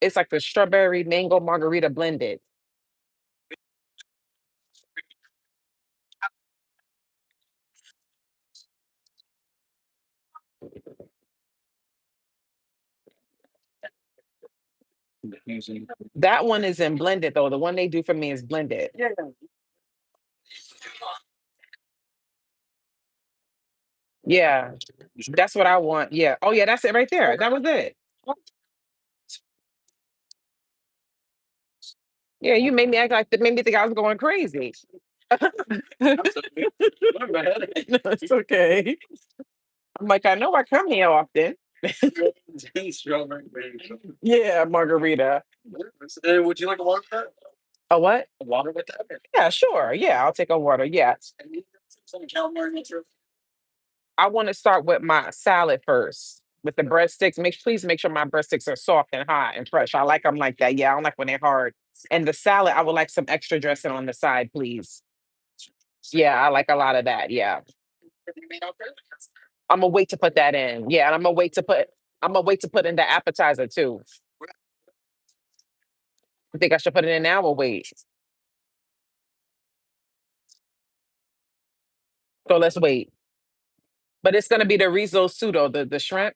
It's like the strawberry mango margarita blended. That one is in blended though. The one they do for me is blended. Yeah, that's what I want. Yeah. Oh yeah, that's it right there. That was it. Yeah, you made me act like that. Made me think I was going crazy. No, it's okay. I'm like, I know I come here often. Yeah, margarita. Would you like a water? A what? A water with that? Yeah, sure. Yeah, I'll take a water. Yeah. I want to start with my salad first with the breadsticks. Please make sure my breadsticks are soft and hot and fresh. I like them like that. Yeah, I don't like when they're hard. And the salad, I would like some extra dressing on the side, please. Yeah, I like a lot of that. Yeah. I'm gonna wait to put that in. Yeah, and I'm gonna wait to put in the appetizer too. You think I should put it in now or wait? So let's wait. But it's gonna be the riso pseudo, the shrimp.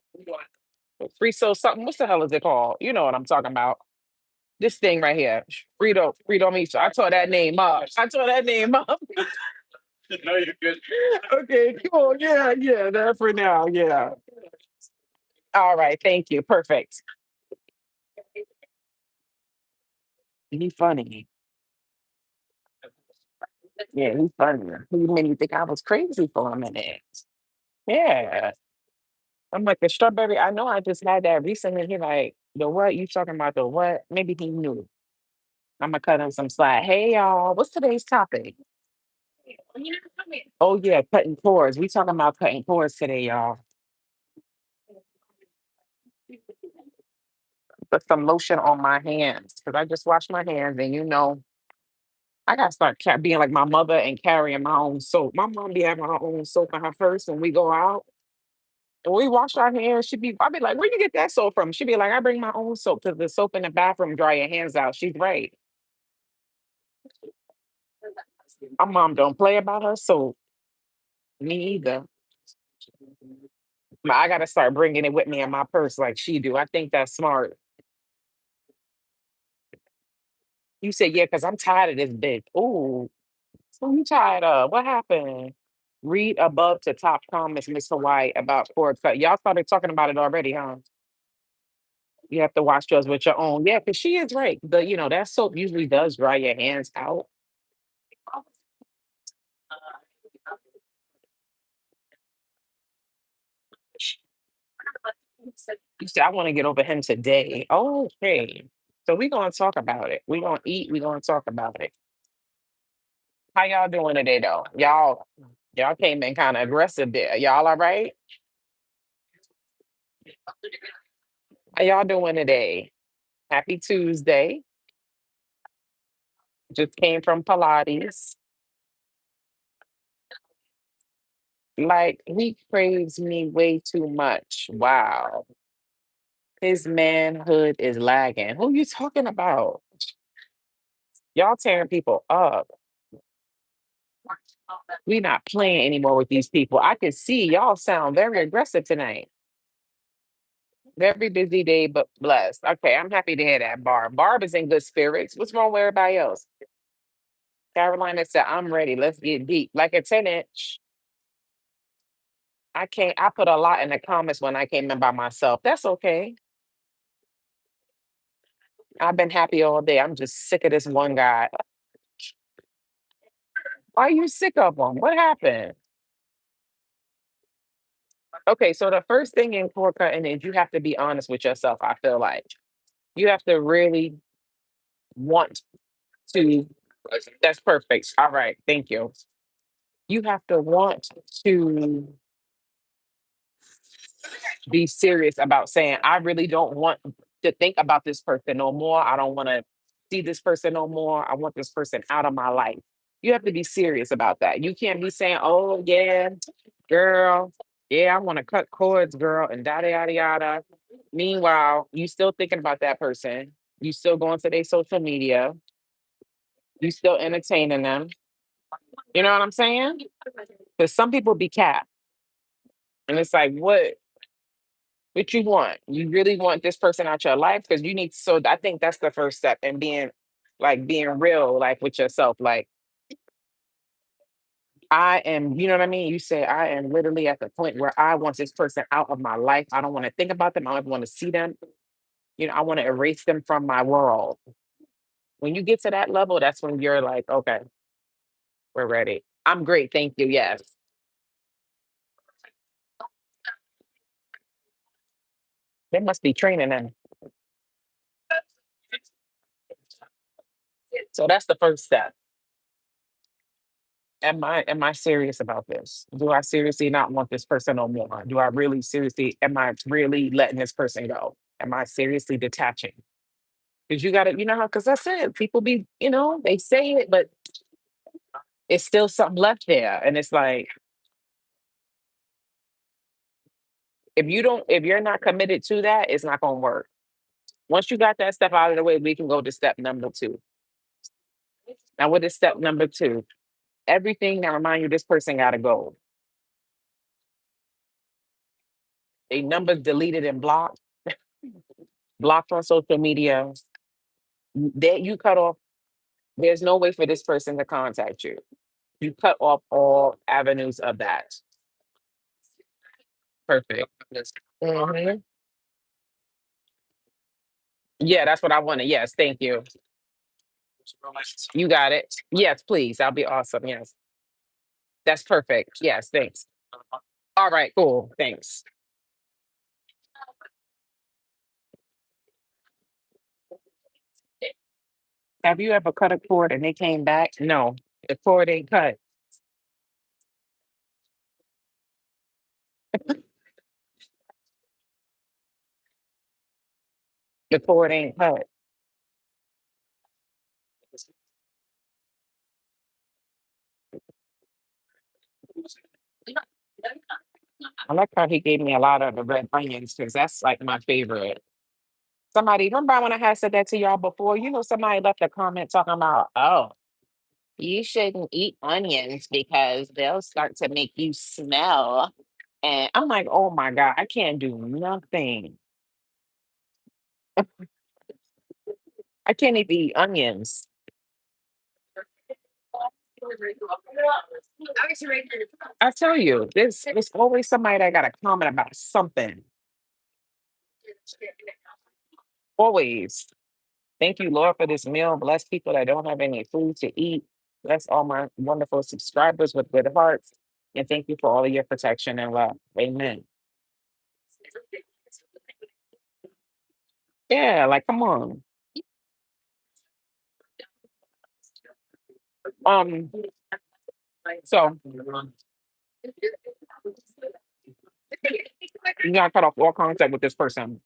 Friso something. What the hell is it called? You know what I'm talking about. This thing right here. Frito miso. I tore that name up. I tore that name up. No, you're good. Okay, cool. Yeah, yeah, that for now. Yeah. All right, thank you. Perfect. He's funny. Yeah, he's funny. He made me think I was crazy for a minute. Yeah. I'm like the strawberry. I know I just had that recently. He like, the what? You talking about the what? Maybe he knew. I'm gonna cut him some slack. Hey y'all, what's today's topic? Oh yeah, cutting cords. We talking about cutting cords today, y'all. Put some lotion on my hands because I just washed my hands, and I gotta start being like my mother and carrying my own soap. My mom be having her own soap in her purse when we go out. And we wash our hands. I be like, where you get that soap from? She be like, I bring my own soap because the soap in the bathroom dry your hands out. She's right. My mom don't play about her soap. Me either. But I gotta start bringing it with me in my purse like she do. I think that's smart. You said, yeah, because I'm tired of this bitch. Ooh, so you tired of? What happened? Read above to top comments, Mr. White, about cord cut. Y'all started talking about it already, huh? You have to wash yours with your own. Yeah, because she is right. That soap usually does dry your hands out. You said, I want to get over him today. Okay. So we're gonna talk about it. We're gonna eat, we're gonna talk about it. How y'all doing today though? Y'all came in kind of aggressive there. Y'all all right? How y'all doing today? Happy Tuesday. Just came from Pilates. Like he craves me way too much. Wow. His manhood is lagging. Who you talking about? Y'all tearing people up. We not playing anymore with these people. I can see y'all sound very aggressive tonight. Very busy day, but blessed. Okay, I'm happy to hear that, Barb. Barb is in good spirits. What's wrong with everybody else? Carolina said, I'm ready. Let's get deep. Like a 10-inch. I can't, I put a lot in the comments when I came in by myself. That's okay. I've been happy all day. I'm just sick of this one guy. Why are you sick of him? What happened? Okay, so the first thing in core cutting is you have to be honest with yourself. I feel like you have to really want to. That's perfect. All right, thank you. You have to want to be serious about saying, I really don't want to think about this person no more. I don't want to see this person no more. I want this person out of my life. You have to be serious about that. You can't be saying, oh, yeah, girl. Yeah, I want to cut cords, girl, and yada yada yada. Meanwhile, you still thinking about that person. You still going to their social media. You still entertaining them. You know what I'm saying? Because some people be capped, and it's like, what you want? You really want this person out your life? Because you need. So I think that's the first step in being, like, being real, like with yourself. Like, I am. You know what I mean? You say I am literally at the point where I want this person out of my life. I don't want to think about them. I don't want to see them. I want to erase them from my world. When you get to that level, that's when you're like, okay, we're ready. I'm great, thank you. Yes. They must be training them. So that's the first step. Am I serious about this? Do I seriously not want this person no more? Do I really seriously am I really letting this person go? Am I seriously detaching? Because you gotta, how, because I said people be, they say it, but it's still something left there. And it's like, if you're not committed to that, it's not gonna work. Once you got that step out of the way, we can go to step number two. Now, what is step number two? Everything that remind you this person gotta go. They numbers deleted and blocked, blocked on social media. That you cut off. There's no way for this person to contact you. You cut off all avenues of that. Perfect. Mhm. Yeah, that's what I wanted. Yes, thank you. You got it. Yes, please. That'll be awesome. Yes, that's perfect. Yes, thanks. All right, cool. Thanks. Have you ever cut a cord and they came back? No, the cord ain't cut. The cord ain't cut. I like how he gave me a lot of the red onions because that's like my favorite. Somebody, remember when I had said that to y'all before? Somebody left a comment talking about, oh, you shouldn't eat onions because they'll start to make you smell. And I'm like, oh my God, I can't do nothing. I can't even eat onions. I tell you, there's always somebody that got a comment about something. Always. Thank you, Lord, for this meal. Bless people that don't have any food to eat. Bless all my wonderful subscribers with good hearts. And thank you for all of your protection and love. Amen. Yeah, like come on. Um, so you gotta cut off all contact with this person.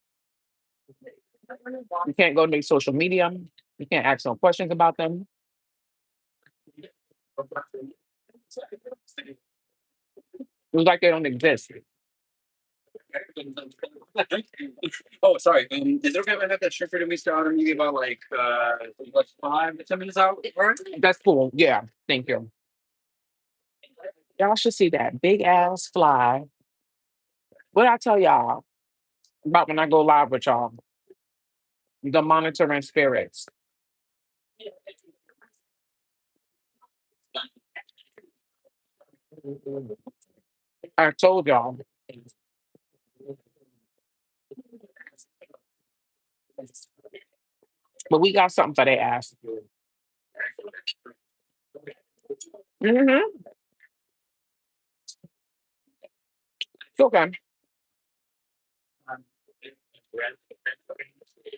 You can't go to their social media. You can't ask no questions about them. It's like they don't exist. Oh, sorry. Is it okay if I have that shirt for the Mr. Autumn maybe about like 5 to 10 minutes out? All right. That's cool. Yeah, thank you. Y'all should see that big ass fly. What I tell y'all about when I go live with y'all? The monitoring spirits. I told y'all, but we got something for their ass. Mm-hmm. It's okay.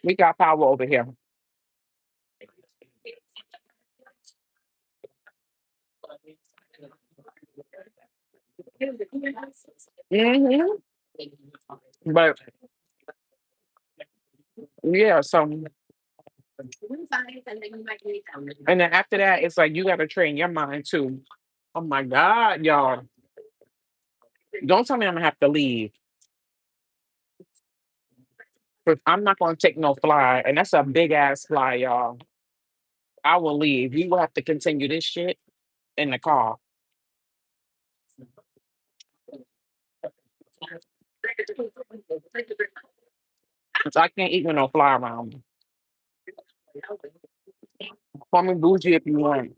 We got power over here. Hmm. But yeah, so and then after that, it's like you got to train your mind too. Oh my God, y'all. Don't tell me I'm gonna have to leave. 'Cause I'm not gonna take no fly, and that's a big ass fly, y'all. I will leave. We will have to continue this shit in the car. 'Cause I can't eat with no fly around me. Call me bougie if you want.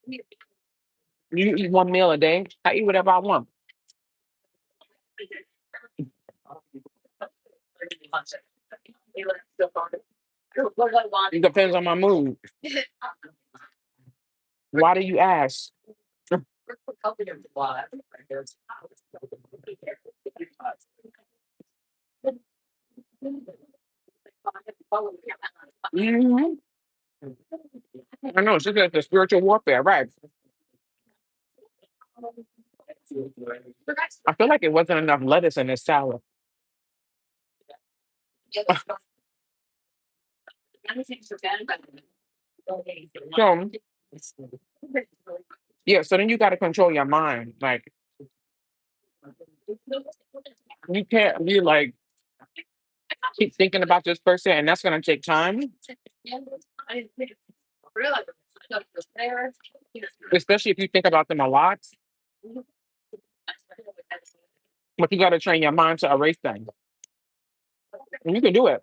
You eat one meal a day. I eat whatever I want. It depends on my mood. Why do you ask? Mhm. I know it's just the spiritual warfare, right? I feel like it wasn't enough lettuce in this salad. So yeah, so then you got to control your mind. Like you can't be like keep thinking about this person, and that's gonna take time. Especially if you think about them a lot. But you got to train your mind to erase them, and you can do it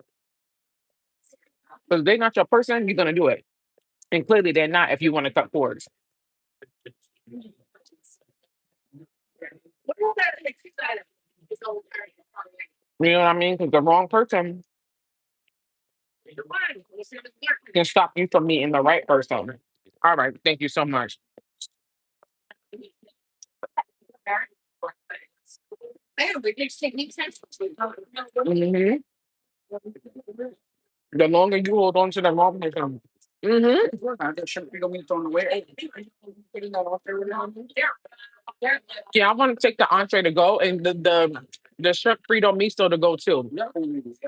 because they're not your person. You're gonna do it, and clearly they're not. If you want to cut cords, you know what I mean? Because the wrong person can stop you from meeting the right person. All right, thank you so much. Mhm. The longer you hold on to the wrong person. I got shrimp don't mean thrown away. Yeah, I want to take the entree to go and the shrimp frito miso to go too. Yeah,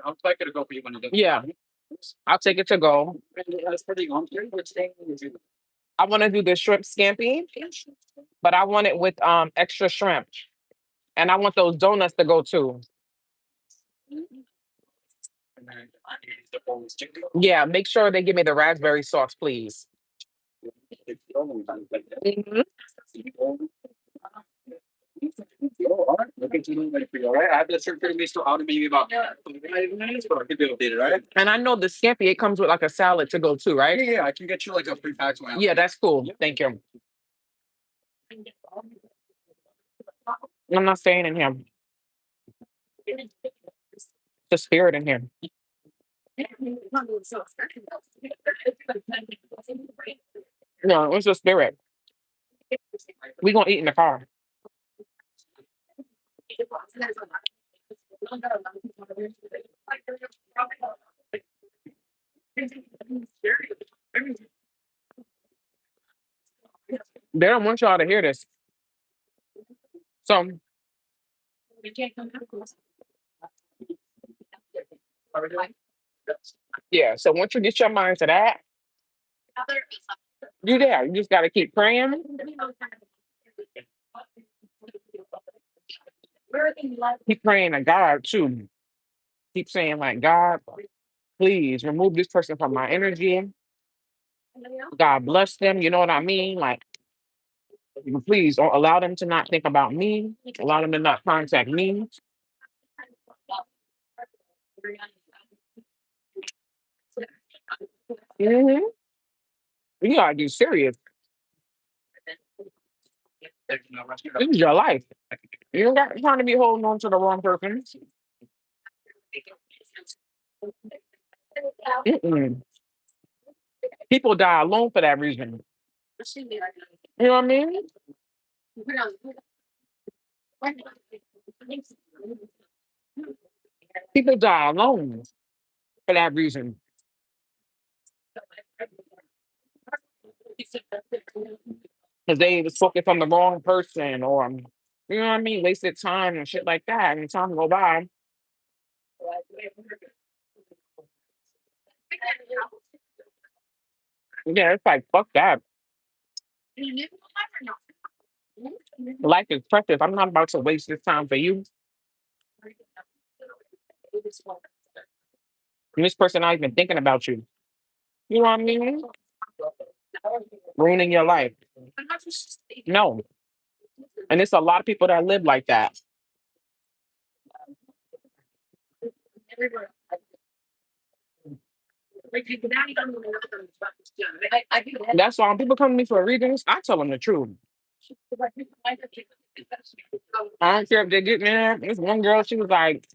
I'll like it to go for you when you do. Yeah, I'll take it to go. That's pretty on here. Which thing is it? I want to do the shrimp scampi, but I want it with extra shrimp, and I want those donuts to go too. And then the boneless chicken. Yeah, make sure they give me the raspberry sauce, please. Mhm. Oh, all right. Look at you ready for you. All right. I have that shrimp pretty mixed out in maybe about 5 minutes, but I'll keep you updated. All right. And I know the scampi, it comes with like a salad to go too, right? Yeah. I can get you like a pre-packed one. Yeah, that's cool. Thank you. I'm not staying in here. The spirit in here. No, it's the spirit. We gonna eat in the car. They don't want y'all to hear this. So yeah, so once you get your mind to that, you there. You just gotta keep praying. Keep praying to God too. Keep saying like, God, please remove this person from my energy. God bless them. You know what I mean? Like, please don't allow them to not think about me. Allow them to not contact me. Hmm. You gotta be serious. This is your life. You don't got time to be holding on to the wrong person. Mm-mm. People die alone for that reason. You know what I mean? People die alone for that reason. Because they was focused on the wrong person or you know what I mean, wasted time and shit like that. And time go by. Yeah, it's like fuck that. Life is precious. I'm not about to waste this time for you. And this person not even thinking about you. You know what I mean? Ruining your life. No. And it's a lot of people that live like that. That's why when people come to me for readings, I tell them the truth. I don't care if they get there. This one girl, she was like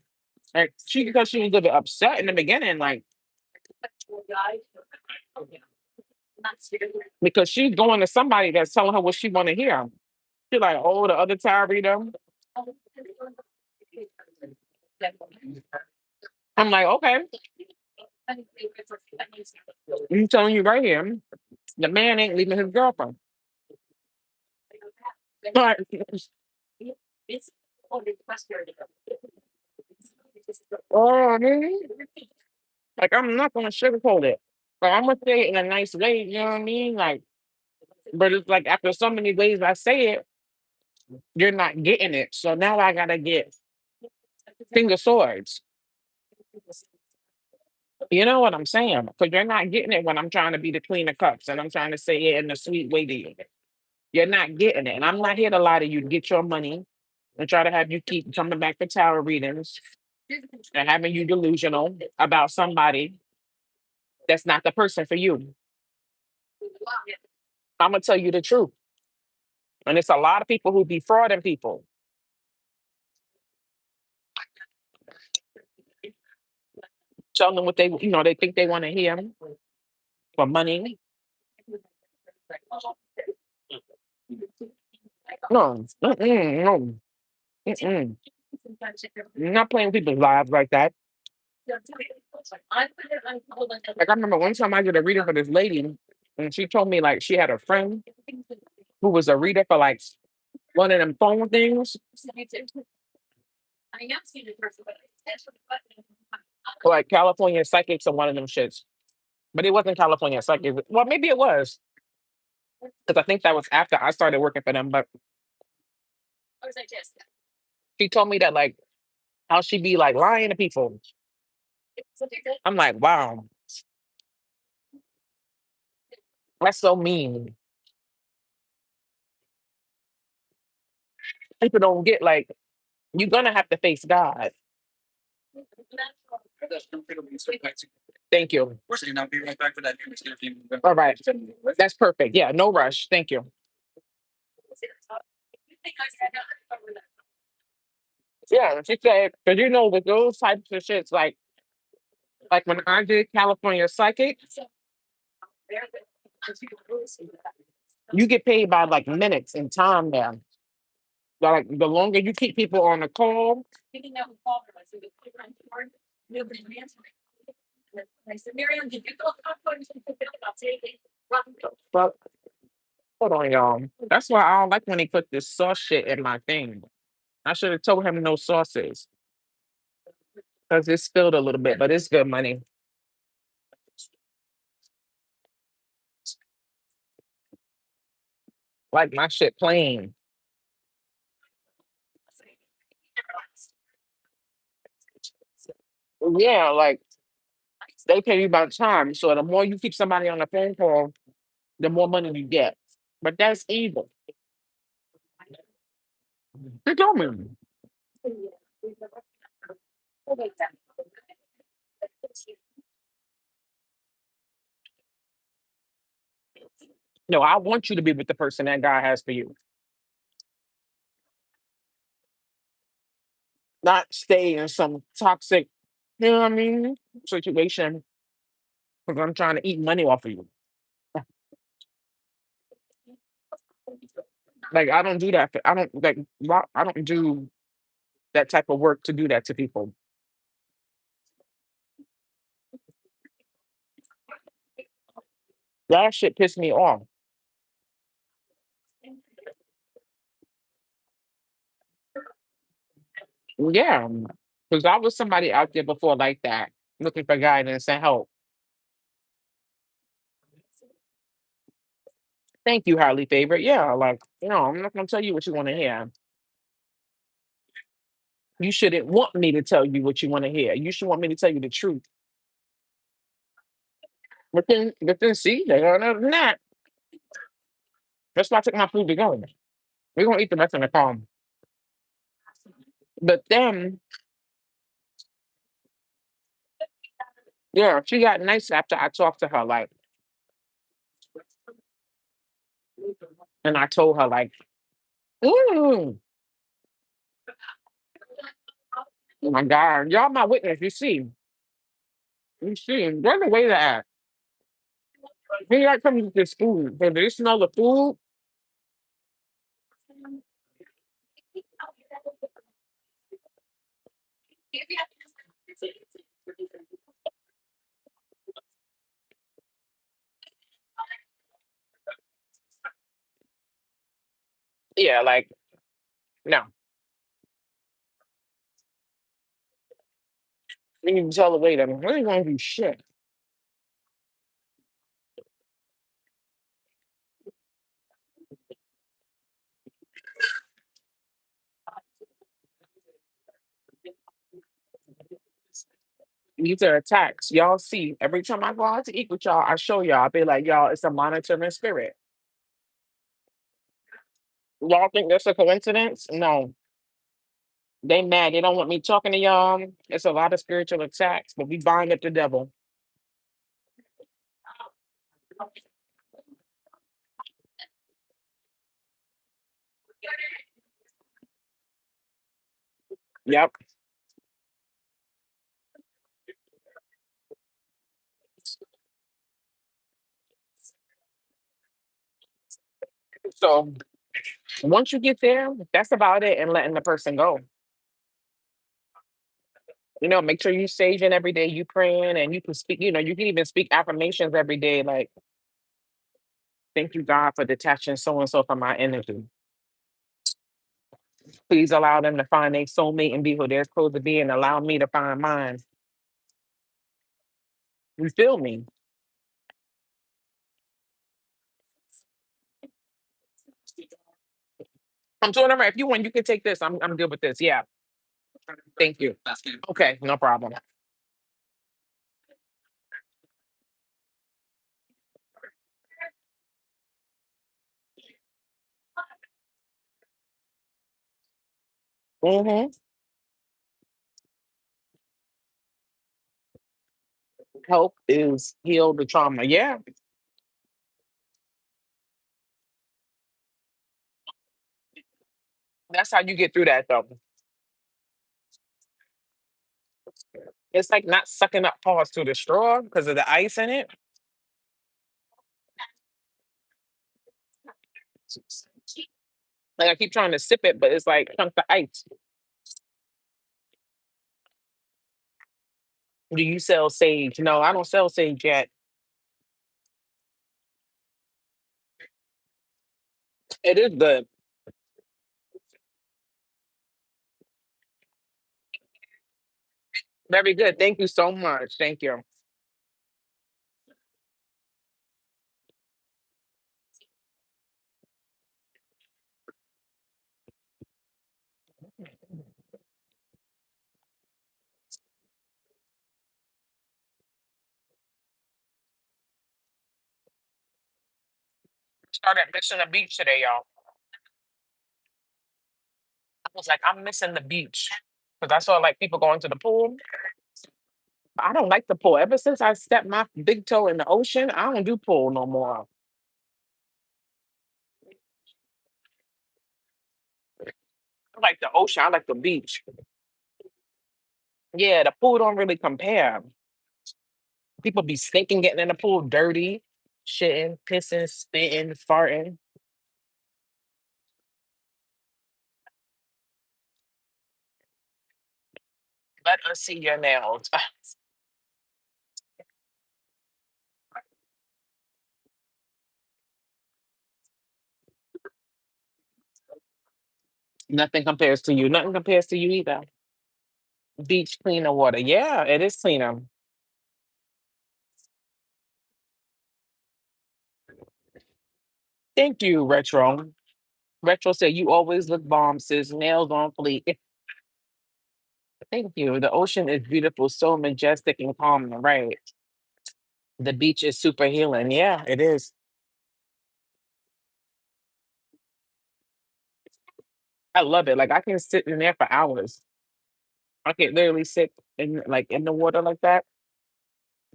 she because she was a little bit upset in the beginning, like because she's going to somebody that's telling her what she want to hear. She's like, oh, the other tarot reader. I'm like, okay, I'm telling you right here, the man ain't leaving his girlfriend. Like, oh, man. Like I'm not gonna sugarcoat it. Like I'm gonna say it in a nice way, you know what I mean? Like, but it's like after so many ways I say it, you're not getting it. So now I gotta get finger swords. You know what I'm saying? Because you're not getting it when I'm trying to be the queen of cups and I'm trying to say it in a sweet way to you. You're not getting it. And I'm not here to lie to you to get your money and try to have you keep coming back for tower readings and having you delusional about somebody that's not the person for you. I'm gonna tell you the truth. And it's a lot of people who be frauding people. Tell them what they think they want to hear for money. No, no, mm-mm. You're not playing with people's lives like that. Like I remember one time I did a reading for this lady, and she told me like she had a friend who was a reader for like one of them phone things, like California Psychics or one of them shits. But it wasn't California Psychics. Well, maybe it was because I think that was after I started working for them. But she told me that like how she be like lying to people. I'm like, wow, that's so mean. People don't get like you're gonna have to face God. Thank you. Of course, I'll be right back for that. All right. That's perfect. Yeah, no rush. Thank you. Yeah, she said, because with those types of shits, like when I did California Psychic, you get paid by like minutes and time there. Like the longer you keep people on the call, but hold on, y'all. That's why I don't like when they put this sauce shit in my thing. I should have told him no sauces because it spilled a little bit, but it's good money. Like my shit plain. Yeah, like they pay you by the time. So the more you keep somebody on the phone call, the more money you get. But that's evil. They told me. No, I want you to be with the person that God has for you, not stay in some toxic, you know what I mean, situation because I'm trying to eat money off of you. Like I don't do that. I don't like. I don't do that type of work to do that to people. That shit pissed me off. Yeah, because I was somebody out there before like that, looking for guidance and help. Thank you, highly favored. Yeah, like, no, I'm not gonna tell you what you want to hear. You shouldn't want me to tell you what you want to hear. You should want me to tell you the truth. But then see, they got other than that. That's why I took my food to go. We're gonna eat the rest in the car. But then, yeah, she got nice after I talked to her, like, and I told her, like, mm, oh my God, y'all my witness. You see, there's a way to act. He like coming to this food. But they smell the food. Yeah, like, no. You need to tell the waiter, we ain't gonna do shit. These are attacks. Y'all see, every time I go out to eat with y'all, I show y'all. I be like, y'all, it's a monitoring spirit. Y'all think that's a coincidence? No. They mad. They don't want me talking to y'all. It's a lot of spiritual attacks, but we bind up the devil. Yep. So once you get there, that's about it and letting the person go. Make sure you saving every day, you praying, and you can speak, you can even speak affirmations every day. Like, thank you, God, for detaching so and so from my energy. Please allow them to find their soulmate and be who they're supposed to be and allow me to find mine. You feel me? I'm doing all right. If you want, you can take this. I'm good with this. Yeah. Thank you. Okay, no problem. Hmm. Help is heal the trauma. Yeah. That's how you get through that though. It's like not sucking up pause to the straw because of the ice in it. Like I keep trying to sip it, but it's like chunks of ice. Do you sell sage? No, I don't sell sage yet. It is good. Very good. Thank you so much. Thank you. Started missing the beach today, y'all. I was like, I'm missing the beach because I saw like people going to the pool. I don't like the pool. Ever since I stepped my big toe in the ocean, I don't do pool no more. I like the ocean. I like the beach. Yeah, the pool don't really compare. People be stinking, getting in the pool, dirty, shitting, pissing, spitting, farting. Let us see your nails. Nothing compares to you. Nothing compares to you either. Beach cleaner water. Yeah, it is cleaner. Thank you, Retro. Retro said you always look bomb, sis. Nails on fleek. Thank you. The ocean is beautiful, so majestic and calming. Right. The beach is super healing. Yeah, it is. I love it. Like I can sit in there for hours. I can literally sit in in the water like that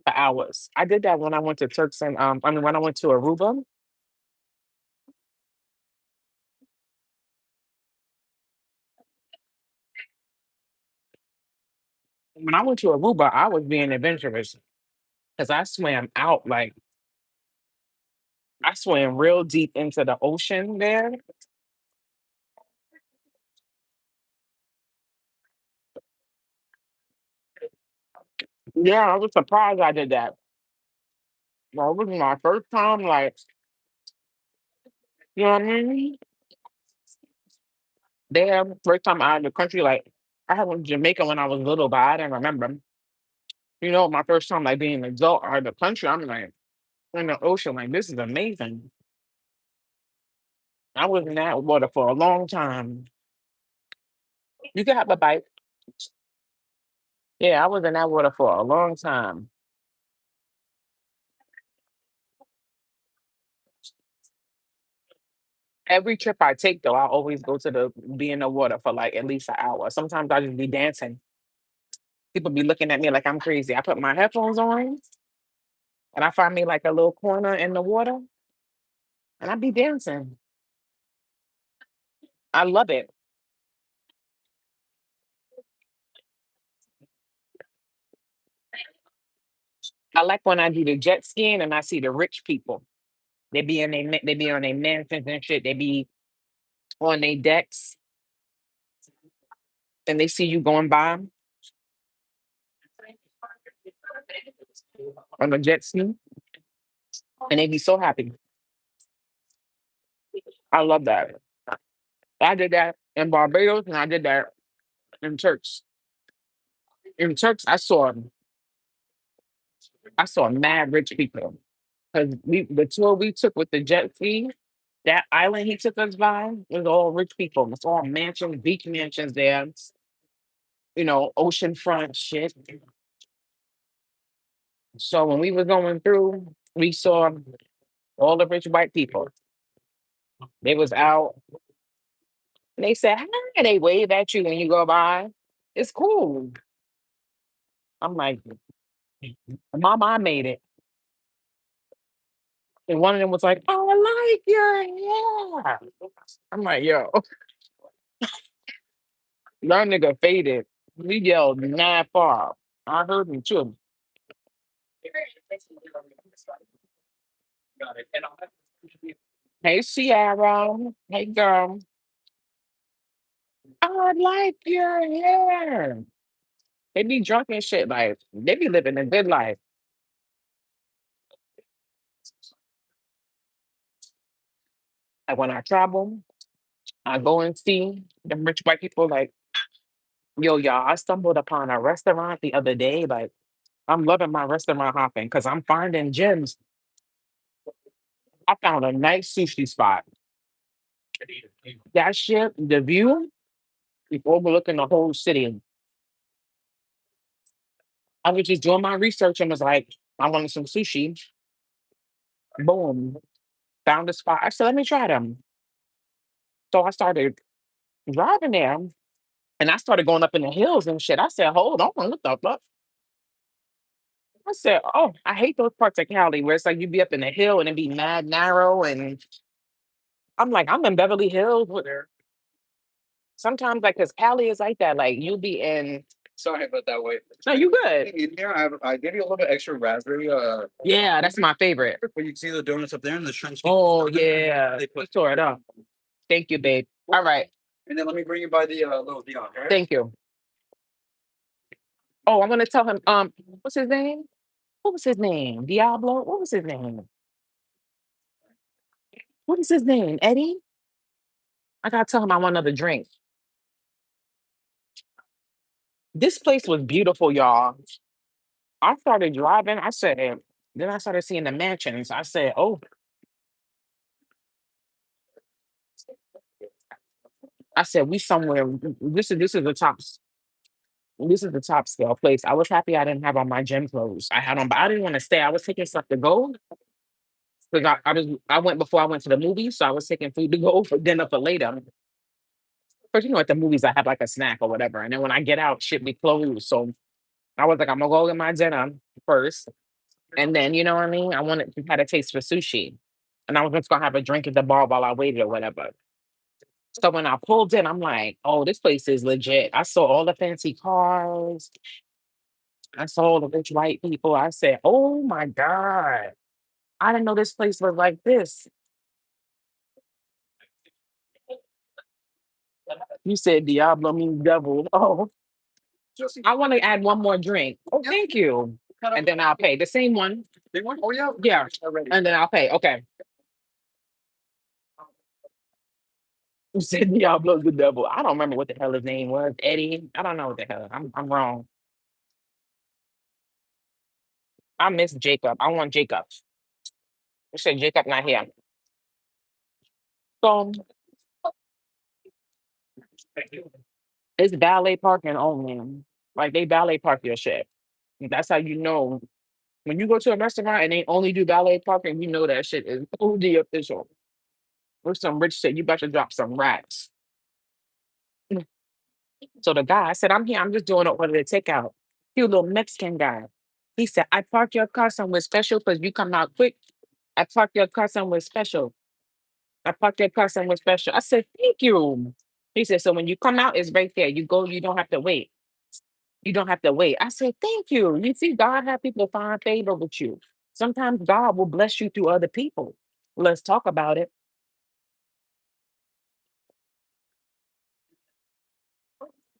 for hours. I did that when I went to Turks and I mean when I went to Aruba. When I went to Aruba, I was being adventurous because I swam out I swam real deep into the ocean there. Yeah, I was surprised I did that. Well, it was my first time, you know what I mean? There, first time out of the country, I had went to Jamaica when I was little, but I didn't remember. You know, my first time being an adult out of the country, I'm like in the ocean, like this is amazing. I was in that water for a long time. You can have a bite. Yeah, I was in that water for a long time. Every trip I take though, I always go to the be in the water for like at least an hour. Sometimes I just be dancing. People be looking at me like I'm crazy. I put my headphones on and I find me like a little corner in the water and I be dancing. I love it. I like when I do the jet skiing and I see the rich people. They be on their mansions and shit. They be on their decks and they see you going by on the jet ski and they be so happy. I love that. I did that in Barbados and I did that in Turks. In Turks, I saw mad rich people because the tour we took with the jet ski, that island he took us by was all rich people. It's all mansions, beach mansions there. You know, oceanfront shit. So when we were going through, we saw all the rich white people. They was out. And they said, hi, they wave at you when you go by. It's cool. I'm like, Mama, I made it. And one of them was like, oh, I like your hair. I'm like, yo, that nigga faded. He yelled mad far. I heard him too. Hey, Sierra. Hey, girl. I like your hair. They be drunk and shit. Like, they be living a good life. Like, when I travel, I go and see the rich white people. Like, yo, y'all, I stumbled upon a restaurant the other day. Like, I'm loving my restaurant hopping because I'm finding gems. I found a nice sushi spot. That shit, the view is overlooking the whole city. I was just doing my research and was like, I wanted some sushi. Boom. Found a spot. I said, let me try them. So I started driving there and I started going up in the hills and shit. I said, hold on, what the fuck? I said, oh, I hate those parts of Cali where it's like you be up in the hill and it be mad narrow. And I'm like, I'm in Beverly Hills. Sometimes, like, cause Cali is like that. Like, you be in. Sorry about that. Wait. No, you good. In here, I gave you a little bit extra raspberry. Yeah, that's my favorite. But you can see the donuts up there and the shrimp. Oh yeah, They you put. tore it up. Thank you, babe. All right, And then let me bring you by the little Dion. All right. thank you. Oh, I'm gonna tell him. What's his name? What was his name? Diablo. What was his name? What is his name? Eddie. I gotta tell him I want another drink. This place was beautiful, y'all. I started driving. I said, then I started seeing the mansions. I said, oh, I said, we somewhere. This is the top scale place. I was happy I didn't have on my gym clothes. I had on, but I didn't want to stay. I was taking stuff to go because I went before I went to the movies, so I was taking food to go for dinner for later. First, at the movies, I have like a snack or whatever, and then when I get out, shit be closed. So I was like, I'm gonna go get my dinner first, and then you know what I mean. I wanted to had a taste for sushi, and I was just gonna have a drink at the bar while I waited or whatever. So when I pulled in, I'm like, oh, this place is legit. I saw all the fancy cars. I saw all the rich white people. I said, oh my God. I didn't know this place was like this. You said Diablo means devil. Oh, I want to add one more drink. Oh, thank you. And then I'll pay. The same one. Oh yeah. Yeah. Already. And then I'll pay. Okay. You said Diablo's the devil. I don't remember what the hell his name was. Eddie. I don't know what the hell. I'm wrong. I miss Jacob. I want Jacob. You said Jacob not here. So it's valet parking only. Like they valet park your shit. That's how you know when you go to a restaurant and they only do valet parking, you know that shit is OD official. With some rich shit, you about to drop some racks. So the guy, I said, I'm here, I'm just doing an order to take out. Cute little Mexican guy. He said, I park your car somewhere special because you come out quick. I park your car somewhere special. I parked your car somewhere special. I said, thank you. He said, so when you come out, it's right there. You go, you don't have to wait. You don't have to wait. I said, thank you. You see, God have people find favor with you. Sometimes God will bless you through other people. Let's talk about it.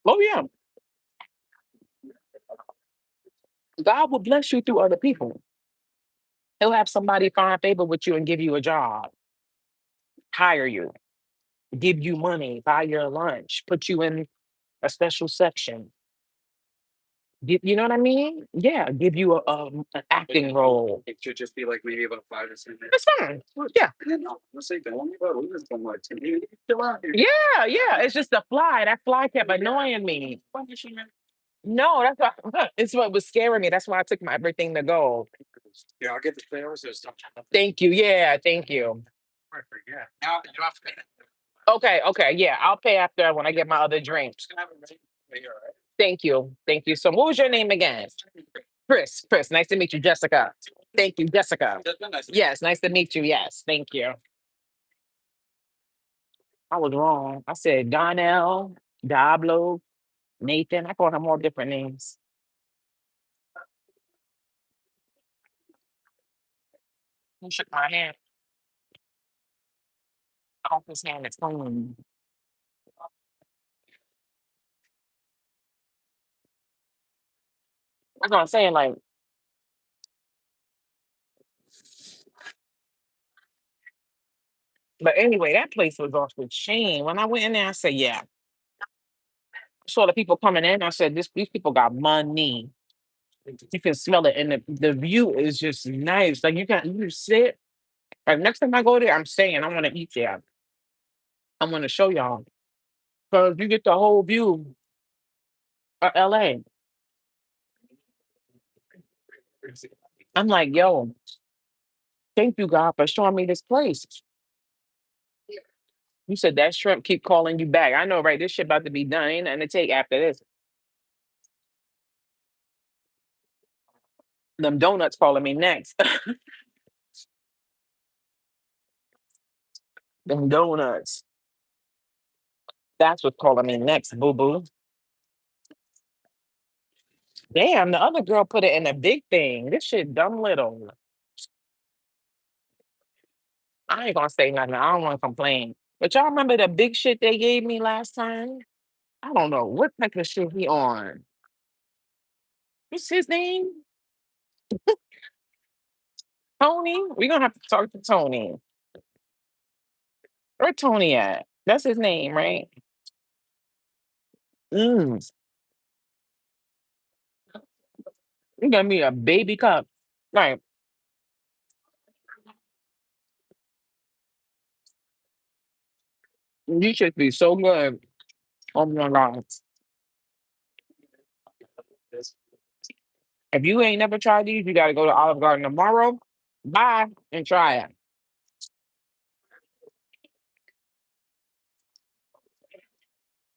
Oh, yeah. God will bless you through other people. He'll have somebody find favor with you and give you a job, hire you, give you money, buy your lunch, put you in a special section. You know what I mean? Yeah, give you an acting role. It should just be like maybe about 5 to 7 minutes. That's fine. Yeah. No, let's say don't worry about it. We're just going like, chill out here. Yeah, yeah. It's just the fly. That fly kept annoying me. No, that's what it's what was scaring me. That's why I took my everything to go. Yeah, I'll get the flavors. So stop. Thank you. Yeah, thank you. I forget. Now you don't have to pay. Okay, okay. Yeah, I'll pay after when I get my other drink. Just gonna have it ready. But you're all right. Thank you. Thank you. So what was your name again? Chris. Chris. Nice to meet you, Jessica. Thank you, Jessica. That's been nice. Yes, nice to meet you. Yes, thank you. I was wrong. I said Donnell, Diablo, Nathan. I called him all different names. He shook my hand. I hope his hand is clean. That's what I'm saying. Like, but anyway, that place was off the chain. When I went in there, I said, yeah. I saw the people coming in. I said, these people got money. You can smell it, and the view is just nice. Like you sit. Like next time I go there, I'm saying I want to eat there. I want to show y'all because you get the whole view of LA. I'm like, yo, thank you God for showing me this place. You said that shrimp keep calling you back. I know, right? This shit about to be done. Ain't nothing to take after this. Them donuts calling me next. Them donuts. That's what's calling me next, boo boo. Damn, the other girl put it in a big thing. This shit dumb little. I ain't gonna say nothing. I don't want to complain. But y'all remember the big shit they gave me last time? I don't know what type of shit he on. What's his name? Tony? We gonna have to talk to Tony. Where Tony at? That's his name, right? Mm. You gonna be a baby cup. Right. You should be so good. Oh my God. If you ain't never tried these, you got to go to Olive Garden tomorrow. Buy and try it.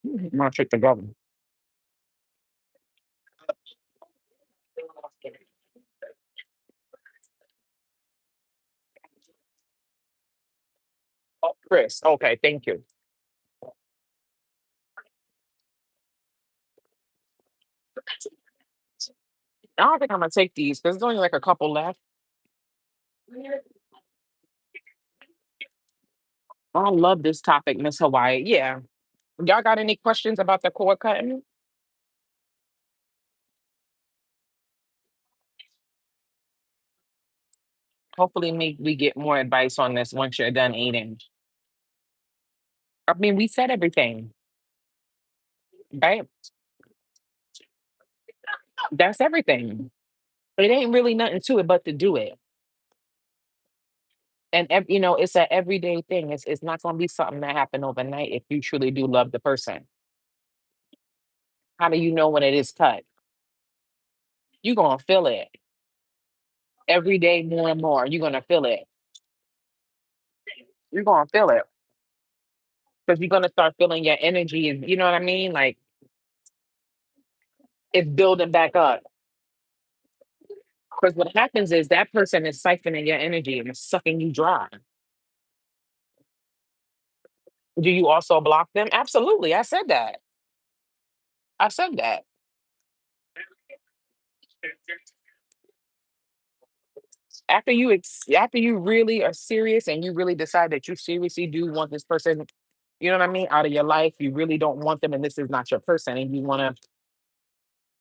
I'm gonna check the government. Oh, Chris. Okay, thank you. I don't think I'm gonna take these because there's only like a couple left. I love this topic, Miss Hawaii. Yeah. Y'all got any questions about the cord cutting? Hopefully, we get more advice on this once you're done eating. I mean, we said everything, right? That's everything. It ain't really nothing to it but to do it. And it's an everyday thing. It's not gonna be something that happened overnight if you truly do love the person. How do you know when it is cut? You're gonna feel it every day more and more. You're gonna feel it. You're gonna feel it because you're gonna start feeling your energy, and you know what I mean. Like it's building back up. Because what happens is that person is siphoning your energy and it's sucking you dry. Do you also block them? Absolutely. I said that. I said that. After you really are serious and you really decide that you seriously do want this person, you know what I mean, out of your life, you really don't want them and this is not your person and you want to,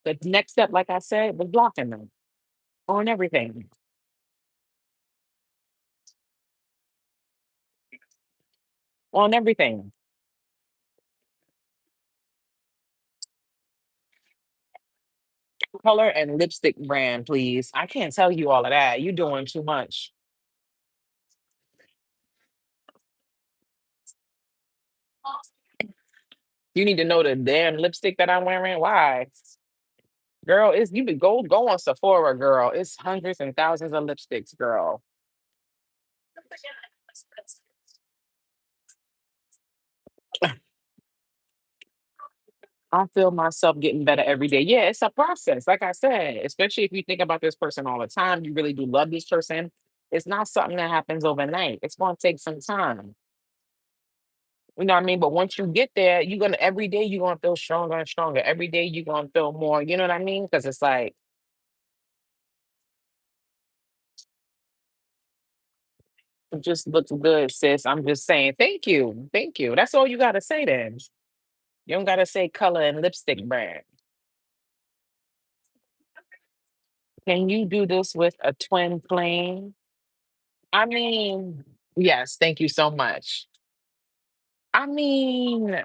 the next step, like I said, was blocking them on everything, on everything. Color and lipstick brand, please. I can't tell you all of that. You're doing too much. You need to know the damn lipstick that I'm wearing. Why? Girl, it's you could go on Sephora, girl. It's hundreds and thousands of lipsticks, girl. I feel myself getting better every day. Yeah, it's a process. Like I said, especially if you think about this person all the time, you really do love this person. It's not something that happens overnight. It's going to take some time. You know what I mean? But once you get there, you're gonna every day you're gonna feel stronger and stronger. Every day you're gonna feel more. You know what I mean? Because it's like it just looks good, sis. I'm just saying, thank you, thank you. That's all you gotta say then. You don't gotta say color and lipstick brand. Can you do this with a twin flame? I mean, yes, thank you so much. I mean,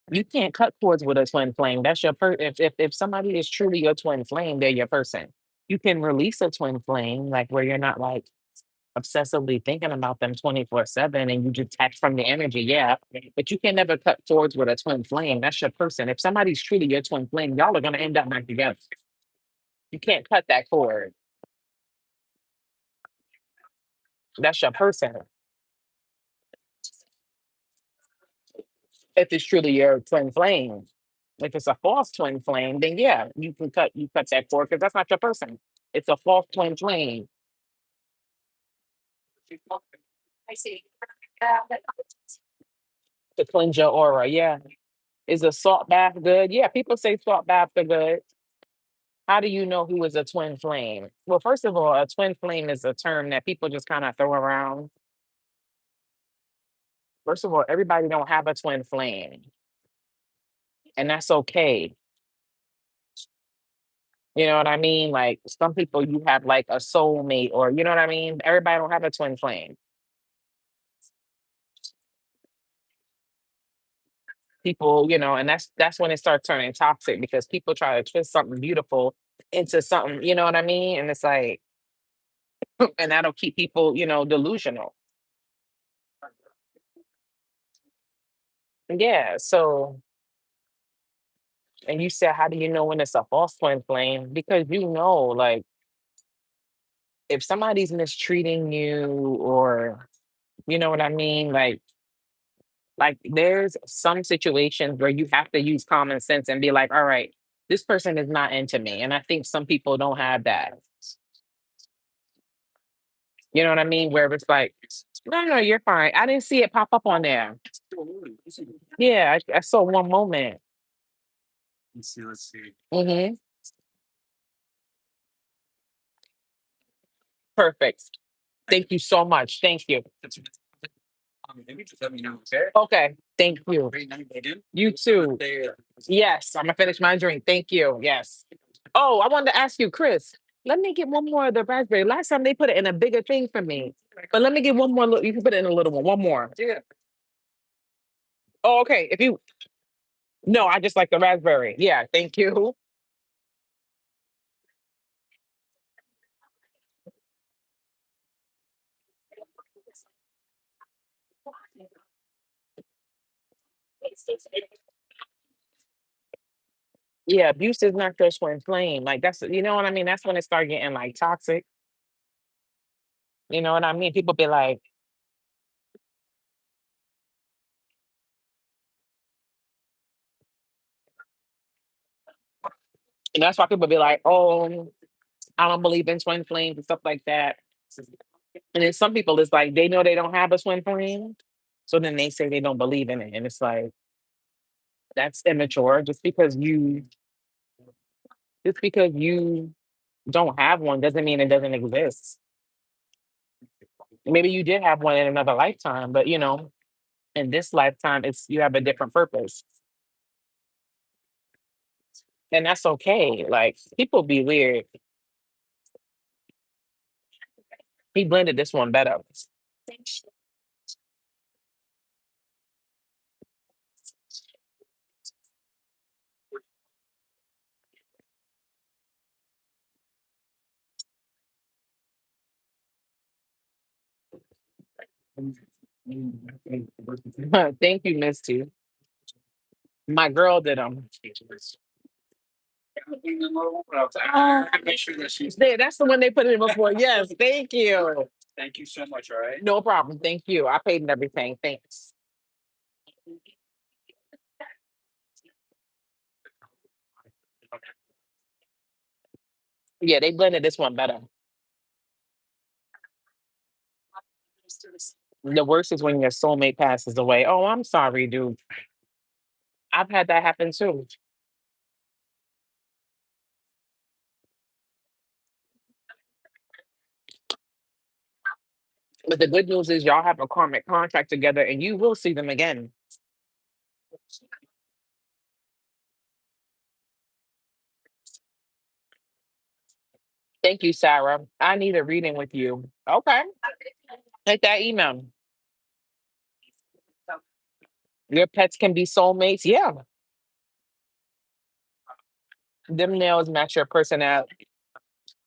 you can't cut cords with a twin flame. That's your if somebody is truly your twin flame, they're your person. You can release a twin flame, like where you're not like obsessively thinking about them 24/7 and you detach from the energy, yeah. But you can never cut cords with a twin flame. That's your person. If somebody's truly your twin flame, y'all are gonna end up back together. You can't cut that cord. That's your person. If it's truly your twin flame. If it's a false twin flame, then yeah, you cut that cord because that's not your person. It's a false twin flame to cleanse your aura. Yeah. Is a salt bath good? Yeah, people say salt baths are good. How do you know who is a twin flame? Well, first of all, a twin flame is a term that people just kind of throw around. First of all, everybody don't have a twin flame, and that's okay. You know what I mean? Like some people, you have like a soulmate, or you know what I mean. Everybody don't have a twin flame. People, and that's when it starts turning toxic because people try to twist something beautiful into something. You know what I mean? And it's like, and that'll keep people, delusional. Yeah. So, and you said, how do you know when it's a false twin flame? Because you know, like, if somebody's mistreating you, or you know what I mean, like there's some situations where you have to use common sense and be like, all right, this person is not into me. And I think some people don't have that. You know what I mean? Where it's like, no, no, you're fine. I didn't see it pop up on there. Yeah, I saw one moment. Let's see. Let's see. Hmm. Perfect. Thank you so much. Thank you. Maybe just let me know. Okay. Okay. Thank you. Great night, Megan. You too. Yes, I'm gonna finish my drink. Thank you. Yes. Oh, I wanted to ask you, Chris. Let me get one more of the raspberry. Last time they put it in a bigger thing for me, but let me get one more. You can put it in a little one. One more. Yeah. Oh, okay. If you no, I just like the raspberry. Yeah. Thank you. Yeah, abuse is not just when flame. Like that's you know what I mean. That's when it start getting like toxic. You know what I mean? People be like, and that's why people be like, oh, I don't believe in twin flames and stuff like that. And then some people it's like they know they don't have a twin flame, so then they say they don't believe in it, and it's like that's immature. Just because you don't have one doesn't mean it doesn't exist. Maybe you did have one in another lifetime, but in this lifetime, it's you have a different purpose, and that's okay. Like people be weird. He blended this one better. Thank you, Misty. My girl did them. Make sure that she's. That's the one they put in before. Yes, thank you. Thank you so much. All right. No problem. Thank you. I paid and everything. Thanks. Yeah, they blended this one better. The worst is when your soulmate passes away. Oh, I'm sorry, dude. I've had that happen too. But the good news is y'all have a karmic contract together and you will see them again. Thank you, Sarah. I need a reading with you. Okay. Hit that email. Your pets can be soulmates. Yeah. Them nails match your personality.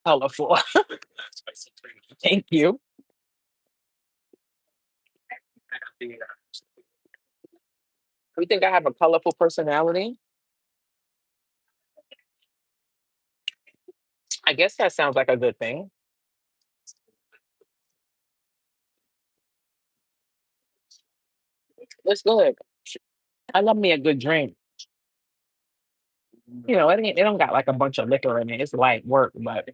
Colorful. Thank you. You think I have a colorful personality? I guess that sounds like a good thing. It's good. I love me a good drink. It don't got like a bunch of liquor in it. It's light work, but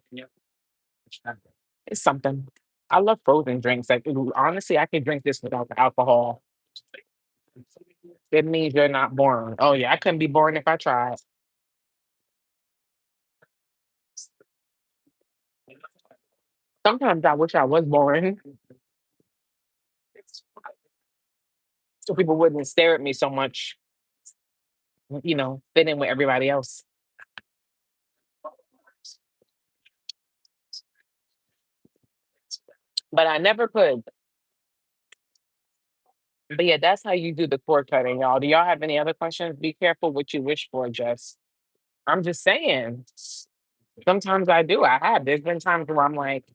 it's something. I love frozen drinks. Like honestly, I can drink this without the alcohol. It means you're not boring. Oh yeah, I couldn't be boring if I tried. Sometimes I wish I was boring, so people wouldn't stare at me so much. Fit in with everybody else. But I never could. But yeah, that's how you do the cord cutting, y'all. Do y'all have any other questions? Be careful what you wish for, Jess. I'm just saying. Sometimes I do. I have. There's been times where I'm like,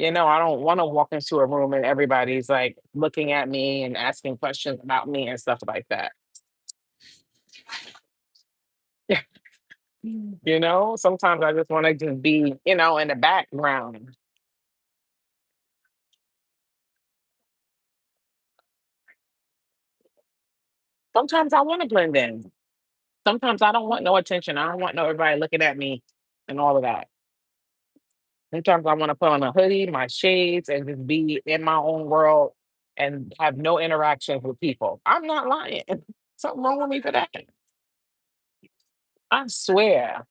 I don't want to walk into a room and everybody's like looking at me and asking questions about me and stuff like that. You know, sometimes I just want to just be, in the background. Sometimes I want to blend in. Sometimes I don't want no attention. I don't want no everybody looking at me and all of that. Sometimes I want to put on a hoodie, my shades, and just be in my own world and have no interactions with people. I'm not lying. Something wrong with me for that. I swear.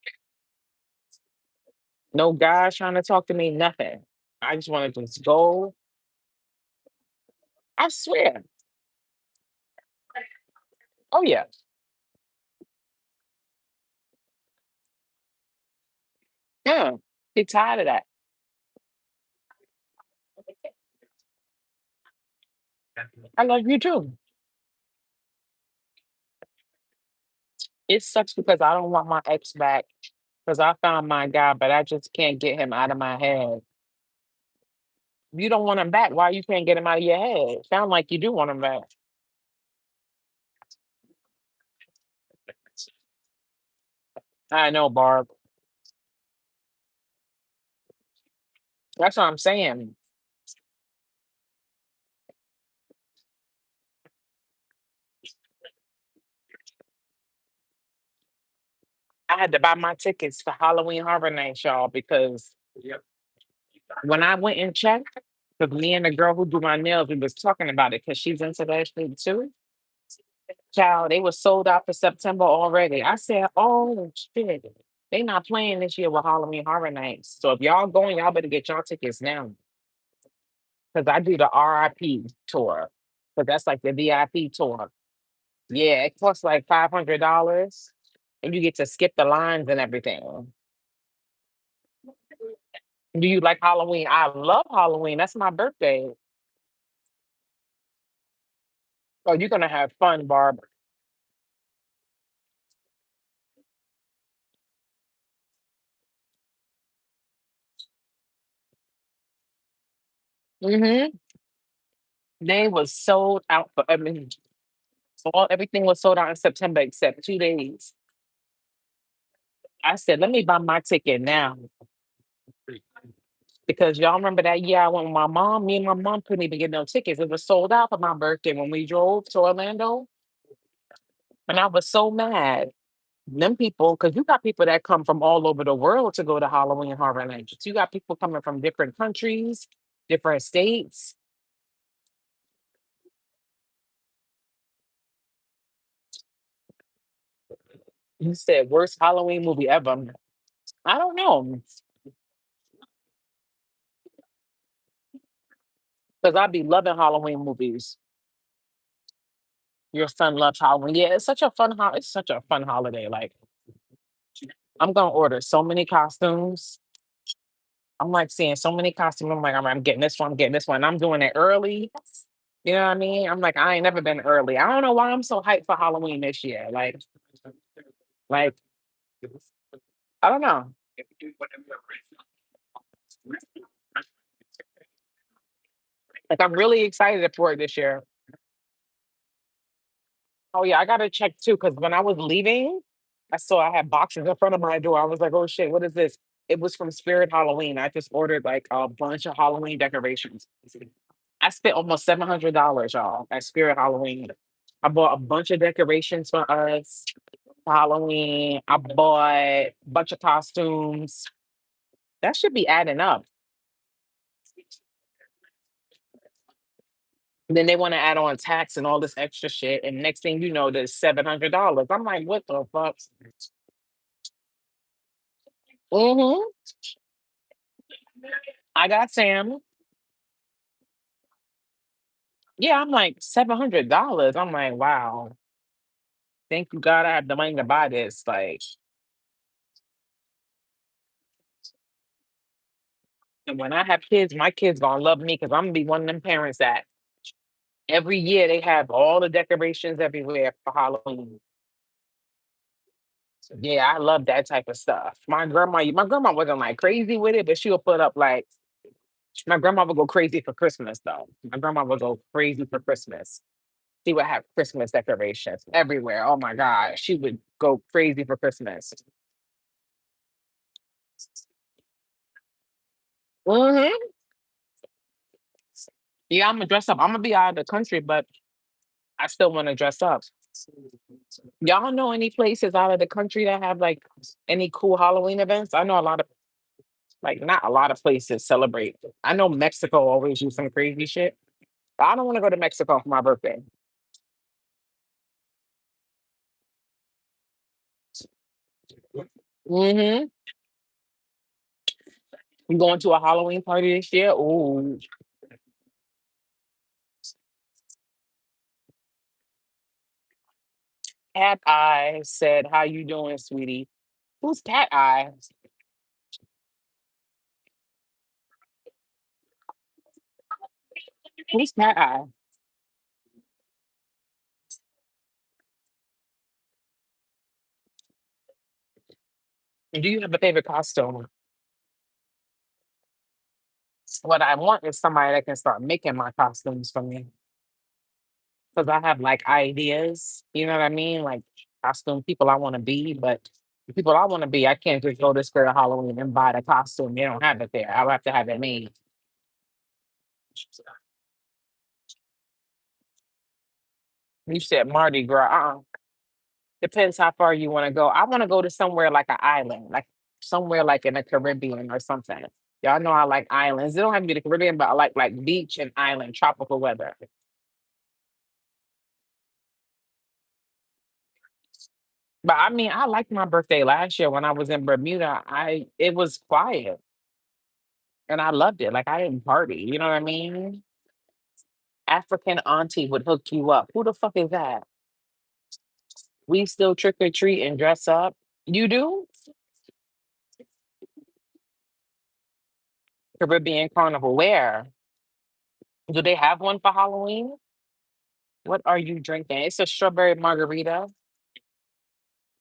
No guys trying to talk to me, nothing. I just want to just go. I swear. Oh yeah. Yeah. Get tired of that. I love you too. It sucks because I don't want my ex back because I found my guy, but I just can't get him out of my head. You don't want him back. Why you can't get him out of your head? Sound like you do want him back. I know, Barb. That's what I'm saying. I had to buy my tickets for Halloween Horror Nights, y'all, because when I went and checked, because me and the girl who do my nails, we was talking about it because she's into that shit too. Child, they were sold out for September already. I said, oh shit. They not playing this year with Halloween Horror Nights. So if y'all going, y'all better get y'all tickets now. Because I do the RIP tour. Because that's like the VIP tour. Yeah, it costs like $500. And you get to skip the lines and everything. Do you like Halloween? I love Halloween. That's my birthday. Oh, you're gonna have fun, Barb. Hmm. They was sold out for, I mean, everything was sold out in September except 2 days. I said, let me buy my ticket now because y'all remember that year I went with my mom. Me and my mom couldn't even get no tickets. It was sold out for my birthday when we drove to Orlando, and I was so mad. Them people, because you got people that come from all over the world to go to Halloween Horror Nights. You got people coming from different countries, different states. You said worst Halloween movie ever. I don't know because I be loving Halloween movies. Your son loves Halloween. Yeah, it's such a fun. It's such a fun holiday. Like I'm gonna order so many costumes. I'm like seeing so many costumes. I'm like, I'm getting this one. I'm getting this one. I'm doing it early. You know what I mean? I'm like, I ain't never been early. I don't know why I'm so hyped for Halloween this year. Like I don't know. Like I'm really excited for it this year. Oh yeah, I gotta check too because when I was leaving, I saw I had boxes in front of my door. I was like, oh shit, what is this? It was from Spirit Halloween. I just ordered like a bunch of Halloween decorations. I spent almost $700, y'all, at Spirit Halloween. I bought a bunch of decorations for us for Halloween. I bought a bunch of costumes. That should be adding up. And then they want to add on tax and all this extra shit. And next thing you know, there's $700. I'm like, what the fuck? Hmm. I got Sam. Yeah, I'm like $700. I'm like, wow. Thank you, God, I have the money to buy this. Like, and when I have kids, my kids gonna love me because I'm gonna be one of them parents that every year they have all the decorations everywhere for Halloween. Yeah, I love that type of stuff. My grandma wasn't like crazy with it, but she'll put up like my grandma would go crazy for Christmas though. My grandma would go crazy for Christmas. She would have Christmas decorations everywhere. Oh my God, she would go crazy for Christmas. Hmm. Yeah, I'm gonna dress up. I'm gonna be out of the country, but I still want to dress up. Y'all know any places out of the country that have like any cool Halloween events? I know a lot of like not a lot of places celebrate. I know Mexico always do some crazy shit. I don't want to go to Mexico for my birthday. Mm-hmm. You going to a Halloween party this year? Ooh. Cat Eye said, "How you doing, sweetie?" Who's Cat Eye? Who's Cat Eye? Do you have a favorite costume? What I want is somebody that can start making my costumes for me because I have like ideas. You know what I mean? Like costume people I want to be, but the people I want to be, I can't just go to Spirit of Halloween and buy the costume. They don't have it there. I'll have to have it made. You said Mardi Gras. Depends how far you want to go. I want to go to somewhere like an island, like somewhere like in the Caribbean or something. Y'all know I like islands. It don't have to be the Caribbean, but I like beach and island, tropical weather. But I mean, I liked my birthday last year when I was in Bermuda. It was quiet and I loved it. Like I didn't party. You know what I mean? African auntie would hook you up. Who the fuck is that? We still trick or treat and dress up. You do? Caribbean Carnival. Where? Do they have one for Halloween? What are you drinking? It's a strawberry margarita.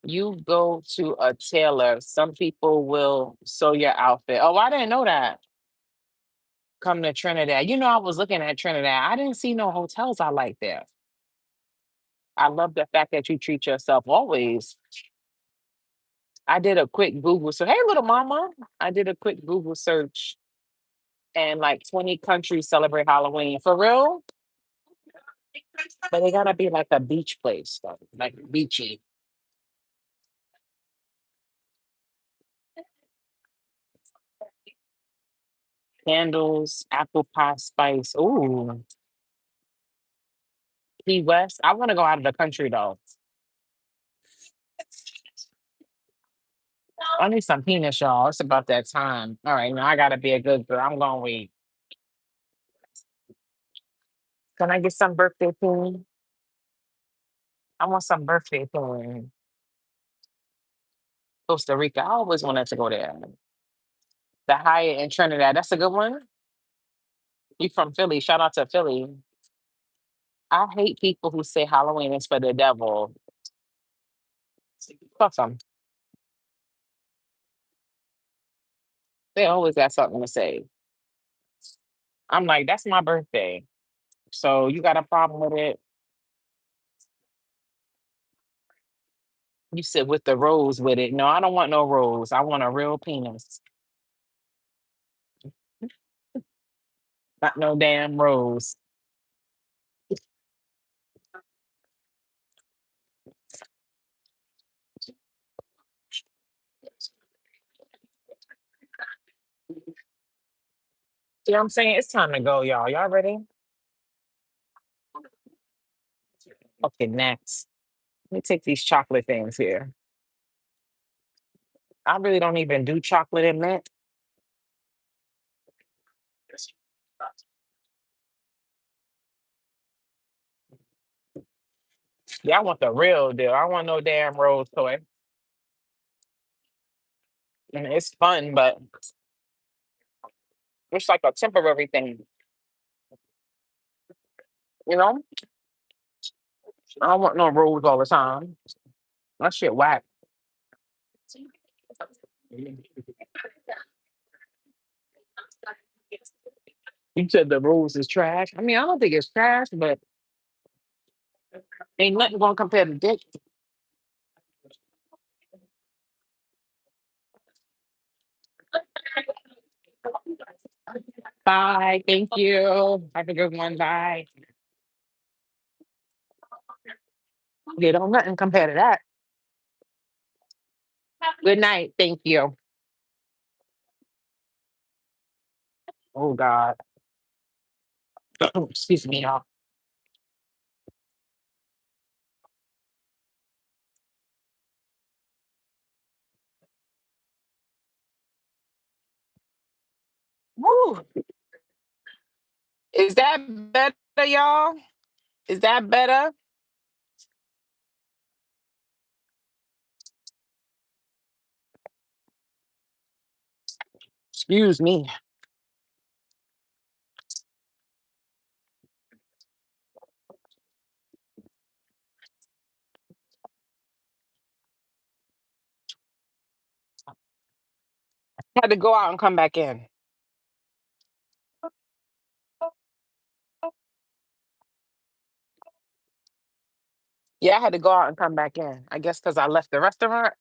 You go to a tailor. Some people will sew your outfit. Oh, I didn't know that. Come to Trinidad. You know, I was looking at Trinidad. I didn't see no hotels I like there. I love the fact that you treat yourself always. I did a quick Google search. Hey, little mama. I did a quick Google search and like 20 countries celebrate Halloween. For real? But they gotta be like a beach place, though, like beachy. Candles, apple pie spice. Ooh, Key West. I want to go out of the country though. I need some penis, y'all. It's about that time. All right, now I gotta be a good girl. I'm gonna wait. Can I get some birthday food? I want some birthday food. Costa Rica. I always wanted to go there. The Hyatt in Trinidad. That's a good one. You from Philly? Shout out to Philly. I hate people who say Halloween is for the devil. Fuck them. They always got something to say. I'm like, that's my birthday. So you got a problem with it? You sit with the rose with it. No, I don't want no rose. I want a real penis, not no damn rose. See what I'm saying? It's time to go, y'all. Y'all ready? Okay, next. Let me take these chocolate things here. I really don't even do chocolate and mint. Yeah, I want the real deal. I want no damn rose toy. And it's fun, but it's like a temporary thing. You know? I don't want no rose all the time. That shit whack. You said the rose is trash. I mean, I don't think it's trash, but ain't nothing gonna compare to dick. Bye. Thank you. Have a good one. Bye. You don't nothing compare to that. Good night. Thank you. Oh God. Excuse me, y'all. Woo. Is that better, y'all? Is that better? Excuse me. I had to go out and come back in. Yeah, I had to go out and come back in. I guess because I left the restaurant.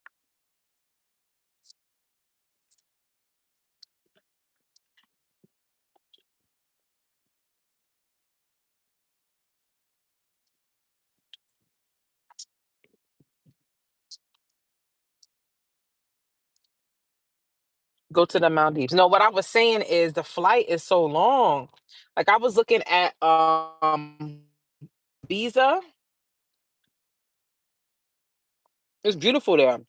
Go to the Maldives. No, what I was saying is the flight is so long. Like I was looking at Visa. It's beautiful there.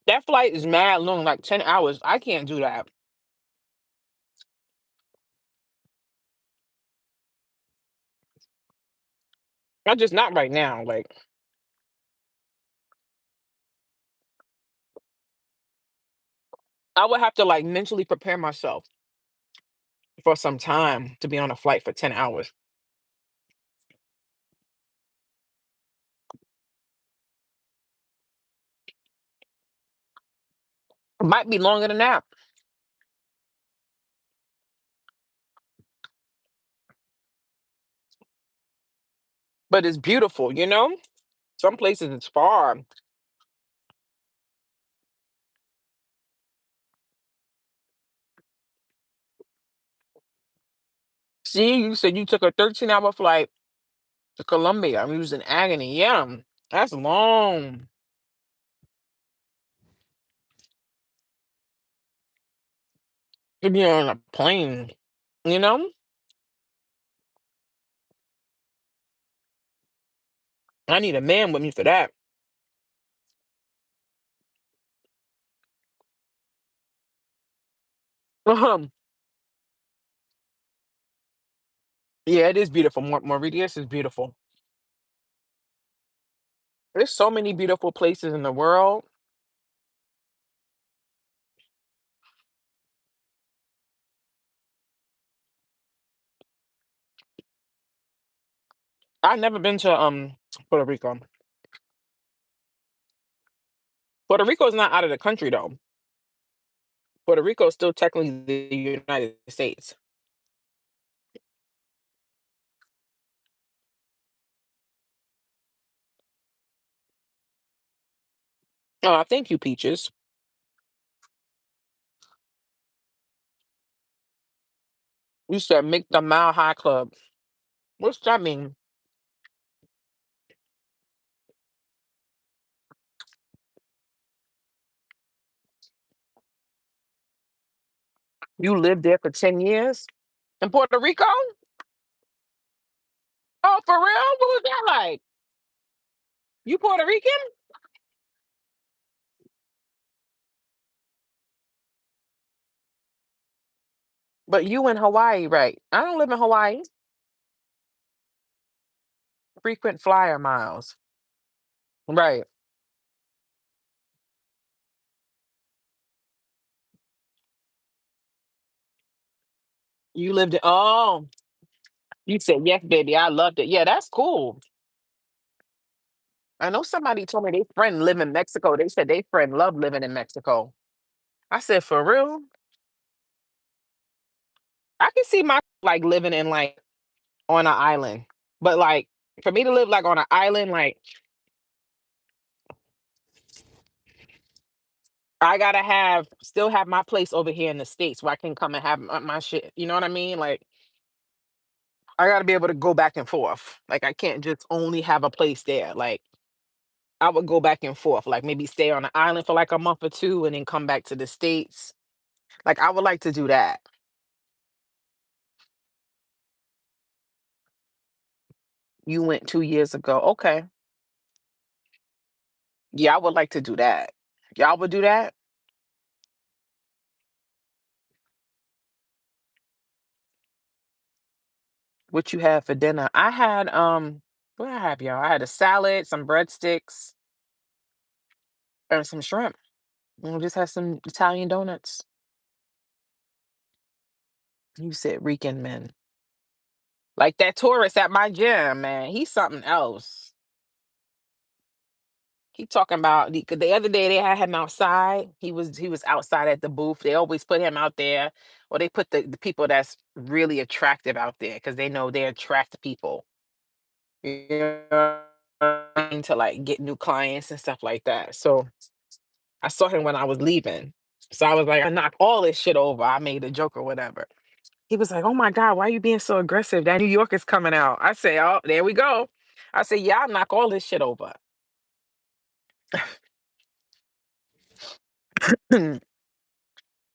That flight is mad long, like 10 hours. I can't do that. I'm just not right now. Like I would have to like mentally prepare myself for some time to be on a flight for 10 hours. It might be longer than that, but it's beautiful, you know? Some places it's far. See, you said you took a 13-hour flight to Colombia. I'm using agony. Yeah, that's long to be on a plane, you know? I need a man with me for that. Yeah, it is beautiful. Mauritius is beautiful. There's so many beautiful places in the world. I've never been to Puerto Rico. Puerto Rico is not out of the country though. Puerto Rico is still technically the United States. Oh, thank you, Peaches. You said make the Mile High Club. What's that mean? You lived there for 10 years in Puerto Rico? Oh, for real? What was that like? You Puerto Rican? But you in Hawaii, right? I don't live in Hawaii. Frequent flyer miles. Right. You lived in, oh, you said, yes, baby. I loved it. Yeah, that's cool. I know somebody told me their friend live in Mexico. They said their friend loved living in Mexico. I said, for real? I can see my like living in like on an island. But like for me to live like on an island, like I gotta have still have my place over here in the States where I can come and have my shit. You know what I mean? Like I gotta be able to go back and forth. Like I can't just only have a place there. Like I would go back and forth, like maybe stay on the island for like a month or two and then come back to the States. Like I would like to do that. You went 2 years ago. Okay. Yeah, I would like to do that. Y'all would do that? What you had for dinner? I had what I have, y'all? I had a salad, some breadsticks, and some shrimp. And we just had some Italian donuts. You said Rican men. Like that tourist at my gym, man. He's something else. He talking about the other day they had him outside. He was outside at the booth. They always put him out there, or they put the people that's really attractive out there because they know they attract people. You know what I mean? To like get new clients and stuff like that. So I saw him when I was leaving. So I was like, I knock all this shit over. I made a joke or whatever. He was like, "Oh my God, why are you being so aggressive? That New York is coming out." I say, "Oh, there we go." I say, "Yeah, I'll knock all this shit over."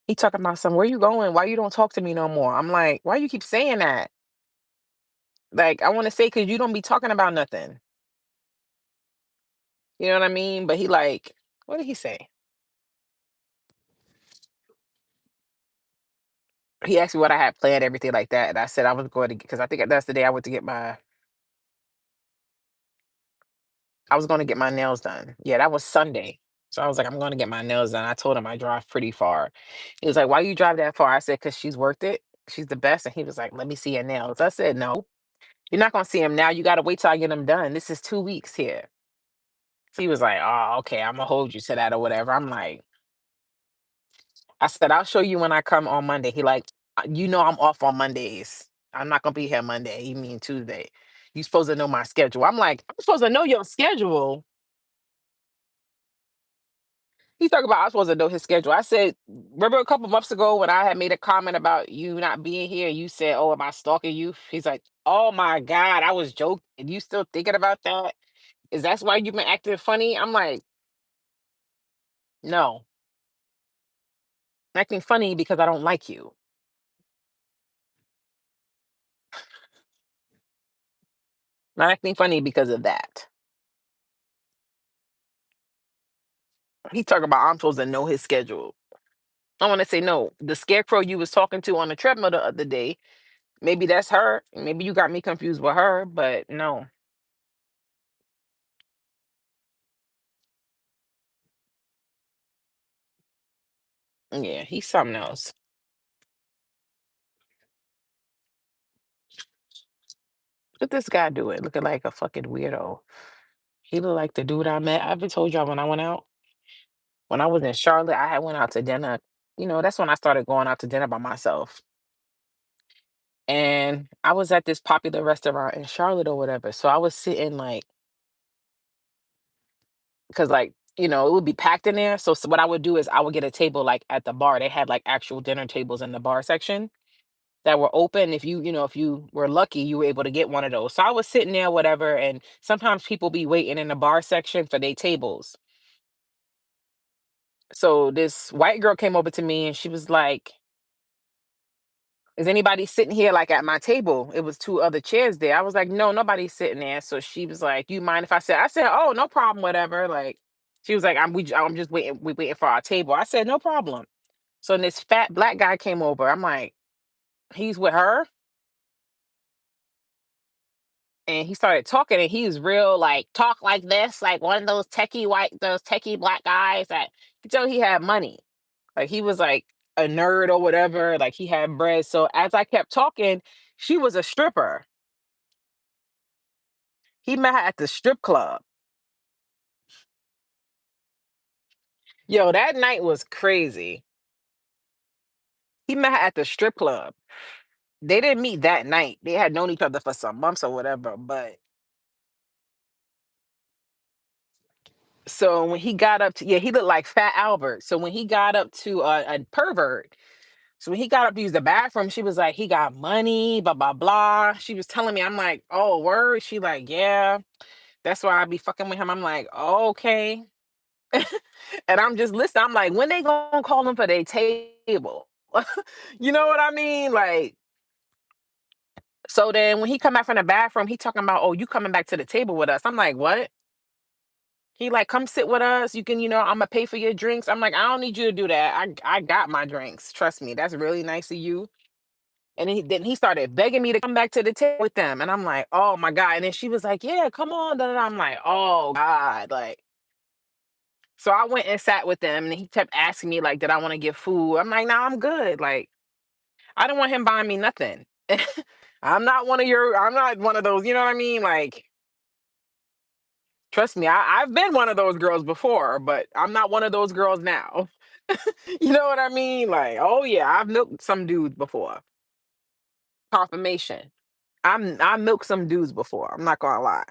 He talking about some, "Where you going? Why you don't talk to me no more?" I'm like, "Why you keep saying that?" Like, I want to say, because you don't be talking about nothing. You know what I mean? But he like, what did he say? He asked me what I had planned, everything like that. And I said I was going to, because I think that's the day I went to get I was going to get my nails done. Yeah, that was Sunday. So I was like, I'm going to get my nails done. I told him I drive pretty far. He was like, "Why you drive that far?" I said, "Because she's worth it. She's the best." And he was like, "Let me see your nails." I said, "No, you're not going to see them now. You got to wait till I get them done. This is 2 weeks here." He was like, "Oh, okay. I'm going to hold you to that or whatever." I'm like, I said, "I'll show you when I come on Monday." He like, You know I'm off on Mondays. I'm not going to be here Monday. You mean Tuesday. You supposed to know my schedule." I'm like, "I'm supposed to know your schedule." He talking about I was supposed to know his schedule. I said, "Remember a couple months ago when I had made a comment about you not being here? You said, 'Oh, am I stalking you?'" He's like, "Oh my God, I was joking. You still thinking about that? Is that's why you've been acting funny?" I'm like, "No, I'm acting funny because I don't like you. Not acting funny because of that." He talking about I'm supposed to know his schedule. I want to say no. The scarecrow you was talking to on the treadmill the other day, maybe that's her. Maybe you got me confused with her, but no. Yeah, he's something else. What this guy doing? Looking like a fucking weirdo. He looked like the dude I met. I ever told y'all when I went out? When I was in Charlotte, I had went out to dinner. That's when I started going out to dinner by myself. And I was at this popular restaurant in Charlotte or whatever. So I was sitting like, because like, it would be packed in there. So what I would do is I would get a table like at the bar. They had like actual dinner tables in the bar section that were open. If you were lucky, you were able to get one of those. So I was sitting there, whatever. And sometimes people be waiting in the bar section for their tables. So this white girl came over to me and she was like, "Is anybody sitting here like at my table?" It was two other chairs there. I was like, "No, nobody's sitting there." So she was like, "You mind if I sit?" I said, "Oh, no problem, whatever." Like she was like, I'm just waiting, we waiting for our table." I said, "No problem." So then this fat black guy came over. I'm like, he's with her. And he started talking and he was real like talk like this, like one of those techie black guys that you tell he had money. Like he was like a nerd or whatever, like he had bread. So as I kept talking, she was a stripper. He met her at the strip club. Yo, that night was crazy. He met her at the strip club. They didn't meet that night. They had known each other for some months or whatever, but So when he got up to, yeah, he looked like Fat Albert. So when he got up to a pervert, so when he got up to use the bathroom, she was like, he got money, blah, blah, blah. She was telling me, I'm like, oh, word. She like, yeah, that's why I be fucking with him. I'm like, oh, okay. And I'm just listening. I'm like, when they gonna call him for their table? You know what I mean? Like, so then when he come back from the bathroom, he talking about, oh, you coming back to the table with us. I'm like, what? He like, come sit with us. You can, I'm gonna pay for your drinks. I'm like, I don't need you to do that. I got my drinks. Trust me. That's really nice of you. And then he started begging me to come back to the table with them. And I'm like, oh my God. And then she was like, yeah, come on. Da, da, da. I'm like, oh God. Like, so I went and sat with them and he kept asking me, like, did I want to get food? I'm like, nah, I'm good. Like, I don't want him buying me nothing. I'm not one of those, you know what I mean? Like, trust me, I've been one of those girls before, but I'm not one of those girls now. You know what I mean? Like, oh yeah, I've milked some dudes before. Confirmation. I milked some dudes before. I'm not gonna lie.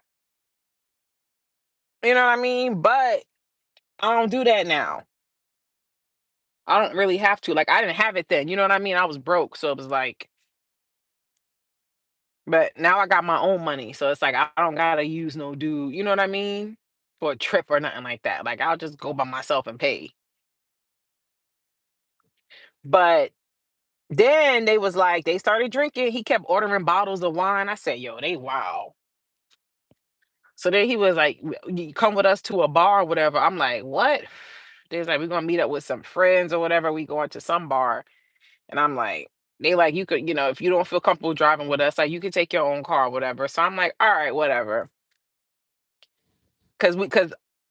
You know what I mean? But I don't do that now. I don't really have to. Like, I didn't have it then. You know what I mean? I was broke, so it was like, but now I got my own money, so it's like I don't gotta use no dude. You know what I mean? For a trip or nothing like that. Like, I'll just go by myself and pay. But then they was like, they started drinking. He kept ordering bottles of wine. I said, yo, they wow. So then he was like, You come with us to a bar or whatever." I'm like, what? They was like, we're gonna meet up with some friends or whatever. We going to some bar. And I'm like, they like, you could, if you don't feel comfortable driving with us, like you can take your own car or whatever. So I'm like, all right, whatever. Cause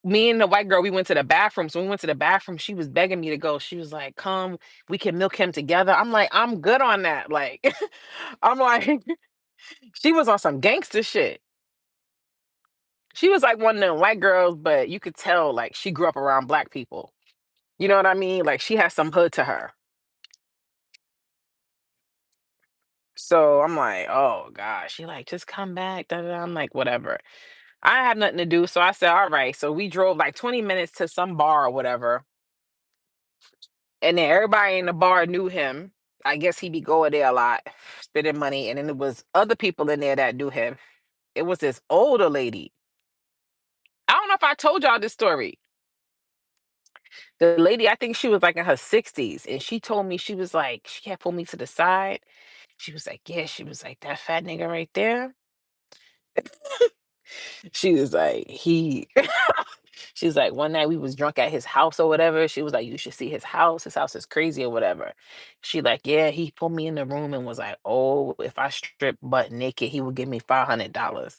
me and the white girl, we went to the bathroom. So when we went to the bathroom, she was begging me to go. She was like, come, we can milk him together. I'm like, I'm good on that. Like, I'm like, she was on some gangster shit. She was like one of them white girls, but you could tell like she grew up around black people. You know what I mean? Like she has some hood to her. So I'm like, oh gosh. She like, just come back. Da, da, da. I'm like, whatever. I had nothing to do. So I said, all right. So we drove like 20 minutes to some bar or whatever. And then everybody in the bar knew him. I guess he be going there a lot, spending money. And then there was other people in there that knew him. It was this older lady. I don't know if I told y'all this story. The lady, I think she was like in her 60s. And she told me, she was like, she kept pulling me to the side. She was like, yeah, she was like, that fat nigga right there. She was like, he she was like, one night we was drunk at his house or whatever. She was like, you should see his house. His house is crazy or whatever. She like, yeah, he pulled me in the room and was like, oh, if I strip butt naked, he would give me $500.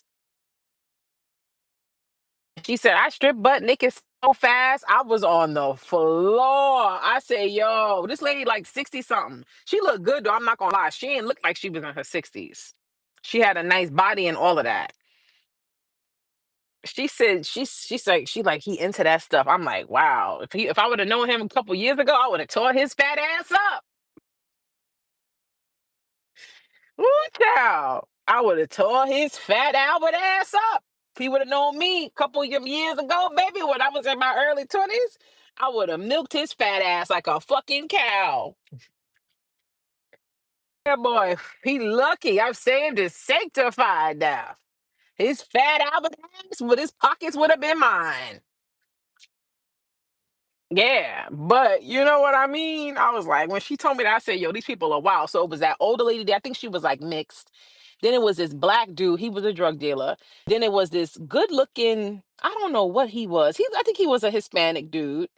She said, I stripped butt naked so fast, I was on the floor. I said, yo, this lady like 60 something. She looked good though. I'm not gonna lie. She didn't look like she was in her 60s. She had a nice body and all of that. She said she's like she like he into that stuff. I'm like, wow. If I would have known him a couple years ago, I would have tore his fat ass up. Woo child. I would have tore his fat Albert ass up. If he would have known me a couple of years ago, baby, when I was in my early 20s, I would have milked his fat ass like a fucking cow. Yeah, boy, he lucky. I've saved his sanctified now. His fat Albert ass with his pockets would have been mine. Yeah, but you know what I mean? I was like, when she told me that, I said, yo, these people are wild. So it was that older lady, I think she was like mixed. Then it was this black dude, he was a drug dealer. Then it was this good looking, I don't know what he was. I think he was a Hispanic dude.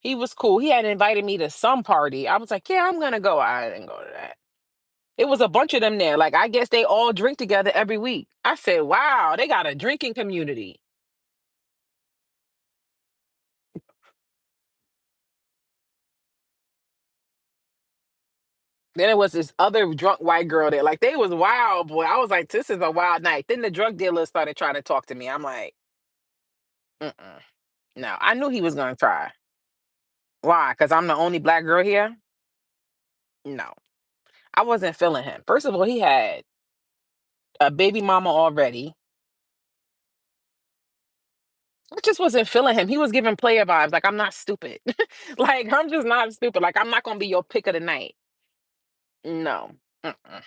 He was cool. He had invited me to some party. I was like, yeah, I'm gonna go. I didn't go to that. It was a bunch of them there. Like, I guess they all drink together every week. I said, wow, they got a drinking community. Then it was this other drunk white girl there. Like they was wild, boy. I was like, this is a wild night. Then the drug dealer started trying to talk to me. I'm like, mm-mm. No, I knew he was gonna try. Why? Because I'm the only black girl here? No. I wasn't feeling him. First of all, he had a baby mama already. I just wasn't feeling him. He was giving player vibes. Like, I'm not stupid. Like, I'm just not stupid. Like, I'm not gonna be your pick of the night. No. Mm-mm.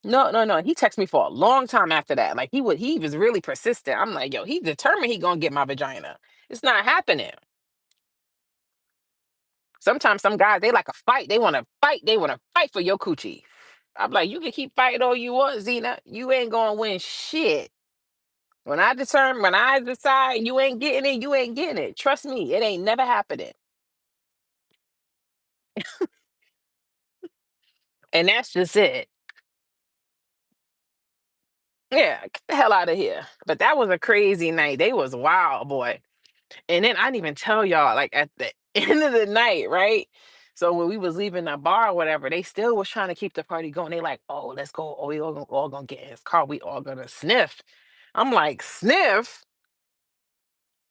No, no, no. He texted me for a long time after that. Like, he was really persistent. I'm like, yo, he determined he gonna get my vagina. It's not happening. Sometimes some guys, they like a fight. They want to fight. They want to fight for your coochie. I'm like, you can keep fighting all you want, Zena. You ain't gonna win shit. When I decide you ain't getting it, you ain't getting it. Trust me, it ain't never happening. And that's just it. Yeah, get the hell out of here. But that was a crazy night. They was wild, boy. And then I didn't even tell y'all, like at the end of the night, right? So when we was leaving the bar or whatever, they still was trying to keep the party going. They like, oh, let's go. Oh, we all gonna get in his car. We all gonna sniff. I'm like, sniff?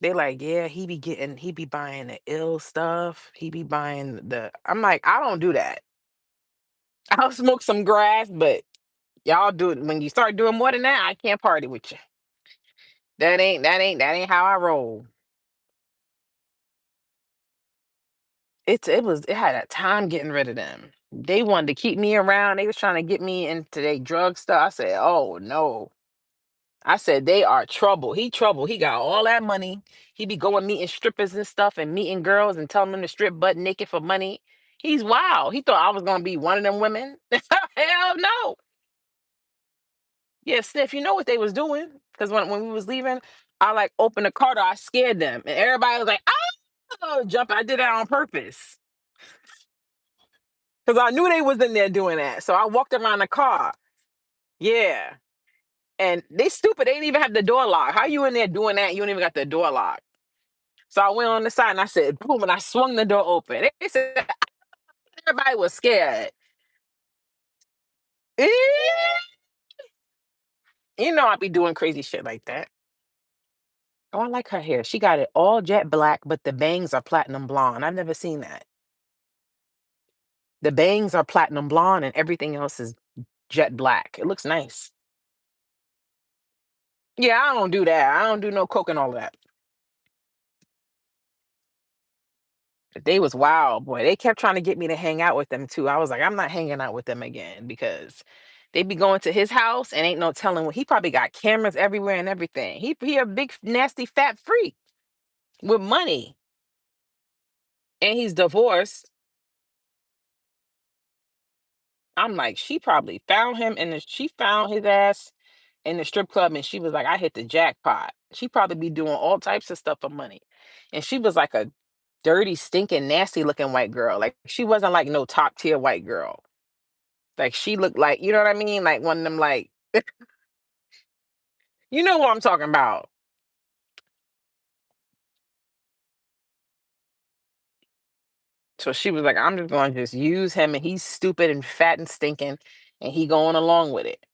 They like, yeah, he be buying the ill stuff. He be buying I'm like, I don't do that. I'll smoke some grass, but y'all do it. When you start doing more than that, I can't party with you. That ain't how I roll. It had a time getting rid of them. They wanted to keep me around. They was trying to get me into their drug stuff. I said, oh no. I said they are trouble. He trouble. He got all that money. He be going meeting strippers and stuff and meeting girls and telling them to strip butt naked for money. He's wild. He thought I was gonna be one of them women. Hell no. Yeah, Sniff, you know what they was doing? Because when we was leaving, I like opened the car door, I scared them. And everybody was like, oh, jump. I did that on purpose. Because I knew they was in there doing that. So I walked around the car. Yeah. And they stupid. They didn't even have the door locked. How you in there doing that? You don't even got the door locked. So I went on the side and I said, boom, and I swung the door open. They said everybody was scared. Eh, you know I be doing crazy shit like that. Oh, I like her hair. She got it all jet black, but the bangs are platinum blonde. I've never seen that. The bangs are platinum blonde and everything else is jet black. It looks nice. Yeah, I don't do that. I don't do no coke and all that. But they was wild, boy. They kept trying to get me to hang out with them too. I was like, I'm not hanging out with them again because they be going to his house and ain't no telling what he probably got cameras everywhere and everything. He a big nasty fat freak with money. And he's divorced. I'm like, she probably found him and she found his ass in the strip club and she was like, I hit the jackpot. She probably be doing all types of stuff for money. And she was like a dirty, stinking, nasty looking white girl. Like she wasn't like no top tier white girl. Like she looked like, you know what I mean? Like one of them like you know what I'm talking about. So she was like, I'm just gonna just use him and he's stupid and fat and stinking and he going along with it.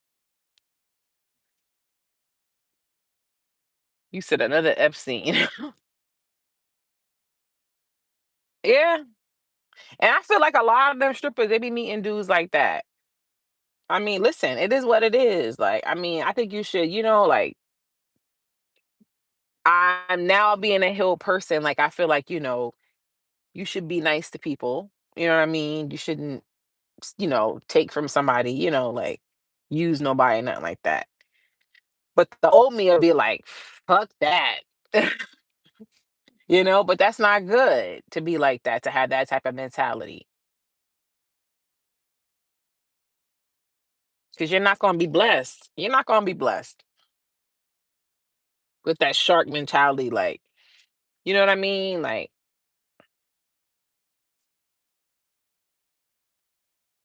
You said another Epstein. Yeah. And I feel like a lot of them strippers, they be meeting dudes like that. I mean, listen, it is what it is. Like, I mean, I think you should, like, I'm now being a hill person. Like, I feel like, you should be nice to people. You know what I mean? You shouldn't, take from somebody, like use nobody, nothing like that. But the old me will be like, fuck that. But that's not good to be like that, to have that type of mentality. Because you're not going to be blessed. You're not going to be blessed with that shark mentality. Like, you know what I mean? Like,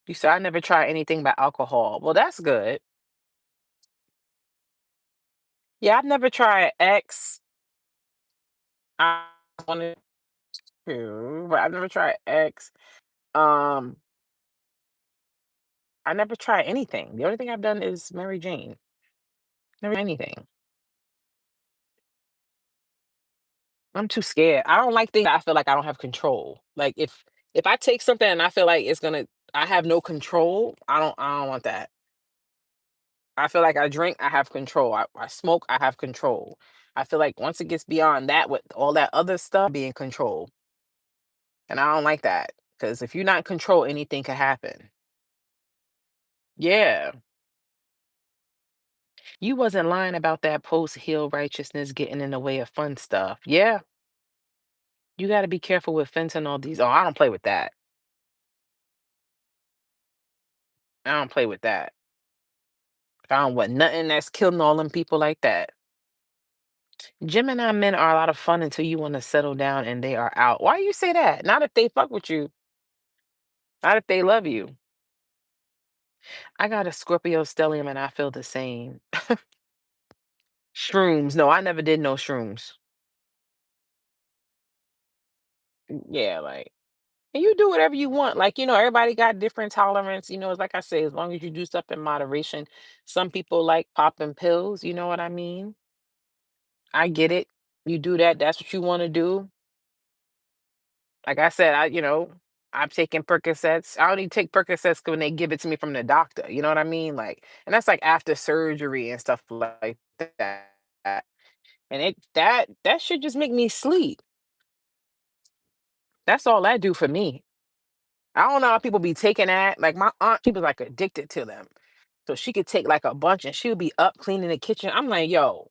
you said, I never tried anything but alcohol. Well, that's good. Yeah, I've never tried X. I wanted to, but I've never tried X. Um, I never tried anything. The only thing I've done is Mary Jane. Never anything. I'm too scared. I don't like things I feel like I don't have control. Like if I take something and I feel like I have no control, I don't want that. I feel like I drink, I have control. I smoke, I have control. I feel like once it gets beyond that, with all that other stuff, being controlled, and I don't like that because if you're not in control, anything can happen. Yeah, you wasn't lying about that post-heal righteousness getting in the way of fun stuff. Yeah, you got to be careful with fentanyl. These, oh, I don't play with that. I don't play with that. I don't want nothing that's killing all them people like that. Gemini men are a lot of fun until you want to settle down and they are out. Why you say that? Not if they fuck with you. Not if they love you. I got a Scorpio stellium and I feel the same. Shrooms. No, I never did no shrooms. Yeah, like, and you do whatever you want. Like, everybody got different tolerance. It's like I say, as long as you do stuff in moderation. Some people like popping pills. You know what I mean? I get it. You do that. That's what you want to do. Like I said, I've taken Percocets. I only take Percocets when they give it to me from the doctor. You know what I mean? Like, and that's like after surgery and stuff like that. And that should just make me sleep. That's all that do for me. I don't know how people be taking that. Like my aunt, she was like addicted to them. So she could take like a bunch and she would be up cleaning the kitchen. I'm like, yo,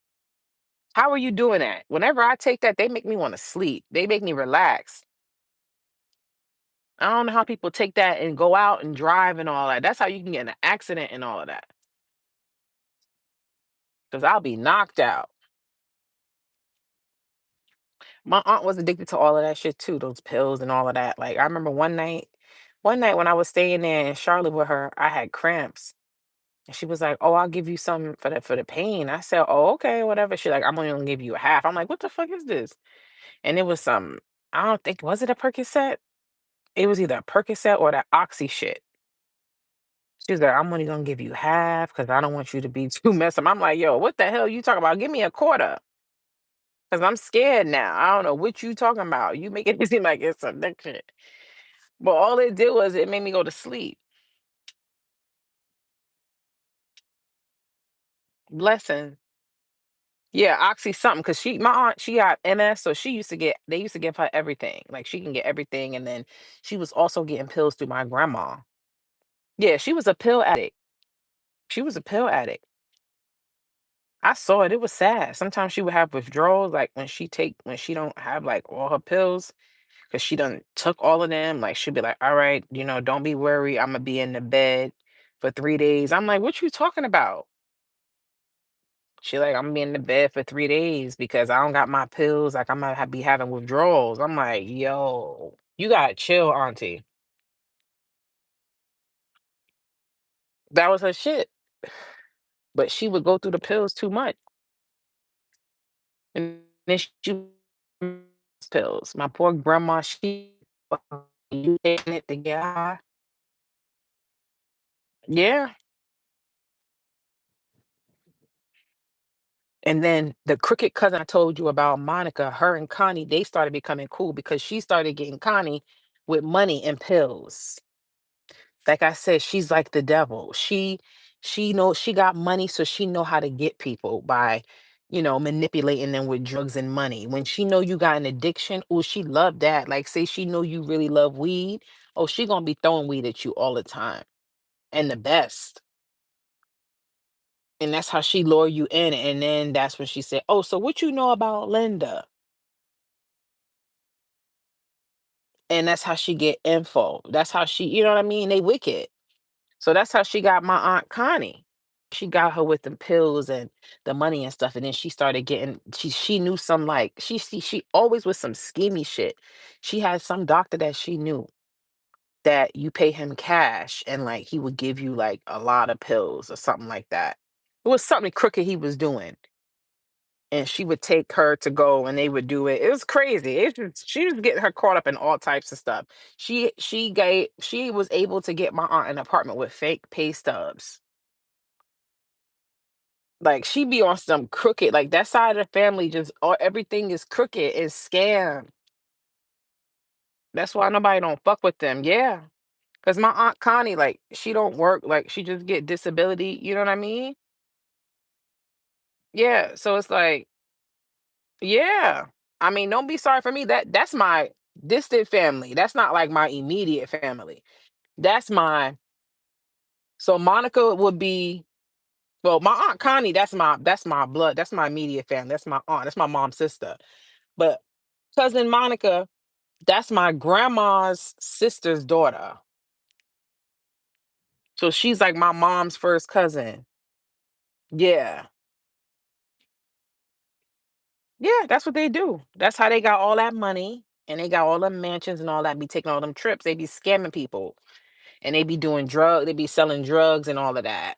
how are you doing that? Whenever I take that, they make me want to sleep. They make me relax. I don't know how people take that and go out and drive and all that. That's how you can get in an accident and all of that. Because I'll be knocked out. My aunt was addicted to all of that shit too, those pills and all of that. Like I remember one night when I was staying there in Charlotte with her, I had cramps. And she was like, "Oh, I'll give you some for the pain." I said, "Oh, okay, whatever." She's like, "I'm only gonna give you a half." I'm like, "What the fuck is this?" And it was some, I don't think, was it a Percocet? It was either a Percocet or that Oxy shit. She was like, "I'm only gonna give you half because I don't want you to be too messed up." I'm like, "Yo, what the hell you talking about? Give me a quarter." Because I'm scared now. I don't know what you talking about. You making it seem like it's addiction. But all it did was it made me go to sleep. Blessing. Yeah, Oxy something. Cause my aunt, she got MS, so they used to give her everything. Like she can get everything. And then she was also getting pills through my grandma. Yeah, she was a pill addict. She was a pill addict. I saw it. It was sad. Sometimes she would have withdrawals, like when she don't have like all her pills, because she done took all of them. Like she'd be like, "All right, don't be worried. I'm gonna be in the bed for 3 days." I'm like, "What you talking about?" She like, "I'm gonna be in the bed for 3 days because I don't got my pills. Like I'm gonna be having withdrawals." I'm like, "Yo, you gotta chill, auntie." That was her shit. But she would go through the pills too much, and then she pills. My poor grandma, she you taking it to get high. Yeah. And then the crooked cousin I told you about, Monica, her and Connie, they started becoming cool because she started getting Connie with money and pills. Like I said, she's like the devil. She knows she got money, so she know how to get people by, manipulating them with drugs and money. When she know you got an addiction, oh, she love that. Like say she know you really love weed. Oh, she gonna be throwing weed at you all the time. And the best. And that's how she lure you in. And then that's when she said, "Oh, so what you know about Linda?" And that's how she get info. That's how she, you know what I mean? They wicked. So that's how she got my aunt Connie. She got her with the pills and the money and stuff. And then she started getting she knew some like she always was some schemy shit. She had some doctor that she knew that you pay him cash and like he would give you like a lot of pills or something like that. It was something crooked he was doing. And she would take her to go and they would do it. It was crazy. She was getting her caught up in all types of stuff. She was able to get my aunt an apartment with fake pay stubs. Like she be on some crooked, like that side of the family just all everything is crooked and scam. That's why nobody don't fuck with them. Yeah. Cause my aunt Connie, like, she don't work, like she just get disability, you know what I mean? Yeah. So it's like Yeah. I mean, don't be sorry for me. That's my distant family. That's not like my immediate family. That's my so Monica would be well, my aunt Connie, that's my blood. That's my immediate family. That's my aunt. That's my mom's sister. But cousin Monica, that's my grandma's sister's daughter. So she's like my mom's first cousin. Yeah. Yeah, that's what they do. That's how they got all that money and they got all them mansions and all that. Be taking all them trips. They be scamming people and they be doing they be selling drugs and all of that.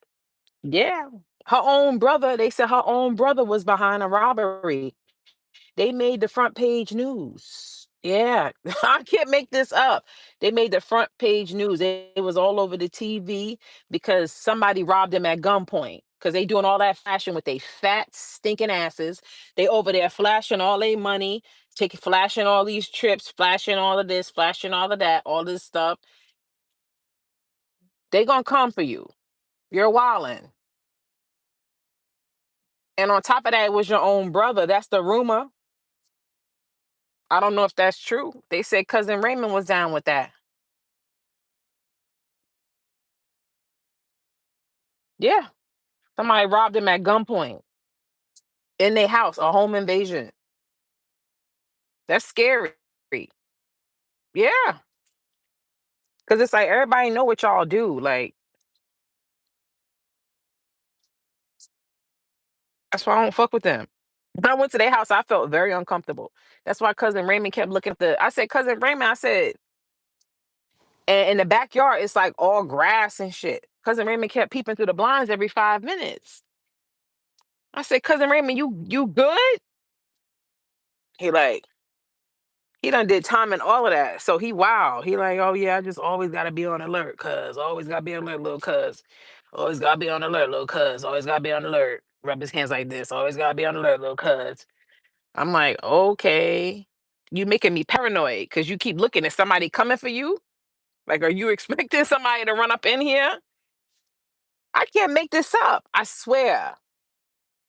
Yeah. Her own brother, they said her own brother was behind a robbery. They made the front page news. Yeah, I can't make this up. They made the front page news. It was all over the TV because somebody robbed them at gunpoint. Because they doing all that fashion with they fat stinking asses. They over there flashing all their money, taking flashing all these trips, flashing all of this, flashing all of that, all this stuff. They gonna come for you. You're wildin'. And on top of that, it was your own brother. That's the rumor. I don't know if that's true. They said cousin Raymond was down with that. Yeah. Somebody robbed him at gunpoint in their house, a home invasion. That's scary. Yeah. Cause it's like everybody know what y'all do. Like, that's why I don't fuck with them. When I went to their house, I felt very uncomfortable. That's why cousin Raymond kept looking at I said, cousin Raymond, I said, and in the backyard, it's like all grass and shit. Cousin Raymond kept peeping through the blinds every 5 minutes. I said, cousin Raymond, you good? He like, he done did time and all of that. So he wow. He like, oh yeah, I just always gotta be on alert, cuz. Always gotta be on alert, little cuz. Always gotta be on alert, little cuz. Always gotta be on alert. Rub his hands like this. Always gotta be on alert, little cuz. I'm like, okay. You making me paranoid because you keep looking at somebody coming for you. Like, are you expecting somebody to run up in here? I can't make this up. I swear.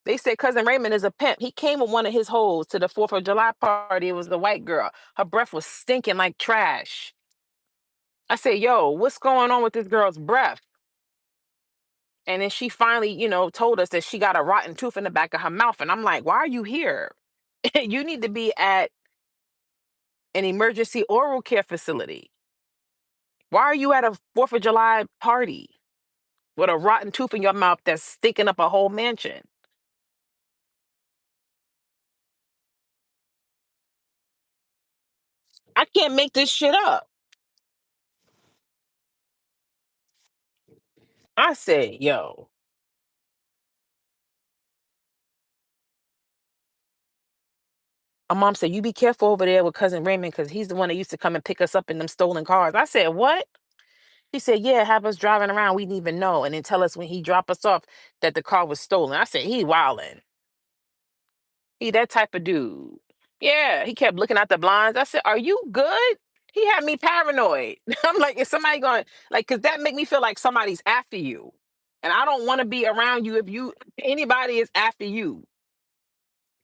They said cousin Raymond is a pimp. He came with one of his hoes to the 4th of July party. It was the white girl. Her breath was stinking like trash. I said, yo, what's going on with this girl's breath? And then she finally, told us that she got a rotten tooth in the back of her mouth. And I'm like, why are you here? You need to be at an emergency oral care facility. Why are you at a 4th of July party with a rotten tooth in your mouth that's stinking up a whole mansion? I can't make this shit up. I said, yo, my mom said, you be careful over there with cousin Raymond because he's the one that used to come and pick us up in them stolen cars. I said, what? She said, yeah, have us driving around. We didn't even know. And then tell us when he dropped us off that the car was stolen. I said, he wildin'. He that type of dude. Yeah, he kept looking out the blinds. I said, are you good? He had me paranoid. I'm like, is somebody going, like, because that make me feel like somebody's after you. And I don't want to be around you if anybody is after you.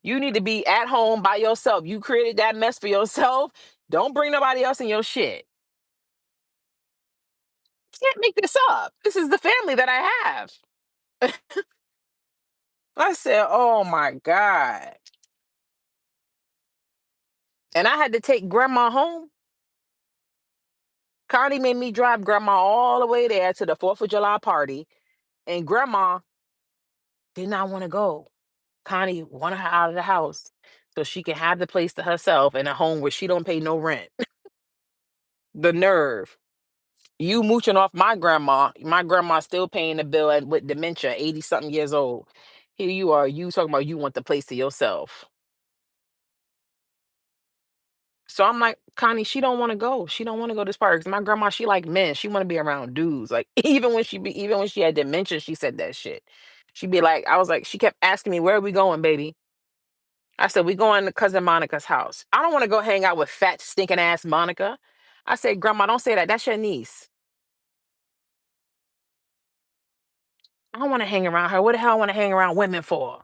You need to be at home by yourself. You created that mess for yourself. Don't bring nobody else in your shit. Can't make this up. This is the family that I have. I said, oh my God. And I had to take grandma home. Connie made me drive grandma all the way there to the 4th of July party. And grandma did not want to go. Connie wanted her out of the house so she can have the place to herself in a home where she don't pay no rent. The nerve. You mooching off my grandma. My grandma still paying the bill with dementia, 80 something years old. Here you are, you talking about you want the place to yourself. So I'm like, Connie, she don't want to go. She don't want to go to this party. 'Cause my grandma, she like men. She want to be around dudes. Like even when she had dementia, she said that shit. She'd be like, I was like, she kept asking me, where are we going, baby? I said, we going to cousin Monica's house. I don't want to go hang out with fat, stinking ass Monica. I said, Grandma, don't say that. That's your niece. I don't want to hang around her. What the hell I want to hang around women for?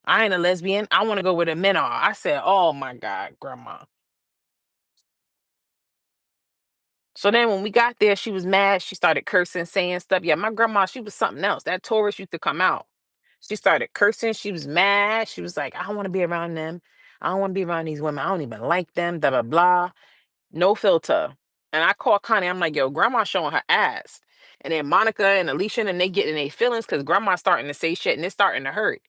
I ain't a lesbian. I want to go where the men are. I said, oh my God, grandma. So then when we got there, she was mad. She started cursing, saying stuff. Yeah, my grandma, she was something else. That Taurus used to come out. She started cursing. She was mad. She was like, I don't want to be around them. I don't want to be around these women. I don't even like them. Blah, blah, blah. No filter. And I called Connie. I'm like, yo, grandma showing her ass. And then Monica and Alicia and they getting their feelings because grandma's starting to say shit and it's starting to hurt.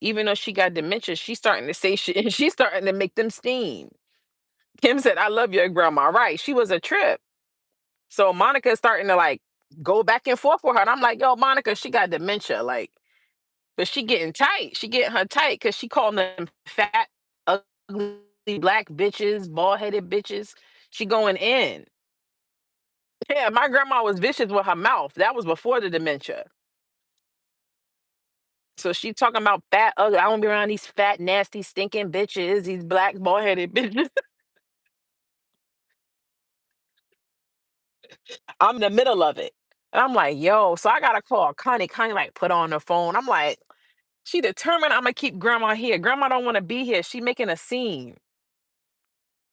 Even though she got dementia, she's starting to say shit and she's starting to make them steam. Kim said, I love your grandma. Right. She was a trip. So Monica is starting to like go back and forth with her. And I'm like, yo, Monica, she got dementia. Like, but she getting tight. She getting her tight because she calling them fat, ugly black bitches, bald headed bitches. She going in. Yeah, my grandma was vicious with her mouth. That was before the dementia. So she talking about fat, ugly. I don't be around these fat, nasty, stinking bitches, these black, bald headed bitches. I'm in the middle of it. And I'm like, yo, so I gotta call Connie. Connie like put on the phone. I'm like, she determined I'm gonna keep grandma here. Grandma don't want to be here. She making a scene.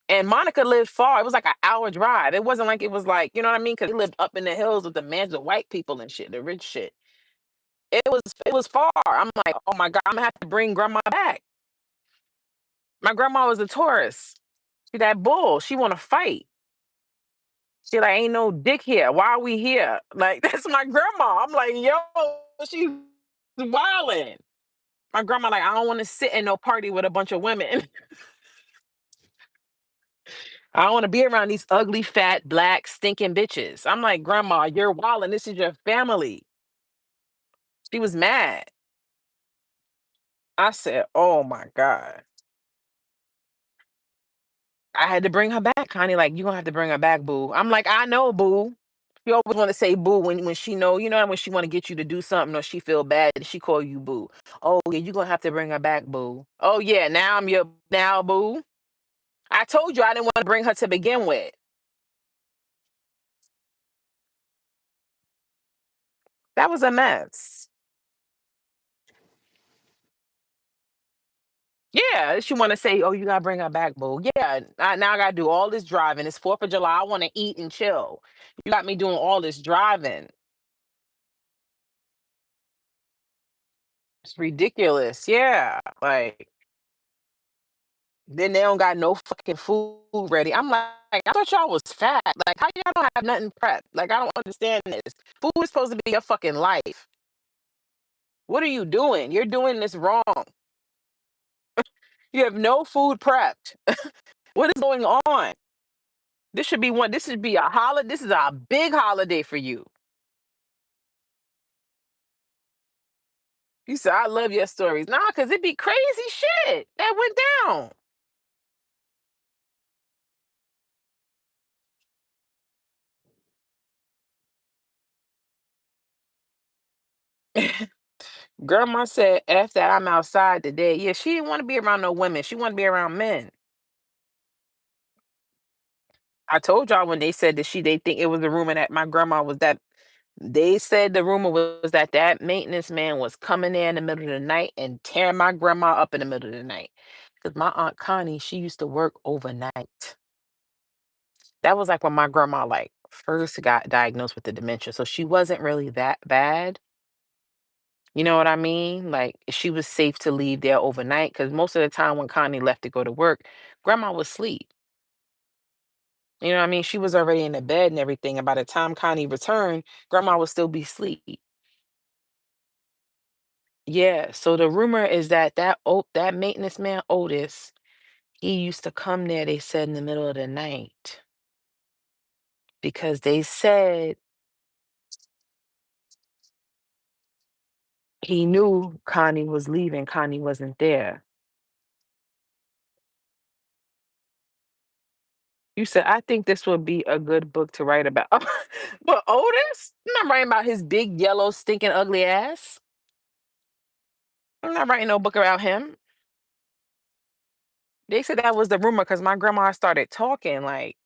And Monica lived far. It was like an hour drive. It wasn't like it was like, you know what I mean? Because they lived up in the hills with the man's the white people and shit, the rich shit. It was far. I'm like, oh my God, I'm gonna have to bring grandma back. My grandma was a Taurus. She that bull. She wanna fight. She like, ain't no dick here. Why are we here? Like, that's my grandma. I'm like, yo, she's wildin'. My grandma like, I don't want to sit in no party with a bunch of women. I don't want to be around these ugly, fat, black, stinking bitches. I'm like, grandma, you're wildin'. This is your family. She was mad. I said, oh my God. I had to bring her back. Connie, like, you gonna have to bring her back, boo. I'm like, I know, boo. She always want to say boo when she know, you know, when she want to get you to do something or she feel bad, she call you boo. Oh yeah, you gonna have to bring her back, boo. Oh yeah, now I'm your now, boo. I told you I didn't want to bring her to begin with. That was a mess. Yeah, she want to say, oh, you gotta bring her back, boo. Yeah, now I gotta do all this driving. It's 4th of July. I want to eat and chill. You got me doing all this driving. It's ridiculous. Yeah, like then they don't got no fucking food ready. I'm like, I thought y'all was fat. Like, how y'all don't have nothing prepped? Like, I don't understand this. Food is supposed to be your fucking life. What are you doing? You're doing this wrong. You have no food prepped. What is going on? This should be one. This should be a holiday. This is a big holiday for you. You said, I love your stories. Nah, because it be crazy shit that went down. Grandma said, F that I'm outside today. Yeah, she didn't want to be around no women. She wanted to be around men. I told y'all when they said that they think it was a rumor that my grandma was that they said the rumor was that that maintenance man was coming in the middle of the night and tearing my grandma up in the middle of the night. Because my aunt Connie, she used to work overnight. That was like when my grandma like first got diagnosed with the dementia. So she wasn't really that bad. You know what I mean? Like she was safe to leave there overnight because most of the time when Connie left to go to work, grandma was asleep. You know what I mean? She was already in the bed and everything. And by the time Connie returned, grandma would still be asleep. Yeah. So the rumor is that that maintenance man Otis, he used to come there, they said, in the middle of the night because they said he knew Connie was leaving. Connie wasn't there. You said, I think this would be a good book to write about. But Otis? I'm not writing about his big, yellow, stinking, ugly ass. I'm not writing no book about him. They said that was the rumor because my grandma started talking. Like,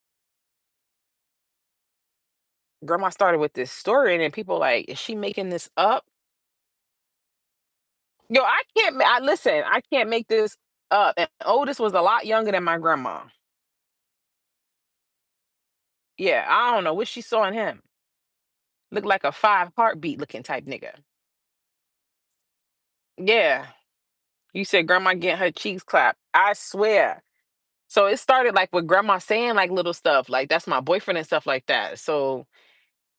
grandma started with this story, and then people like, is she making this up? Yo, I listen, I can't make this up. And Otis was a lot younger than my grandma. Yeah, I don't know what she saw in him. Looked like a five heartbeat looking type nigga. Yeah. You said grandma getting her cheeks clapped. I swear. So it started like with grandma saying like little stuff, like that's my boyfriend and stuff like that. So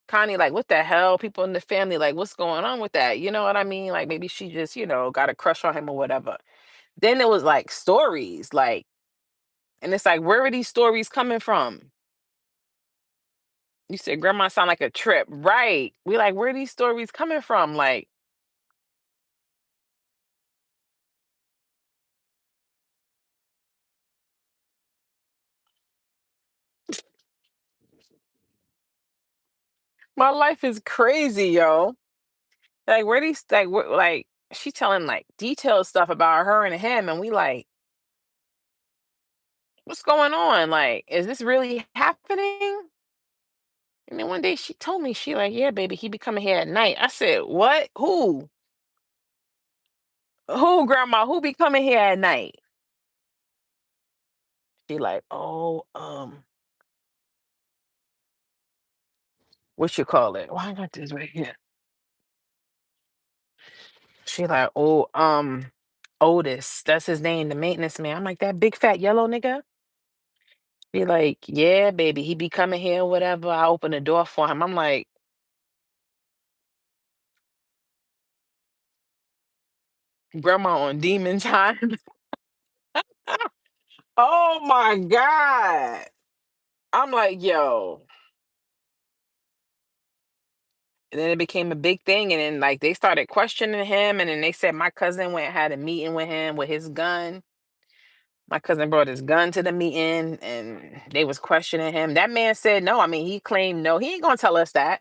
Connie, like, what the hell? People in the family, like, what's going on with that? You know what I mean? Like maybe she just, got a crush on him or whatever. Then it was like stories, like, and it's like, where are these stories coming from? You said grandma sound like a trip. Right. We like, where are these stories coming from? Like, my life is crazy, yo. Like, where these like she telling like detailed stuff about her and him, and we like, what's going on? Like, is this really happening? And then one day she told me, she like, yeah, baby, he be coming here at night. I said, what? Who? Who, grandma? Who be coming here at night? She like, oh, what you call it? Why I got this right here? She like, oh, Otis, that's his name, the maintenance man. I'm like, that big fat yellow nigga? Be like, yeah, baby, he be coming here, whatever. I open the door for him. I'm like, grandma on demon time. Oh my God. I'm like, yo. And then it became a big thing. And then like they started questioning him. And then they said my cousin went and had a meeting with him with his gun. My cousin brought his gun to the meeting and they was questioning him. That man said no. I mean, he claimed no. He ain't gonna tell us that.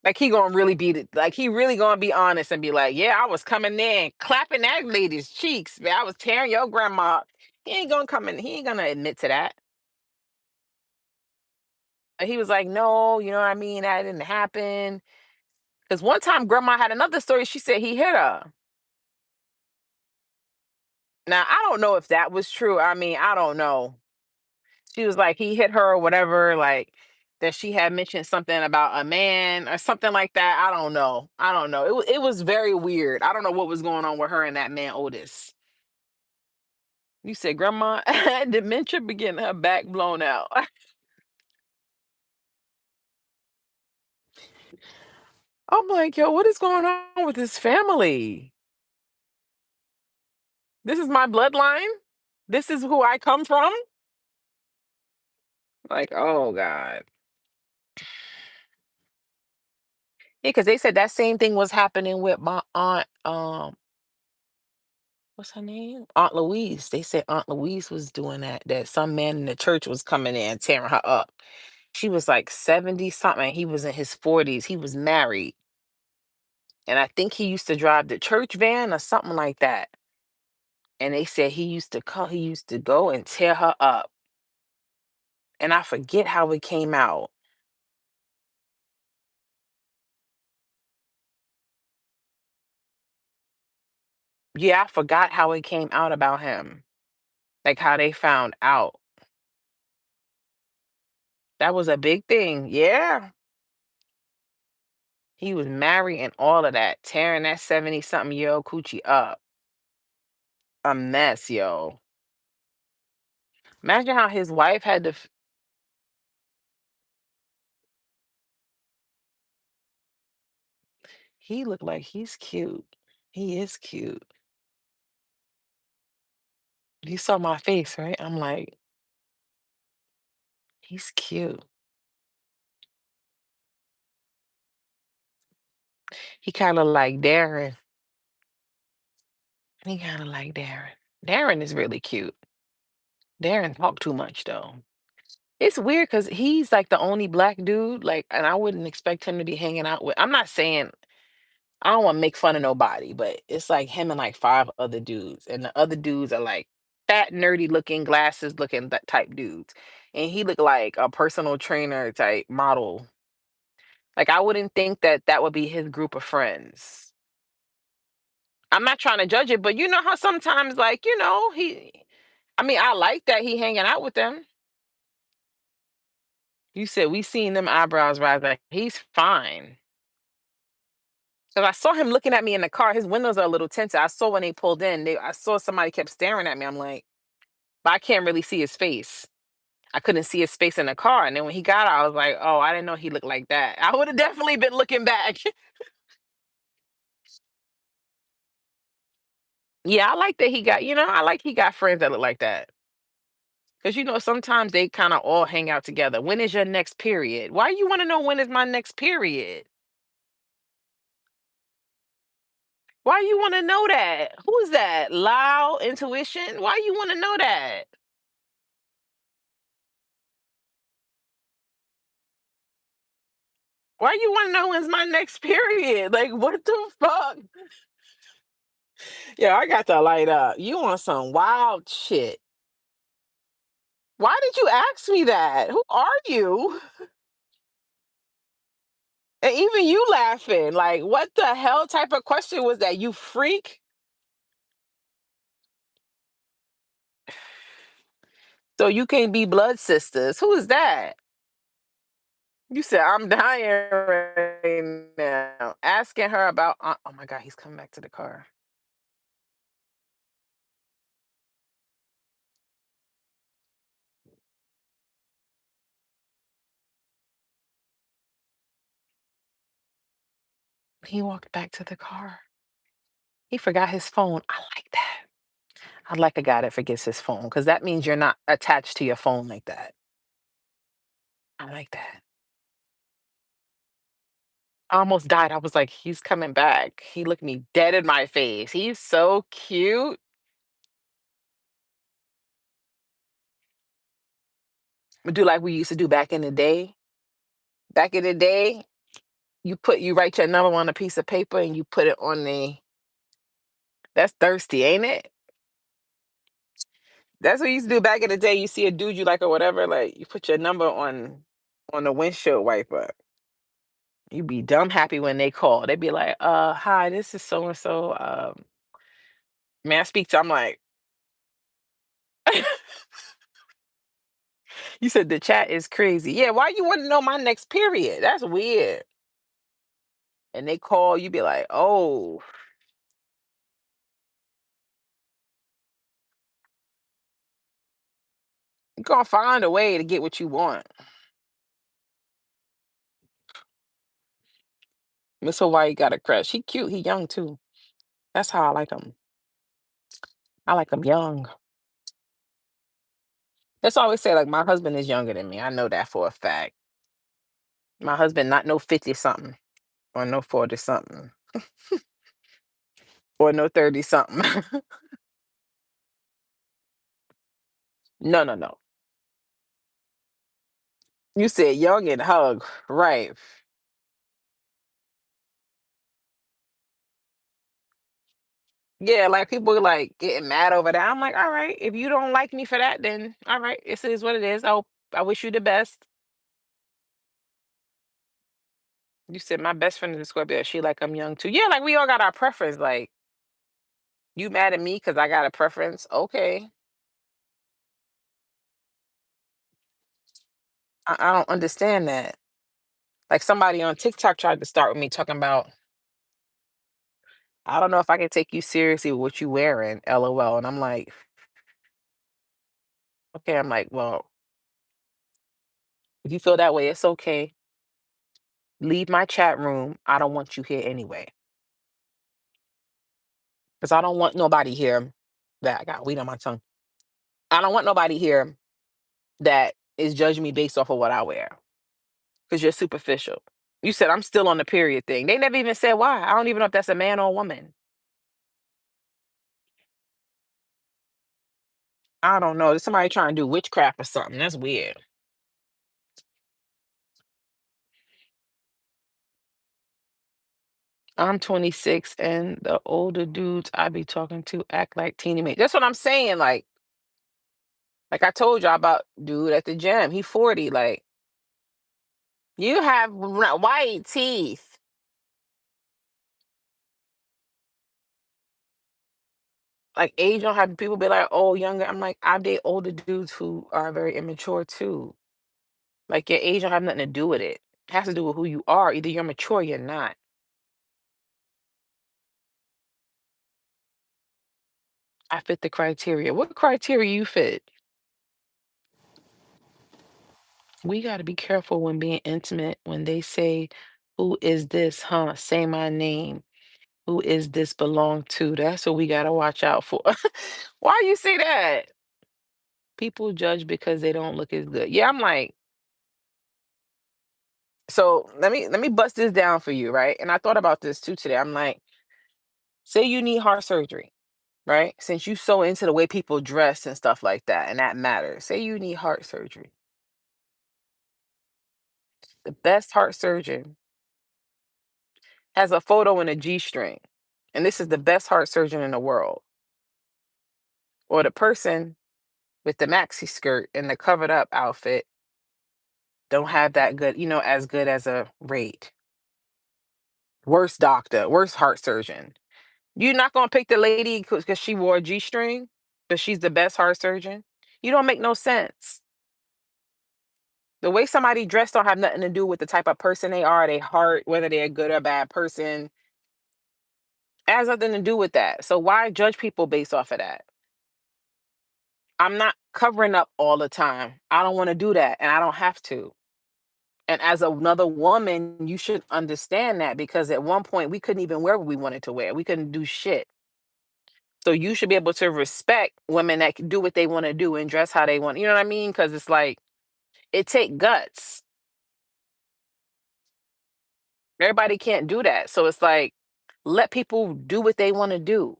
Like he gonna really be like he really gonna be honest and be like, yeah, I was coming there and clapping that lady's cheeks, man. I was tearing your grandma up. He ain't gonna come in. He ain't gonna admit to that. He was like, no, you know what I mean? That didn't happen. Because one time grandma had another story. She said he hit her. Now I don't know if that was true. I mean, I don't know. She was like, he hit her or whatever, like that she had mentioned something about a man or something like that. I don't know. I don't know. It was very weird. I don't know what was going on with her and that man Otis. You said grandma had dementia beginning her back blown out. I'm like, yo, what is going on with this family? This is my bloodline. This is who I come from. Like, oh God. Yeah, because they said that same thing was happening with my aunt. What's her name? Aunt Louise. They said Aunt Louise was doing that. That some man in the church was coming in and tearing her up. She was like 70 something. He was in his 40s. He was married. And I think he used to drive the church van or something like that. And they said he used to go and tear her up. And I forget how it came out. Yeah, I forgot how it came out about him. Like how they found out. That was a big thing. Yeah. He was married and all of that, tearing that 70 something year old coochie up. A mess, yo. Imagine how his wife had to. He looked like he's cute. He is cute. You saw my face, right? I'm like, he's cute. He kind of like Darren. He kind of like Darren. Darren is really cute. Darren talk too much though. It's weird because he's like the only black dude, like, and I wouldn't expect him to be hanging out with. I'm not saying I don't want to make fun of nobody, but it's like him and like five other dudes, and the other dudes are like fat, nerdy looking, glasses looking that type dudes, and he looked like a personal trainer type model. Like I wouldn't think that that would be his group of friends. I'm not trying to judge it, but you know how sometimes, like, I mean, I like that he hanging out with them. You said we seen them eyebrows rise. Like he's fine. Because I saw him looking at me in the car. His windows are a little tinted. I saw when they pulled in. I saw somebody kept staring at me. I'm like, but I can't really see his face. I couldn't see his face in the car. And then when he got out, I was like, oh, I didn't know he looked like that. I would have definitely been looking back. Yeah, I like that he got, I like he got friends that look like that. Because, sometimes they kind of all hang out together. When is your next period? Why you want to know when is my next period? Why you want to know that? Who is that? Loud intuition? Why you want to know that? Why you want to know when's my next period? Like, what the fuck? Yeah, I got to light up. You want some wild shit. Why did you ask me that? Who are you? And even you laughing. Like, what the hell type of question was that? You freak? So you can't be blood sisters. Who is that? You said, I'm dying right now. Asking her about, oh my God, he's coming back to the car. He walked back to the car. He forgot his phone. I like that. I like a guy that forgets his phone because that means you're not attached to your phone like that. I like that. I almost died. I was like, he's coming back. He looked me dead in my face. He's so cute. We do like we used to do back in the day. Back in the day, you write your number on a piece of paper and you put it on the that's thirsty, ain't it? That's what you used to do back in the day. You see a dude you like or whatever, like you put your number on the windshield wiper. You be dumb happy when they call. They be like, hi, this is so and so. May I speak to I'm like, you said the chat is crazy. Yeah, why you want to know my next period? That's weird. And they call, you be like, oh, you gonna find a way to get what you want. Miss Hawaii got a crush. He cute, he young too. That's how I like him. I like him young. That's always say like my husband is younger than me. I know that for a fact. My husband not no 50 something or no 40 something or no 30 something. No, no, no. You said young and hug. Right. Yeah, like people like getting mad over that. I'm like, all right, if you don't like me for that, then all right, this is what it is. I wish you the best. You said my best friend is a Scorpio. She like I'm young too. Yeah, like we all got our preference. Like you mad at me because I got a preference. Okay. I don't understand that. Like somebody on TikTok tried to start with me talking about, I don't know if I can take you seriously with what you wearing, LOL. And I'm like, okay, I'm like, well, if you feel that way, it's okay. Leave my chat room. I don't want you here anyway. Because I don't want nobody here that I got weed on my tongue. I don't want nobody here that is judging me based off of what I wear. Because you're superficial. You said I'm still on the period thing. They never even said why. I don't even know if that's a man or a woman. I don't know. There's somebody trying to do witchcraft or something. That's weird. I'm 26 and the older dudes I be talking to act like teenage. That's what I'm saying. Like I told y'all about dude at the gym. He 40. Like you have white teeth. Like age don't have people be like, oh, younger. I'm like, I date older dudes who are very immature too. Like your age don't have nothing to do with it. It has to do with who you are. Either you're mature or you're not. I fit the criteria. What criteria you fit? We got to be careful when being intimate when they say, who is this, huh? Say my name. Who is this belong to? That's what we got to watch out for. Why you say that? People judge because they don't look as good. Yeah, I'm like, so let me bust this down for you, right? And I thought about this too today. I'm like, say you need heart surgery, right? Since you so into the way people dress and stuff like that, and that matters. Say you need heart surgery. The best heart surgeon has a photo in a G-string. And this is the best heart surgeon in the world. Or the person with the maxi skirt and the covered up outfit don't have that good, as good as a rate. Worst doctor, worst heart surgeon. You're not gonna pick the lady because she wore a G-string, but she's the best heart surgeon. You don't make no sense. The way somebody dressed don't have nothing to do with the type of person they are, they heart, whether they're a good or bad person. It has nothing to do with that. So why judge people based off of that? I'm not covering up all the time. I don't want to do that, and I don't have to. And as another woman, you should understand that because at one point we couldn't even wear what we wanted to wear. We couldn't do shit. So you should be able to respect women that can do what they want to do and dress how they want. You know what I mean? Because it's like it take guts. Everybody can't do that. So it's like let people do what they want to do.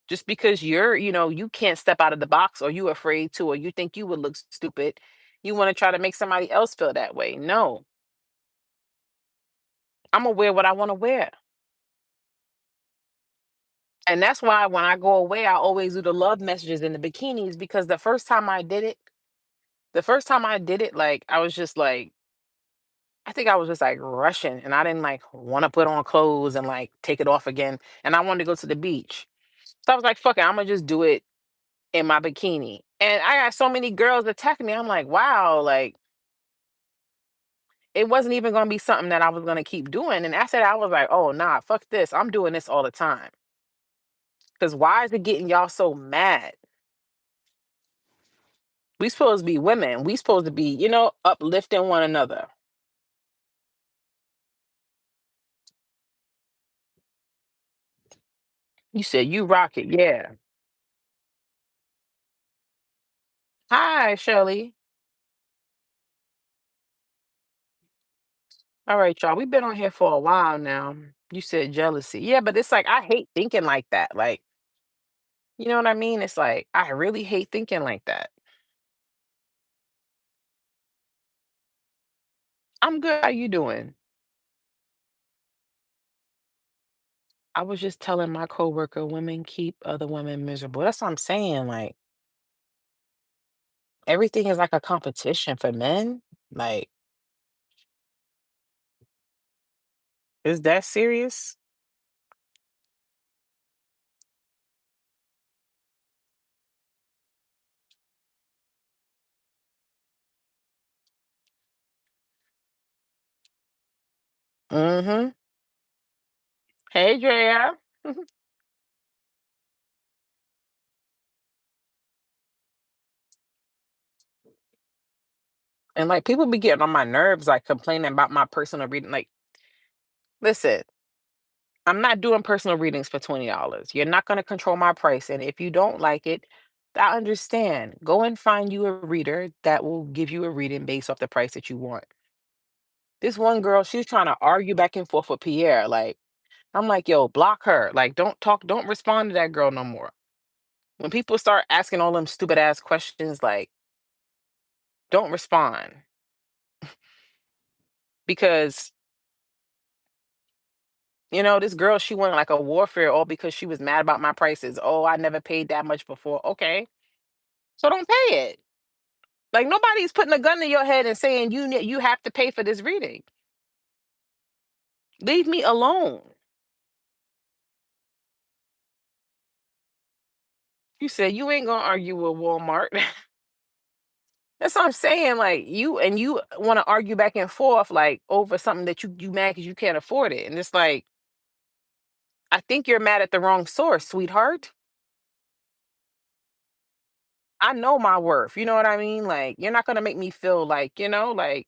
Just because you can't step out of the box or you afraid to or you think you would look stupid, you want to try to make somebody else feel that way. No, I'm gonna wear what I want to wear. And that's why when I go away, I always do the love messages in the bikinis because the first time I did it, like I was just like, I think I was just like rushing and I didn't like want to put on clothes and like take it off again. And I wanted to go to the beach. So I was like, fuck it, I'm gonna just do it in my bikini. And I got so many girls attacking me. I'm like, wow, like it wasn't even gonna be something that I was gonna keep doing. And after that, I was like, oh nah, fuck this. I'm doing this all the time. Cause why is it getting y'all so mad? We supposed to be women. We supposed to be, uplifting one another. You said you rock it, yeah. Hi, Shirley. All right, y'all. We've been on here for a while now. You said jealousy. Yeah, but it's like I hate thinking like that. Like, you know what I mean? It's like I really hate thinking like that. I'm good. How you doing? I was just telling my coworker, women keep other women miserable. That's what I'm saying. Like everything is like a competition for men. Like, is that serious? Mm-hmm. Hey, Drea. And like people be getting on my nerves, like complaining about my personal reading. Like, listen, I'm not doing personal readings for $20. You're not gonna control my price. And if you don't like it, I understand. Go and find you a reader that will give you a reading based off the price that you want. This one girl, she's trying to argue back and forth with Pierre. Like, I'm like, yo, block her. Like, don't respond to that girl no more. When people start asking all them stupid ass questions, like, don't respond. Because this girl, she went like a warfare all because she was mad about my prices. Oh, I never paid that much before. Okay. So don't pay it. Like nobody's putting a gun to your head and saying you have to pay for this reading. Leave me alone. You said you ain't gonna argue with Walmart. That's what I'm saying. Like you want to argue back and forth like over something that you mad because you can't afford it. And it's like, I think you're mad at the wrong source, sweetheart. I know my worth. You know what I mean? Like, you're not gonna make me feel like, like,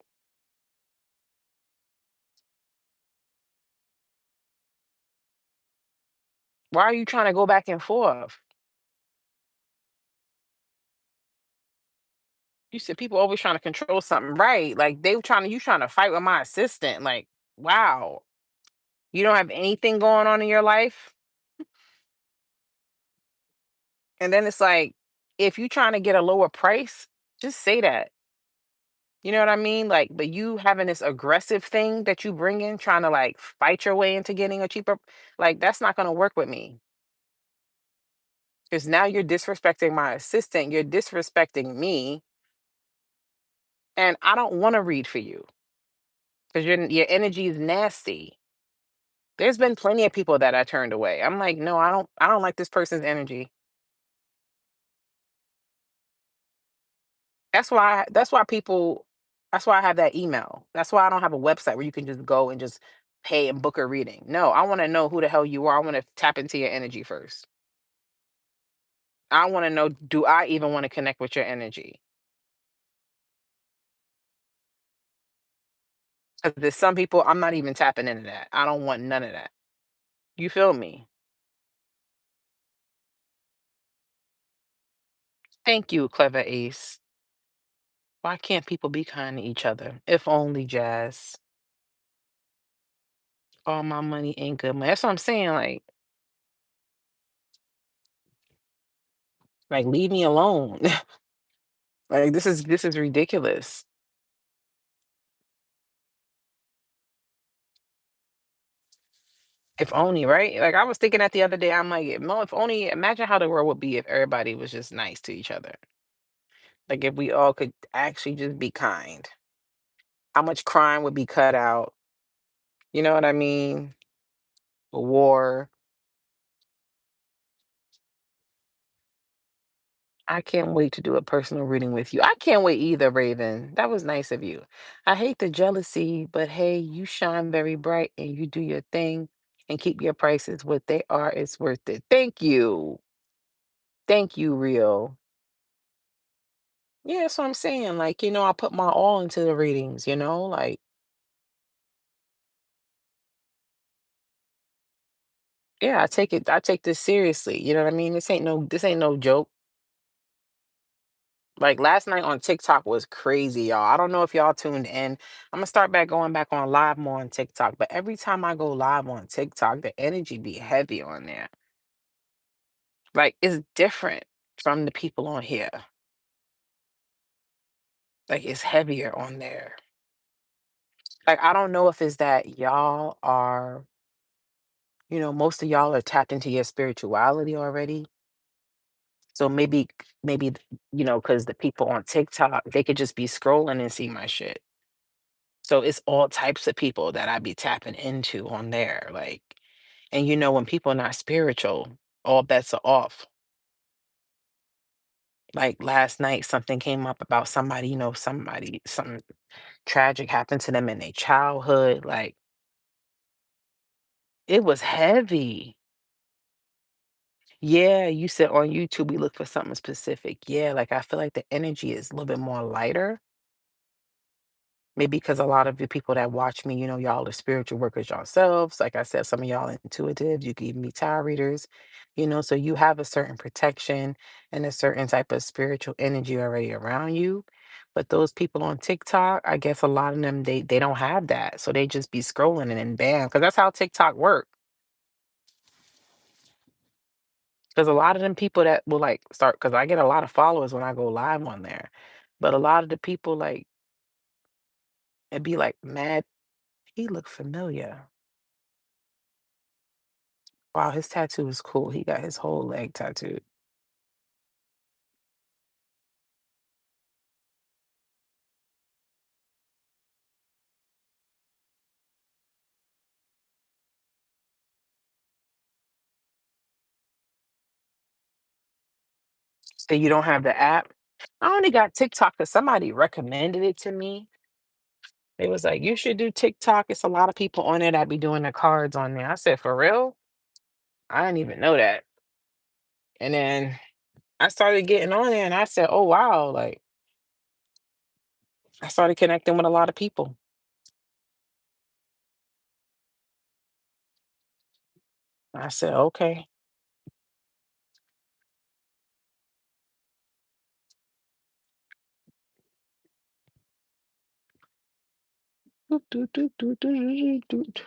why are you trying to go back and forth? You said people always trying to control something, right? Like they were trying to you trying to fight with my assistant. Like, wow. You don't have anything going on in your life. And then it's like, if you trying to get a lower price, just say that. You know what I mean? Like, but you having this aggressive thing that you bring in, trying to like fight your way into getting a cheaper, like that's not gonna work with me. Because now you're disrespecting my assistant, you're disrespecting me, and I don't want to read for you because your energy is nasty. There's been plenty of people that I turned away. I'm like, no, I don't like this person's energy. That's why I have that email. That's why I don't have a website where you can just go and just pay and book a reading. No, I want to know who the hell you are. I want to tap into your energy first. I want to know, do I even want to connect with your energy? Because there's some people I'm not even tapping into that. I don't want none of that. You feel me? Thank you, clever ace. Why can't people be kind to each other? If only, Jazz. All my money ain't good money. That's what I'm saying. Like leave me alone. Like this is ridiculous. If only, right? Like I was thinking that the other day. I'm like, no, if only. Imagine how the world would be if everybody was just nice to each other. Like if we all could actually just be kind. How much crime would be cut out? You know what I mean? War. I can't wait to do a personal reading with you. I can't wait either, Raven. That was nice of you. I hate the jealousy, but hey, you shine very bright and you do your thing and keep your prices what they are. It's worth it. Thank you. Thank you, real. Yeah, that's what I'm saying. Like, I put my all into the readings, like, yeah, I take this seriously. You know what I mean? This ain't no joke. Like last night on TikTok was crazy, y'all. I don't know if y'all tuned in. I'm gonna start going back on live more on TikTok. But every time I go live on TikTok, the energy be heavy on there. Like it's different from the people on here. Like it's heavier on there. Like I don't know if it's that y'all are, most of y'all are tapped into your spirituality already. So maybe, because the people on TikTok, they could just be scrolling and see my shit. So it's all types of people that I be tapping into on there. Like, and when people are not spiritual, all bets are off. Like last night, something came up about somebody, something tragic happened to them in their childhood. Like, it was heavy. Yeah, you said on YouTube, we look for something specific. Yeah, like I feel like the energy is a little bit more lighter. Maybe because a lot of the people that watch me, y'all are spiritual workers yourselves. Like I said, some of y'all intuitive. You can even be tarot readers, so you have a certain protection and a certain type of spiritual energy already around you. But those people on TikTok, I guess a lot of them they don't have that. So they just be scrolling and then bam. Because that's how TikTok work. Because a lot of them people that will like start, because I get a lot of followers when I go live on there. But a lot of the people like it'd be like mad, he looked familiar. Wow, his tattoo is cool. He got his whole leg tattooed. So you don't have the app? I only got TikTok because somebody recommended it to me. They was like, "You should do TikTok. It's a lot of people on there that be doing the cards on there." I said, "For real?" I didn't even know that. And then I started getting on there and I said, "Oh wow," like I started connecting with a lot of people. I said, "Okay." Doot, doot, doot, doot, doot, doot, doot.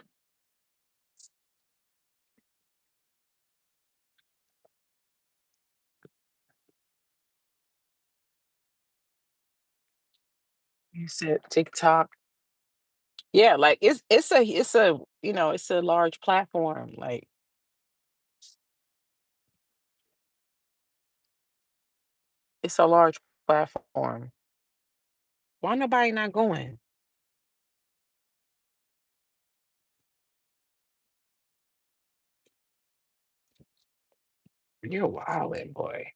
You said TikTok. Yeah, like it's a it's a large platform. Like it's a large platform. Why nobody not going? You're wildin', boy.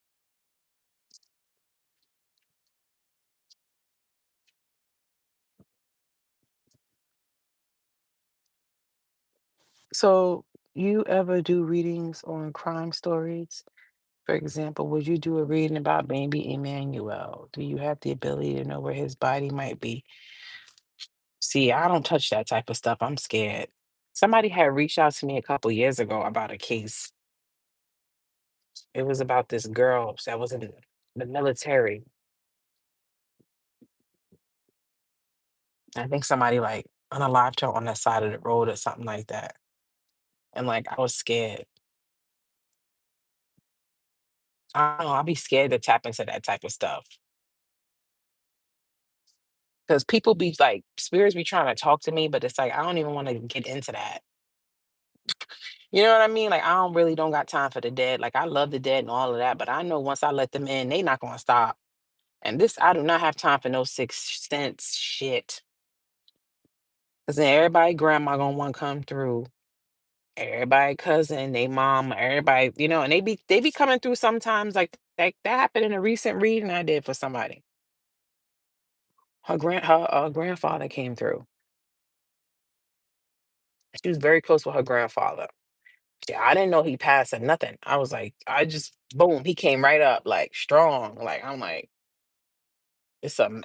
So, you ever do readings on crime stories? For example, would you do a reading about baby Emmanuel? Do you have the ability to know where his body might be? See, I don't touch that type of stuff. I'm scared. Somebody had reached out to me a couple years ago about a case. It was about this girl that was in the military. I think somebody like unalived her on the side of the road or something like that. And like I was scared. I don't know, I'll be scared to tap into that type of stuff. Because people be like, spirits be trying to talk to me, but it's like I don't even want to get into that. You know what I mean? Like I don't got time for the dead. Like I love the dead and all of that, but I know once I let them in, they not gonna stop. And this, I do not have time for no sixth sense shit. Cause then everybody grandma gonna want to come through. Everybody cousin, they mom, everybody, and they be coming through sometimes. Like that happened in a recent reading I did for somebody. Her grandfather came through. She was very close with her grandfather. Yeah, I didn't know he passed or nothing. I was like, I just boom, he came right up like strong. Like I'm like,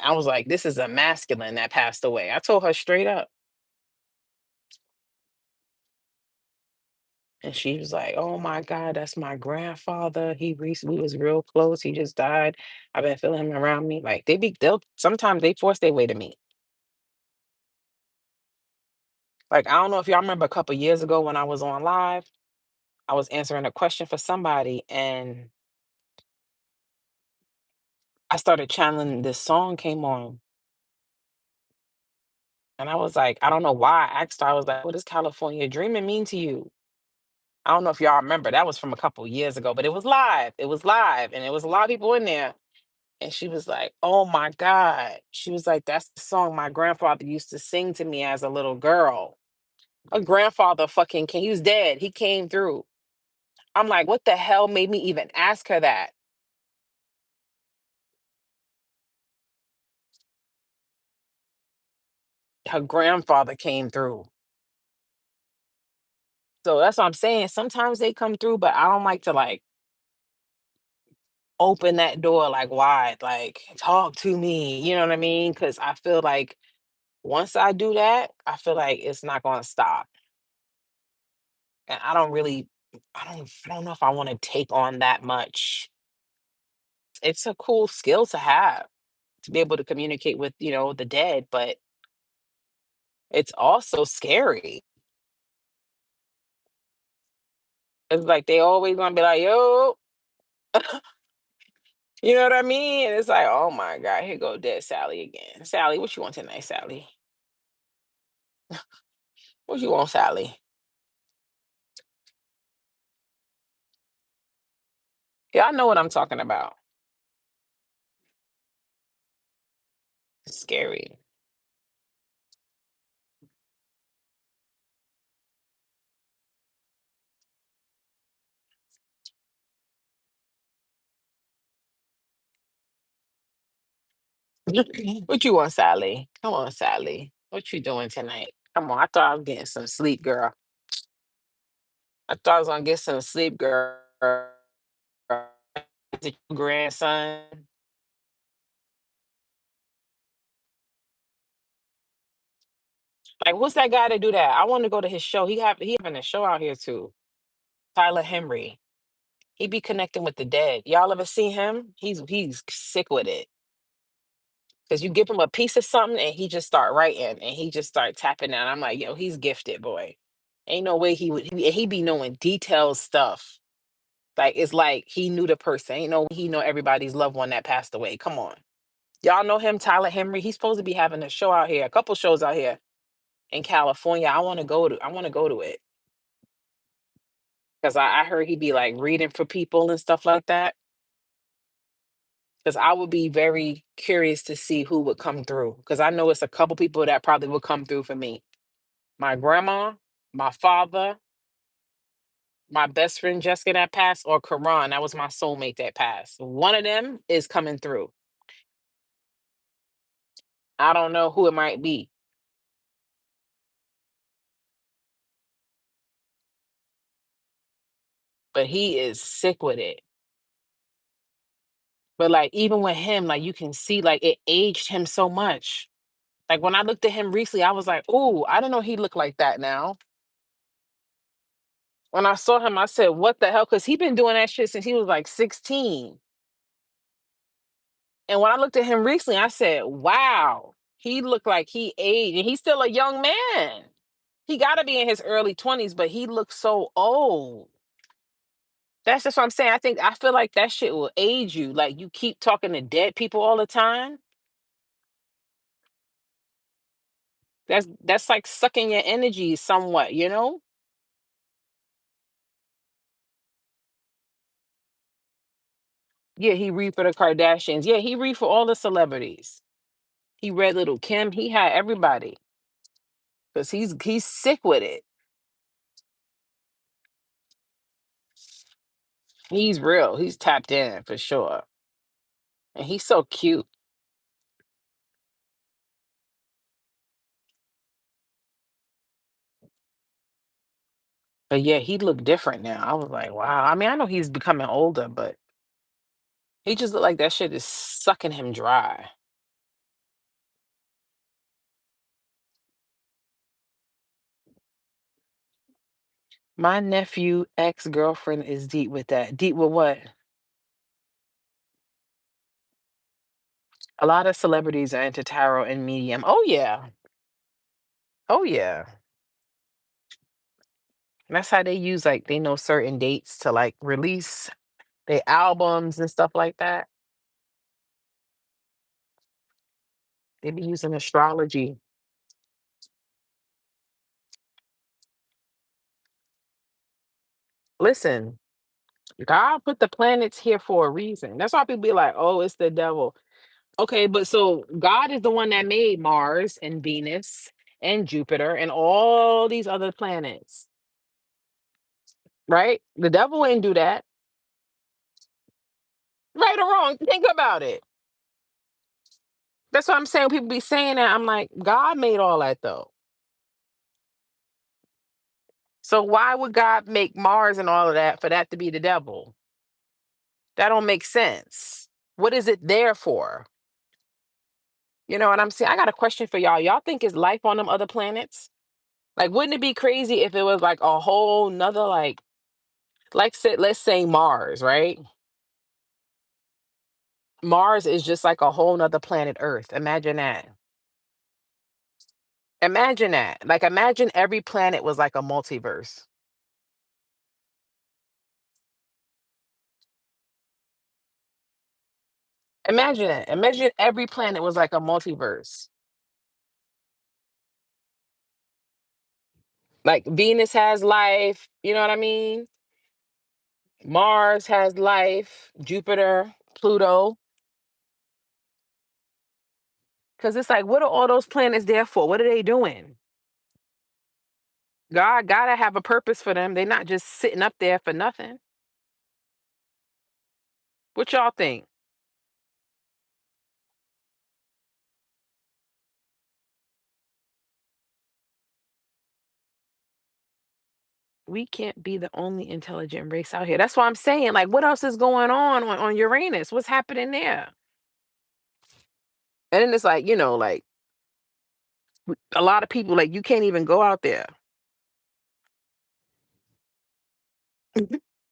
I was like, this is a masculine that passed away. I told her straight up. And she was like, "Oh my God, that's my grandfather. We was real close. He just died. I've been feeling him around me." Like they'll sometimes they force their way to me. Like I don't know if y'all remember a couple years ago when I was on live, I was answering a question for somebody and I started channeling this song came on. And I was like, I don't know why I asked her. I was like, "What does California dreaming mean to you?" I don't know if y'all remember. That was from a couple years ago, but it was live. It was live, and it was a lot of people in there. And she was like, "Oh my God." She was like, "That's the song my grandfather used to sing to me as a little girl." Her grandfather fucking came, he was dead. He came through. I'm like, what the hell made me even ask her that? Her grandfather came through. So that's what I'm saying. Sometimes they come through, but I don't like to like open that door like wide, like talk to me. You know what I mean? Because I feel like once I do that, I feel like it's not going to stop. And I don't know if I want to take on that much. It's a cool skill to have to be able to communicate with, the dead, but it's also scary. It's like they always gonna be like, yo, you know what I mean? And it's like, oh my God, here go dead Sally again. Sally, what you want tonight, Sally? What you want, Sally? Yeah, I know what I'm talking about. It's scary. What you want, Sally? Come on, Sally. What you doing tonight? Come on. I thought I was getting some sleep, girl. I thought I was gonna get some sleep, girl. Is it your grandson? Like, what's that guy to do that? I want to go to his show. He having a show out here too. Tyler Henry. He be connecting with the dead. Y'all ever see him? He's sick with it. Cause you give him a piece of something and he just start writing and he just start tapping out. I'm like, yo, he's gifted, boy. Ain't no way he be knowing detailed stuff. Like it's like he knew the person. Ain't no he know everybody's loved one that passed away. Come on. Y'all know him, Tyler Henry. He's supposed to be having a show out here, a couple shows out here in California. I want to go to it. Because I heard he'd be like reading for people and stuff like that. Because I would be very curious to see who would come through. Because I know it's a couple people that probably would come through for me. My grandma, my father, my best friend Jessica that passed, or Karan, that was my soulmate that passed. One of them is coming through. I don't know who it might be, but he is sick with it. But like even with him, like you can see like it aged him so much. Like when I looked at him recently, I was like, "Oh, I didn't know he looked like that now." When I saw him, I said, "What the hell?" Because he been doing that shit since he was like 16. And when I looked at him recently, I said, "Wow, he looked like he aged, and he's still a young man. He got to be in his early 20s, but he looks so old." That's just what I'm saying. I feel like that shit will age you. Like you keep talking to dead people all the time. That's like sucking your energy somewhat, you know? Yeah, he read for the Kardashians. Yeah, he read for all the celebrities. He read Little Kim. He had everybody because he's sick with it. He's real. He's tapped in for sure, and he's so cute. But yeah, he looked different now. I was like, wow. I mean, I know he's becoming older, but he just looked like that shit is sucking him dry. My nephew ex girlfriend is deep with that. Deep with what? A lot of celebrities are into tarot and medium. Oh yeah. Oh yeah. And that's how they use like they know certain dates to like release their albums and stuff like that. They be using astrology. Listen, God put the planets here for a reason. That's why people be like, "Oh, it's the devil." Okay, but so God is the one that made Mars and Venus and Jupiter and all these other planets, right? The devil ain't do that. Right or wrong, think about it. That's what I'm saying. People be saying that. I'm like, God made all that though. So why would God make Mars and all of that for that to be the devil? That don't make sense. What is it there for? You know what I'm saying? I got a question for y'all. Y'all think is life on them other planets? Like, wouldn't it be crazy if it was like a whole nother like say, let's say Mars, right? Mars is just like a whole nother planet Earth. Imagine that. Imagine that. Like imagine every planet was like a multiverse. Imagine it. Imagine every planet was like a multiverse. Like Venus has life, you know what I mean? Mars has life, Jupiter, Pluto. Because it's like, what are all those planets there for? What are they doing? God gotta have a purpose for them. They're not just sitting up there for nothing. What y'all think? We can't be the only intelligent race out here. That's why I'm saying, like, what else is going on Uranus? What's happening there? And then it's like, like a lot of people, like, you can't even go out there.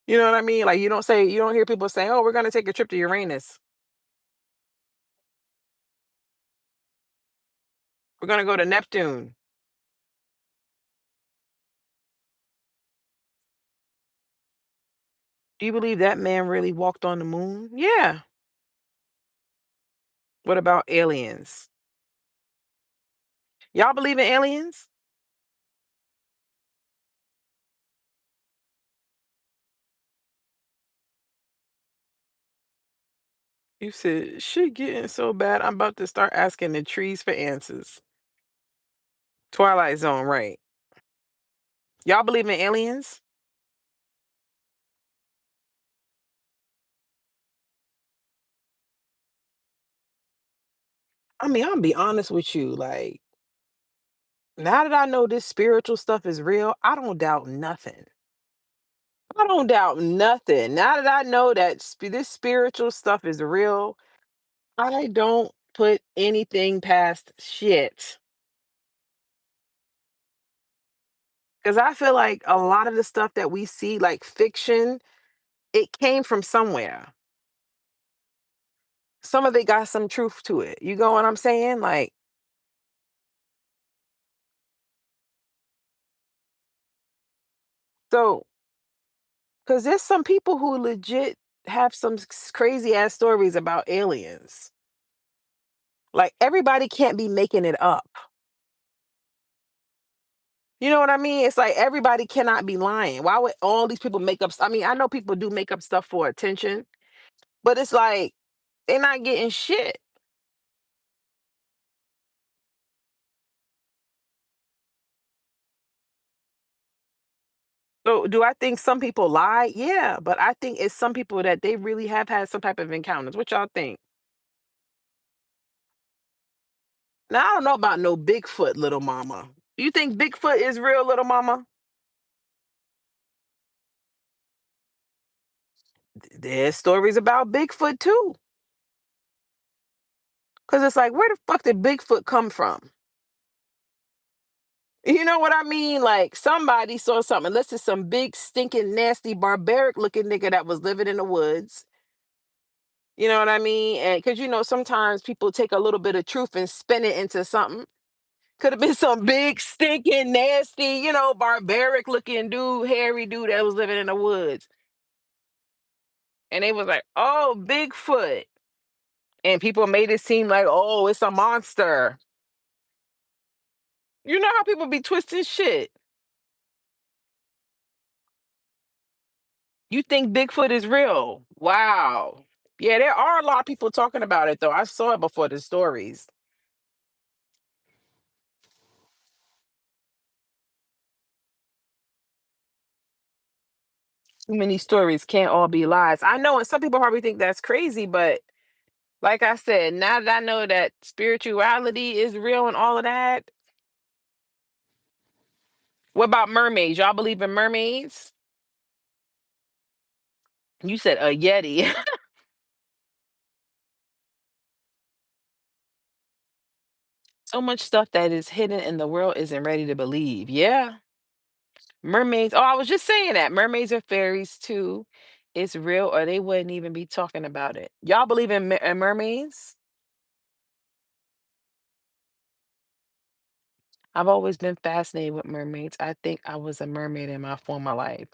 You know what I mean? Like, you don't hear people saying, "Oh, we're gonna take a trip to Uranus. We're gonna go to Neptune." Do you believe that man really walked on the moon? Yeah. What about aliens? Y'all believe in aliens? You said shit getting so bad. I'm about to start asking the trees for answers. Twilight Zone, right? Y'all believe in aliens? I mean, I'll be honest with you. Like, now that I know this spiritual stuff is real, I don't doubt nothing. I don't doubt nothing. Now that I know that this spiritual stuff is real, I don't put anything past shit. Because I feel like a lot of the stuff that we see, like fiction, it came from somewhere. Some of it got some truth to it. You know what I'm saying? Like, so, because there's some people who legit have some crazy ass stories about aliens. Like, everybody can't be making it up. You know what I mean? It's like everybody cannot be lying. Why would all these people make up? I mean, I know people do make up stuff for attention, but it's like they're not getting shit. So, do I think some people lie? Yeah, but I think it's some people that they really have had some type of encounters. What y'all think? Now, I don't know about no Bigfoot, little mama. You think Bigfoot is real, little mama? There's stories about Bigfoot too. Cause it's like, where the fuck did Bigfoot come from? You know what I mean? Like somebody saw something. Unless it's some big, stinking, nasty, barbaric looking nigga that was living in the woods. You know what I mean? And because sometimes people take a little bit of truth and spin it into something. Could have been some big, stinking, nasty, barbaric looking dude, hairy dude that was living in the woods. And they was like, oh, Bigfoot. And people made it seem like, oh, it's a monster. You know how people be twisting shit. You think Bigfoot is real? Wow. Yeah, there are a lot of people talking about it though. I saw it before the stories. Too many stories can't all be lies. I know, and some people probably think that's crazy, but like I said, now that I know that spirituality is real and all of that, what about mermaids? Y'all believe in mermaids? You said a Yeti. So much stuff that is hidden in the world isn't ready to believe. Yeah. Mermaids. Oh, I was just saying that. Mermaids are fairies too. It's real, or they wouldn't even be talking about it. Y'all believe in mermaids? I've always been fascinated with mermaids. I think I was a mermaid in my former life.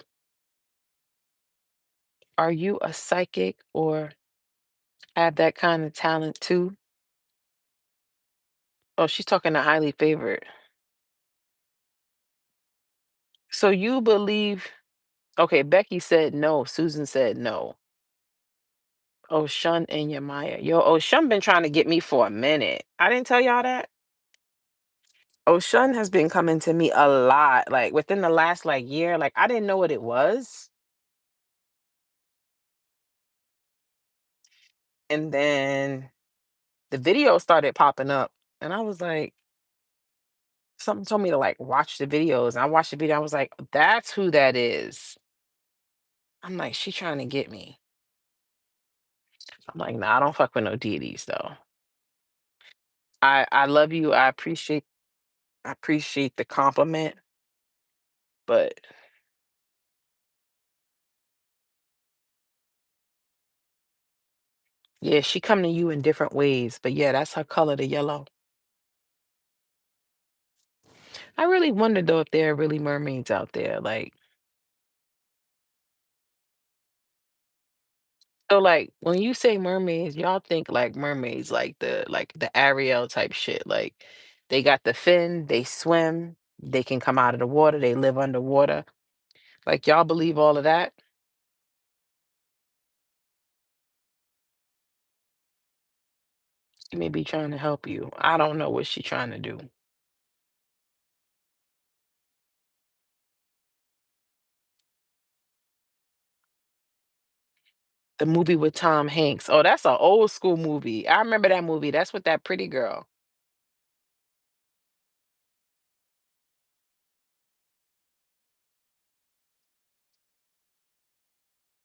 Are you a psychic or have that kind of talent too? Oh, she's talking to highly favored. So you believe, okay, Becky said no. Susan said no. Oh, Shun and Yamaya. Yo, oh, Shun been trying to get me for a minute. I didn't tell y'all that. Oshun has been coming to me a lot, like within the last like year. Like I didn't know what it was, and then the video started popping up, and I was like, Something told me to like watch the videos. And I watched the video. I was like, that's who that is. I'm like, she trying to get me. I'm like, nah, I don't fuck with no deities though. I love you. I appreciate the compliment, but yeah, she come to you in different ways. But yeah, that's her color, the yellow. I really wonder though if there are really mermaids out there. Like, so like when you say mermaids, y'all think like mermaids, like the Ariel type shit. Like they got the fin, they swim, they can come out of the water, they live underwater. Like y'all believe all of that? She may be trying to help you. I don't know what she's trying to do. The movie with Tom Hanks. Oh, that's an old school movie. I remember that movie. That's with that pretty girl.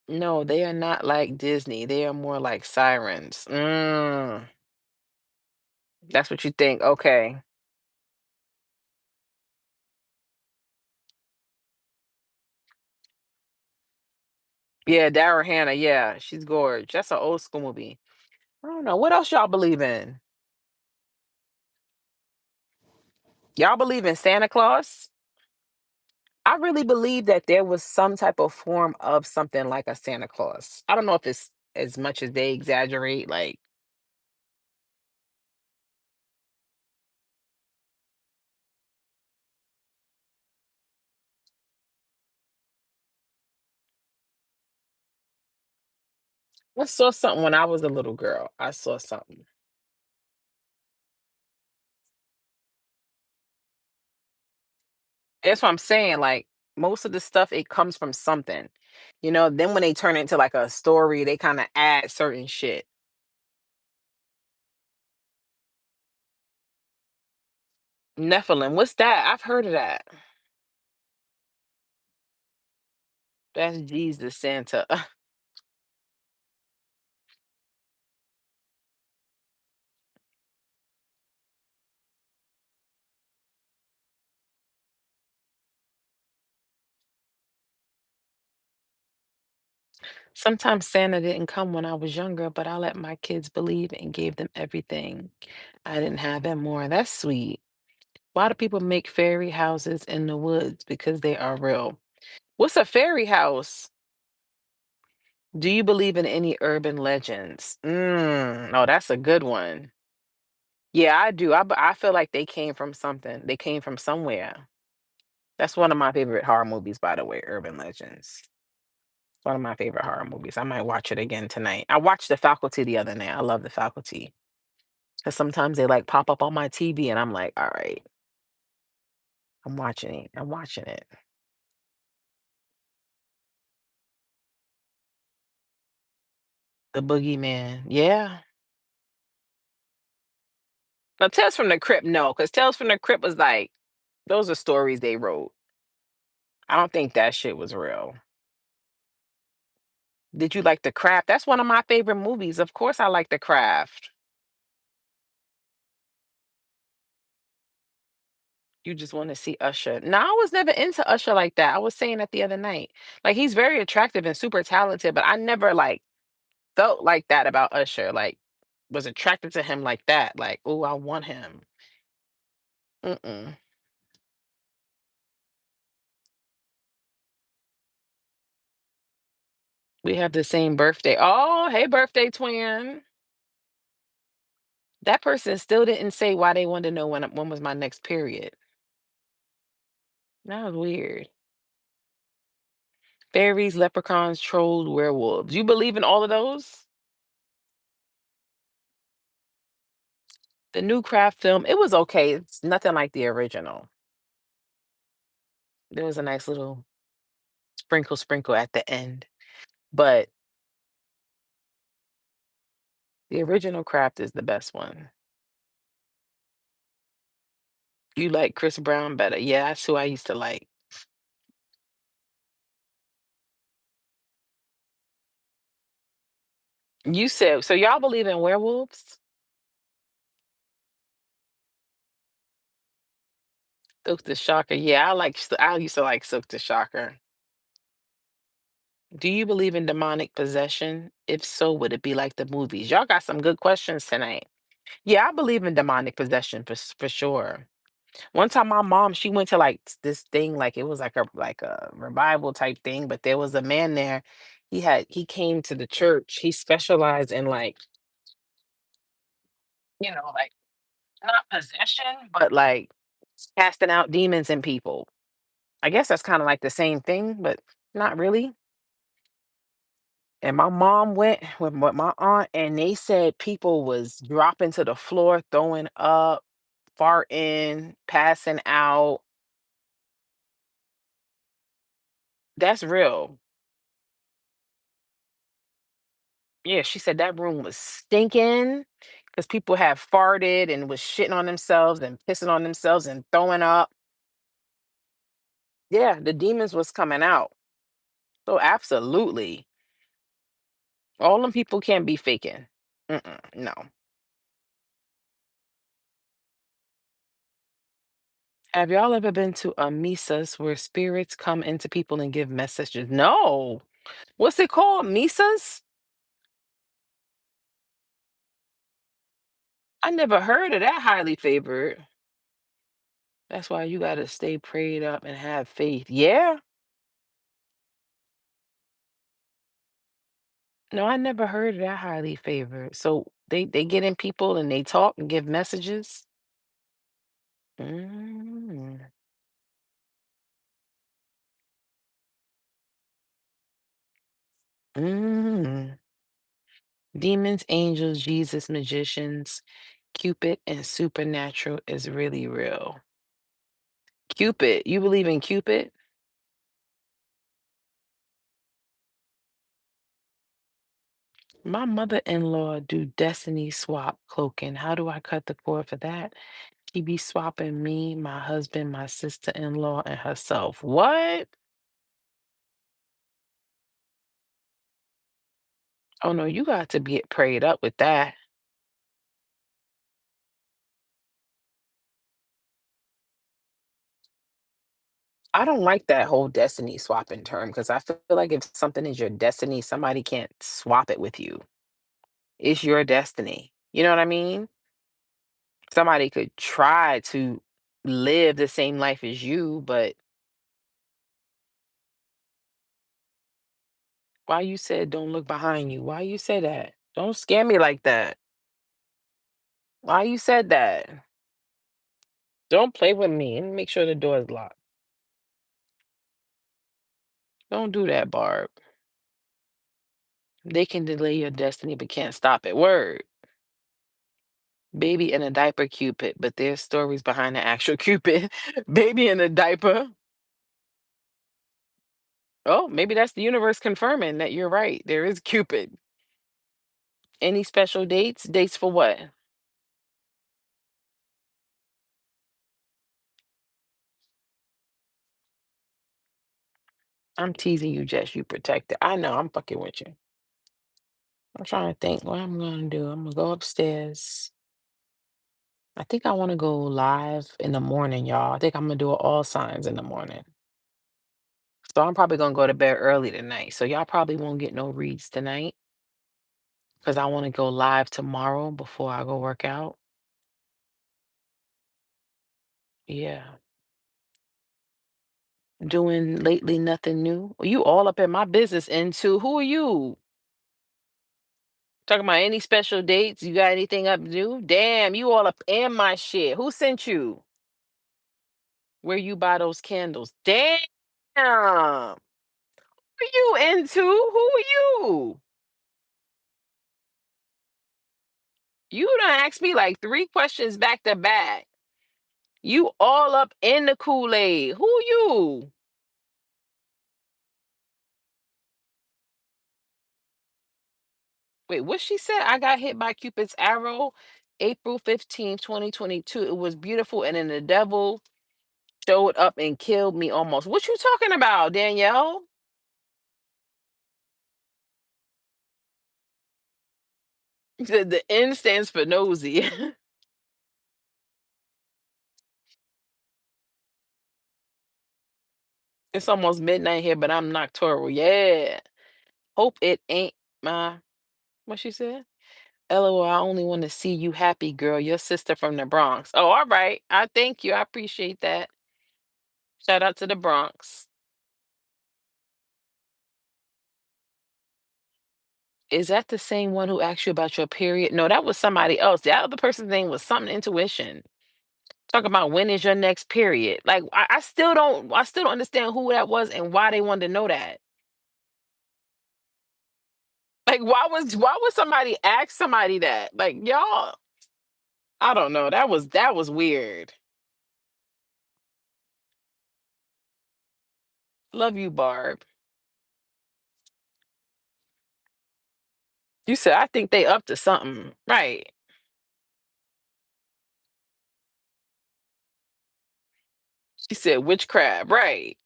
No, they are not like Disney. They are more like sirens. That's what you think. Okay. Yeah, Daryl Hannah. Yeah, she's gorgeous. That's an old school movie. I don't know. What else y'all believe in? Y'all believe in Santa Claus? I really believe that there was some type of form of something like a Santa Claus. I don't know if it's as much as they exaggerate. Like, I saw something when I was a little girl. I saw something. That's what I'm saying. Like, most of the stuff, it comes from something. Then when they turn it into like a story, they kind of add certain shit. Nephilim, what's that? I've heard of that. That's Jesus Santa. Sometimes Santa didn't come when I was younger, but I let my kids believe and gave them everything I didn't have and more. That's sweet. Why do people make fairy houses in the woods? Because they are real. What's a fairy house? Do you believe in any urban legends? Oh, that's a good one. Yeah, I do. I feel like they came from something. They came from somewhere. That's one of my favorite horror movies, by the way, Urban Legends. One of my favorite horror movies. I might watch it again tonight. I watched The Faculty the other night. I love The Faculty. Because sometimes they like pop up on my TV and I'm like, all right, I'm watching it. I'm watching it. The Boogeyman. Yeah. Now Tales from the Crypt, no, because Tales from the Crypt was like, those are stories they wrote. I don't think that shit was real. Did you like The Craft? That's one of my favorite movies. Of course I like The Craft. You just want to see Usher. No, I was never into Usher like that. I was saying that the other night. Like he's very attractive and super talented, but I never like felt like that about Usher. Like was attracted to him like that. Like, oh, I want him. Mm-mm. We have the same birthday. Oh, hey, birthday twin. That person still didn't say why they wanted to know when was my next period. That was weird. Fairies, leprechauns, trolls, werewolves. You believe in all of those? The new craft film, it was okay. It's nothing like the original. There was a nice little sprinkle, sprinkle at the end. But the original craft is the best one. You like Chris Brown better. Yeah, that's who I used to like. You said so y'all believe in werewolves? Silk the Shocker. Yeah, I used to like Silk the Shocker. Do you believe in demonic possession? If so, would it be like the movies? Y'all got some good questions tonight. Yeah, I believe in demonic possession for sure. One time my mom, she went to like this thing, like it was like a revival type thing, but there was a man there. He came to the church. He specialized in like, like not possession, but like casting out demons in people. I guess that's kind of like the same thing, but not really. And my mom went with my aunt, and they said people was dropping to the floor, throwing up, farting, passing out. That's real. Yeah, she said that room was stinking because people had farted and was shitting on themselves and pissing on themselves and throwing up. Yeah, the demons was coming out. So absolutely. All them people can't be faking. Mm-mm, no. Have y'all ever been to a misas where spirits come into people and give messages? No. What's it called? Misas? I never heard of that highly favored. That's why you gotta stay prayed up and have faith. Yeah. No, I never heard of that highly favored. So they get in people and they talk and give messages. Mm, mm. Demons, angels, Jesus, magicians, Cupid, and supernatural is really real. Cupid, you believe in Cupid? My mother-in-law do destiny swap cloaking. How do I cut the cord for that? She be swapping me, my husband, my sister-in-law, and herself. What? Oh no, you got to be prayed up with that. I don't like that whole destiny swapping term because I feel like if something is your destiny, somebody can't swap it with you. It's your destiny. You know what I mean? Somebody could try to live the same life as you, but why you said don't look behind you? Why you say that? Don't scare me like that. Why you said that? Don't play with me and make sure the door is locked. Don't do that, Barb. They can delay your destiny but can't stop it. Word. Baby in a diaper Cupid, but there's stories behind the actual Cupid. Baby in a diaper. Oh, maybe that's the universe confirming that you're right. There is Cupid. Any special dates? Dates for what? I'm teasing you, Jess. You protected. I know. I'm fucking with you. I'm trying to think what I'm gonna do. I'm gonna go upstairs. I think I want to go live in the morning, y'all. I think I'm gonna do it all signs in the morning. So I'm probably gonna go to bed early tonight. So y'all probably won't get no reads tonight because I want to go live tomorrow before I go work out. Yeah. Doing lately nothing new. You all up in my business into who are you? Talking about any special dates? You got anything up to do? Damn, you all up in my shit. Who sent you? Where you buy those candles? Damn. Who are you into? Who are you? You done asked me like 3 questions back to back. You all up in the Kool-Aid. Who you? Wait, what she said? I got hit by Cupid's arrow. April 15th, 2022. It was beautiful, and then the devil showed up and killed me almost. What you talking about, Danielle? The N stands for nosy. It's almost midnight here, but I'm nocturnal. Yeah. Hope it ain't my what she said? LOL, I only want to see you happy, girl. Your sister from the Bronx. Oh, all right. I thank you. I appreciate that. Shout out to the Bronx. Is that the same one who asked you about your period? No, that was somebody else. The other person's name was something intuition. Talk about when is your next period. Like I still don't understand who that was and why they wanted to know that. Like why would somebody ask somebody that? Like y'all, I don't know. That was weird. Love you, Barb. You said I think they up to something. Right. She said witchcraft. Right.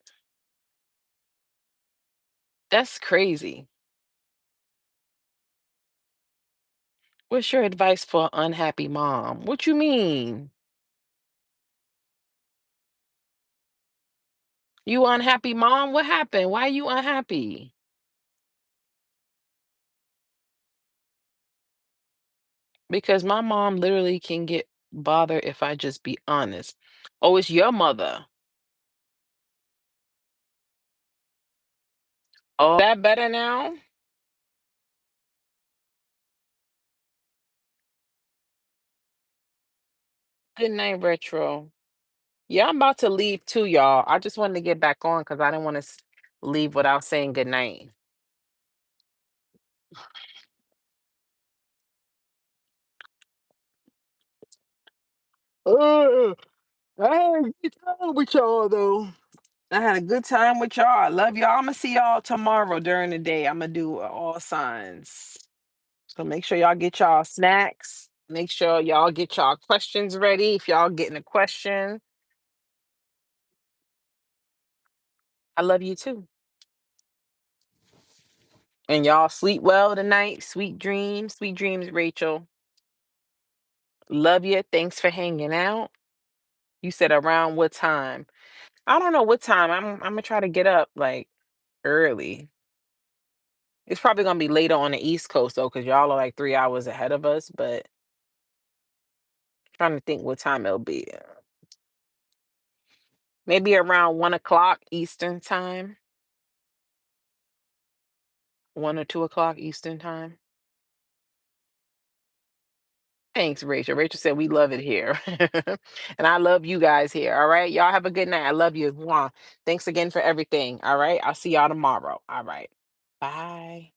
That's crazy. What's your advice for an unhappy mom? What you mean? You unhappy mom? What happened? Why you unhappy? Because my mom literally can get bothered if I just be honest. Oh, it's your mother. Oh, that better now? Good night, Retro. Yeah, I'm about to leave too, y'all. I just wanted to get back on because I didn't want to leave without saying good night. Uh, I had a good time with y'all though. I had a good time with y'all. I love y'all. I'm gonna see y'all tomorrow during the day. I'm gonna do all signs. So make sure y'all get y'all snacks. Make sure y'all get y'all questions ready. If y'all getting a question, I love you too. And y'all sleep well tonight. Sweet dreams. Sweet dreams, Rachel. Love you. Thanks for hanging out. You said around what time? I don't know what time. I'm gonna try to get up like early. It's probably gonna be later on the East Coast though, because y'all are like 3 hours ahead of us. But trying to think what time it'll be. Maybe around 1 o'clock Eastern time. 1 or 2 o'clock Eastern time. Thanks, Rachel. Rachel said we love it here. And I love you guys here. All right. Y'all have a good night. I love you. Mwah. Thanks again for everything. All right. I'll see y'all tomorrow. All right. Bye.